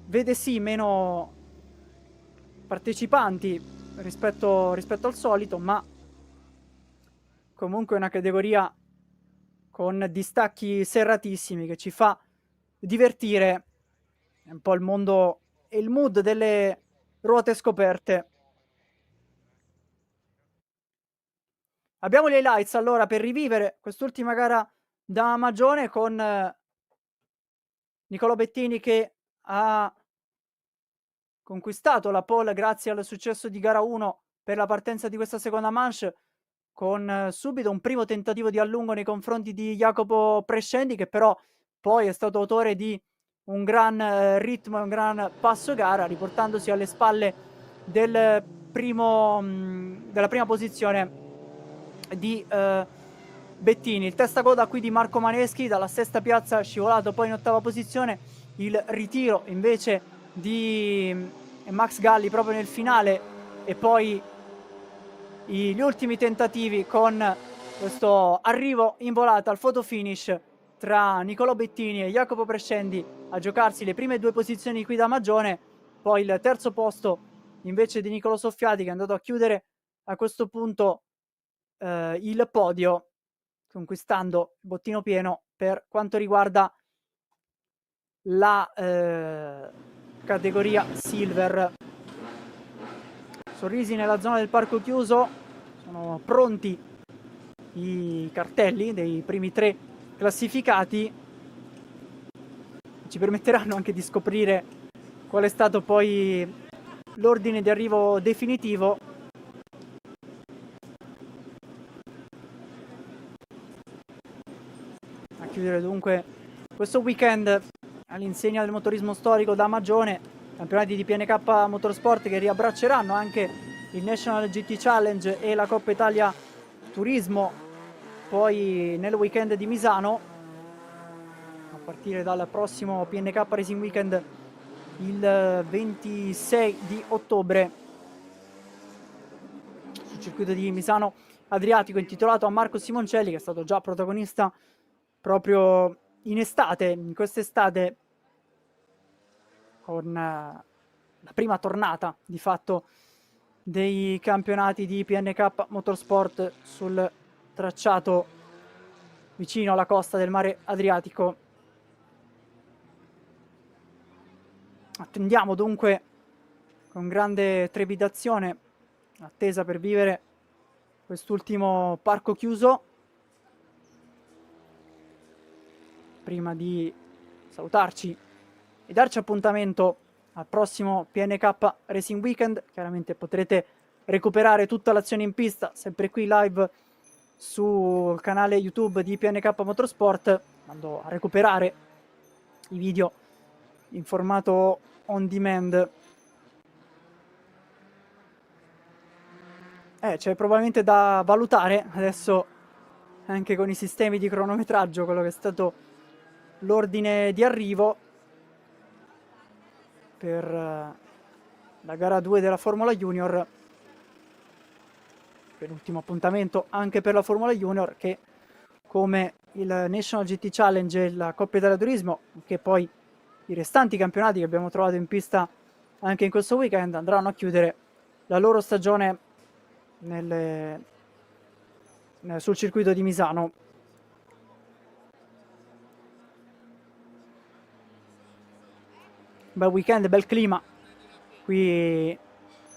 vede sì meno partecipanti rispetto al solito, ma comunque è una categoria con distacchi serratissimi che ci fa divertire. È un po' il mondo e il mood delle ruote scoperte. Abbiamo gli highlights allora per rivivere quest'ultima gara da Magione con Nicolò Bettini che ha conquistato la pole grazie al successo di gara 1 per la partenza di questa seconda manche, con subito un primo tentativo di allungo nei confronti di Jacopo Prescendi, che però poi è stato autore di un gran ritmo e un gran passo gara, riportandosi alle spalle della prima posizione di Bettini. Il testacoda qui di Marco Maneschi, dalla sesta piazza scivolato poi in ottava posizione. Il ritiro invece di Max Galli proprio nel finale, e poi gli ultimi tentativi con questo arrivo in volata al photo finish tra Nicolò Bettini e Jacopo Prescendi a giocarsi le prime due posizioni qui da Magione. Poi il terzo posto invece di Nicolò Soffiati, che è andato a chiudere a questo punto il podio, conquistando il bottino pieno per quanto riguarda la categoria silver. Sorrisi nella zona del parco chiuso, sono pronti i cartelli dei primi tre classificati, ci permetteranno anche di scoprire qual è stato poi l'ordine di arrivo definitivo. A chiudere dunque questo weekend all'insegna del motorismo storico da Magione, campionati di PNK Motorsport che riabbracceranno anche il National GT Challenge e la Coppa Italia Turismo poi nel weekend di Misano, a partire dal prossimo PNK Racing Weekend il 26 di ottobre sul circuito di Misano Adriatico, intitolato a Marco Simoncelli, che è stato già protagonista proprio in estate, in quest'estate, con la prima tornata di fatto dei campionati di PNK Motorsport sul tracciato vicino alla costa del mare Adriatico. Attendiamo dunque con grande trepidazione, attesa per vivere quest'ultimo parco chiuso, prima di salutarci e darci appuntamento al prossimo PNK Racing Weekend. Chiaramente potrete recuperare tutta l'azione in pista sempre qui live sul canale YouTube di PNK Motorsport, andando a recuperare i video in formato on demand. C'è probabilmente da valutare adesso anche con i sistemi di cronometraggio quello che è stato l'ordine di arrivo per la gara 2 della Formula Junior, penultimo appuntamento anche per la Formula Junior, che come il National GT Challenge e la Coppa Italia Turismo, che poi i restanti campionati che abbiamo trovato in pista anche in questo weekend, andranno a chiudere la loro stagione sul circuito di Misano. Bel weekend, bel clima qui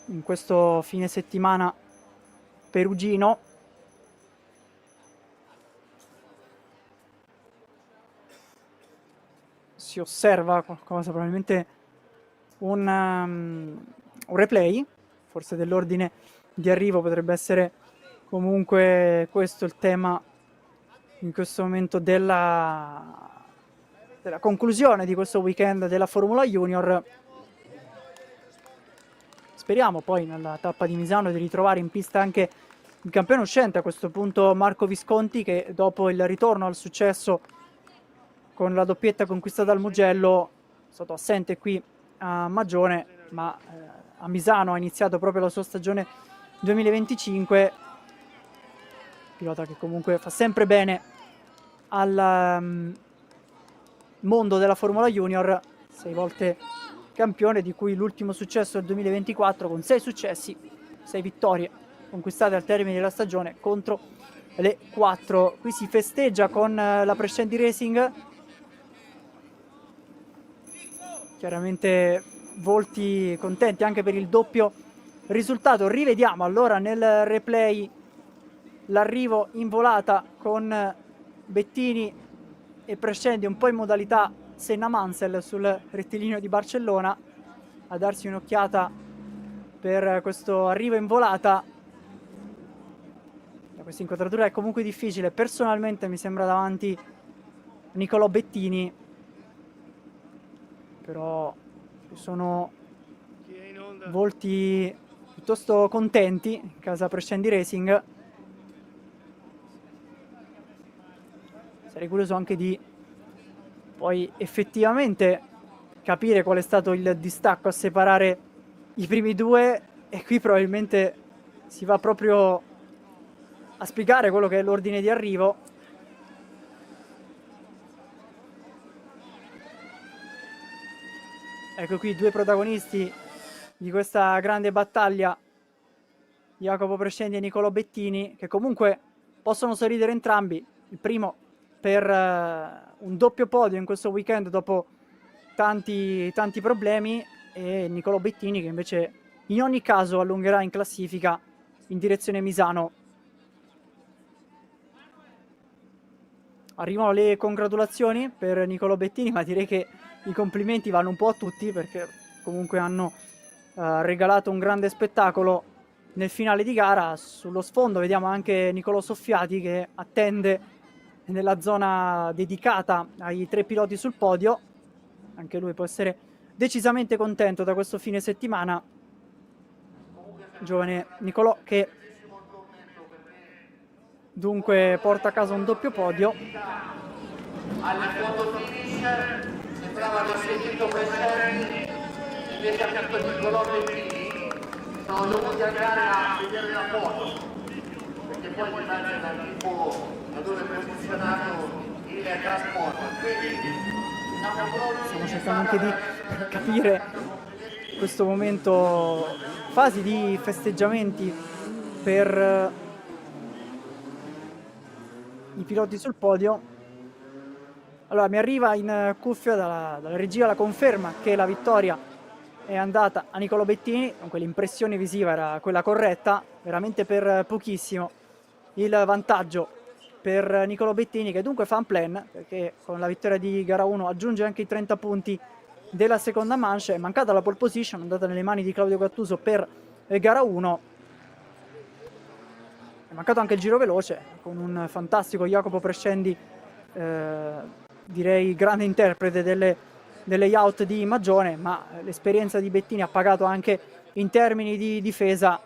in questo fine settimana perugino. Si osserva qualcosa, probabilmente un replay, forse dell'ordine di arrivo. Potrebbe essere comunque questo il tema in questo momento della conclusione di questo weekend della Formula Junior. Speriamo poi nella tappa di Misano di ritrovare in pista anche il campione uscente, a questo punto Marco Visconti, che dopo il ritorno al successo con la doppietta conquistata al Mugello è stato assente qui a Magione, ma a Misano ha iniziato proprio la sua stagione 2025. Pilota che comunque fa sempre bene al mondo della Formula Junior, 6 volte campione, di cui l'ultimo successo è il 2024 con 6 successi, 6 vittorie conquistate al termine della stagione contro le 4. Qui si festeggia con la Prescendi Racing, chiaramente volti contenti anche per il doppio risultato. Rivediamo allora nel replay l'arrivo in volata con Bettini e Prescendi un po' in modalità Senna Mansell sul rettilineo di Barcellona, a darsi un'occhiata per questo arrivo in volata. Questa inquadratura è comunque difficile, personalmente mi sembra davanti Nicolò Bettini, però ci sono volti piuttosto contenti in casa Prescendi Racing. Sarei curioso anche di poi effettivamente capire qual è stato il distacco a separare i primi due, e qui probabilmente si va proprio a spiegare quello che è l'ordine di arrivo. Ecco qui due protagonisti di questa grande battaglia, Jacopo Prescendi e Nicolò Bettini, che comunque possono sorridere entrambi. Il primo per un doppio podio in questo weekend dopo tanti problemi, e Nicolò Bettini che invece in ogni caso allungherà in classifica in direzione Misano. Arrivano le congratulazioni per Nicolò Bettini, ma direi che i complimenti vanno un po' a tutti, perché comunque hanno regalato un grande spettacolo nel finale di gara. Sullo sfondo vediamo anche Nicolò Soffiati che attende nella zona dedicata ai 3 piloti sul podio. Anche lui può essere decisamente contento da questo fine settimana. Giovane Nicolò che dunque porta a casa un doppio podio. Alle foto finish sembrava aver seguito Prescendi, invece ha fatto Nicolò Bettini. Sono dovuti andare a vedere la foto, perché poi dipende dal tipo da dove è posizionato il trasporto. Stiamo cercando anche di capire questo momento fasi di festeggiamenti per i piloti sul podio. Allora, mi arriva in cuffia dalla regia la conferma che la vittoria è andata a Niccolò Bettini, dunque l'impressione visiva era quella corretta, veramente per pochissimo il vantaggio per Niccolò Bettini, che dunque fa un plan, perché con la vittoria di gara 1 aggiunge anche i 30 punti della seconda manche. È mancata la pole position, è andata nelle mani di Claudio Gattuso per gara 1. È mancato anche il giro veloce, con un fantastico Jacopo Prescendi, direi grande interprete delle layout di Magione, ma l'esperienza di Bettini ha pagato anche in termini di difesa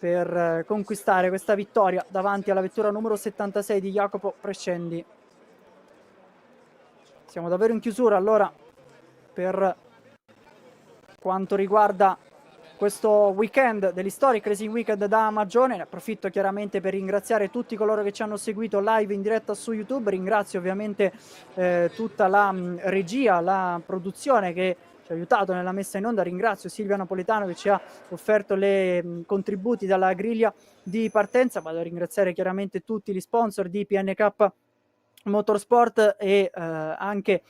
per conquistare questa vittoria davanti alla vettura numero 76 di Jacopo Prescendi. Siamo davvero in chiusura allora per quanto riguarda questo weekend dell'Historic Racing Weekend da Magione. Ne approfitto chiaramente per ringraziare tutti coloro che ci hanno seguito live in diretta su YouTube. Ringrazio ovviamente tutta la regia, la produzione che ci ha aiutato nella messa in onda. Ringrazio Silvia Napolitano che ci ha offerto le contributi dalla griglia di partenza. Vado a ringraziare chiaramente tutti gli sponsor di PNK Motorsport e anche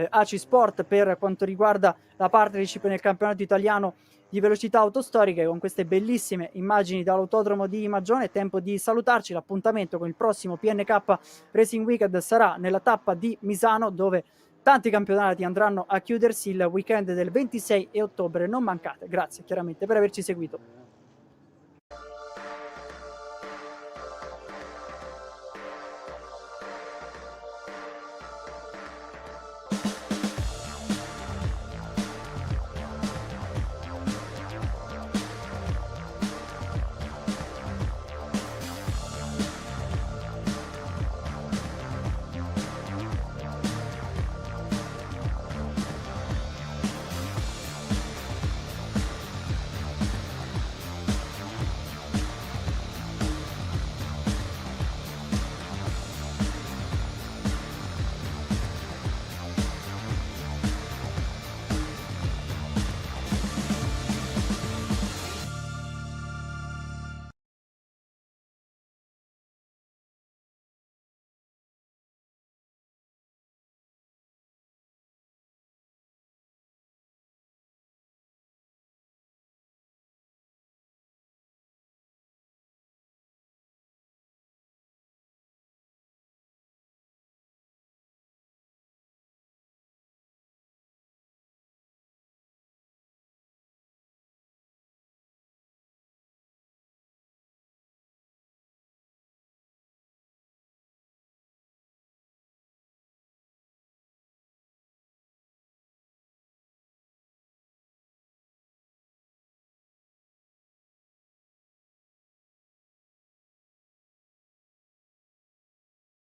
AC Sport per quanto riguarda la partnership nel campionato italiano di velocità autostoriche. Con queste bellissime immagini dall'autodromo di Magione è tempo di salutarci. L'appuntamento con il prossimo PNK Racing Weekend sarà nella tappa di Misano, dove tanti campionati andranno a chiudersi il weekend del 26 ottobre. Non mancate. Grazie chiaramente per averci seguito.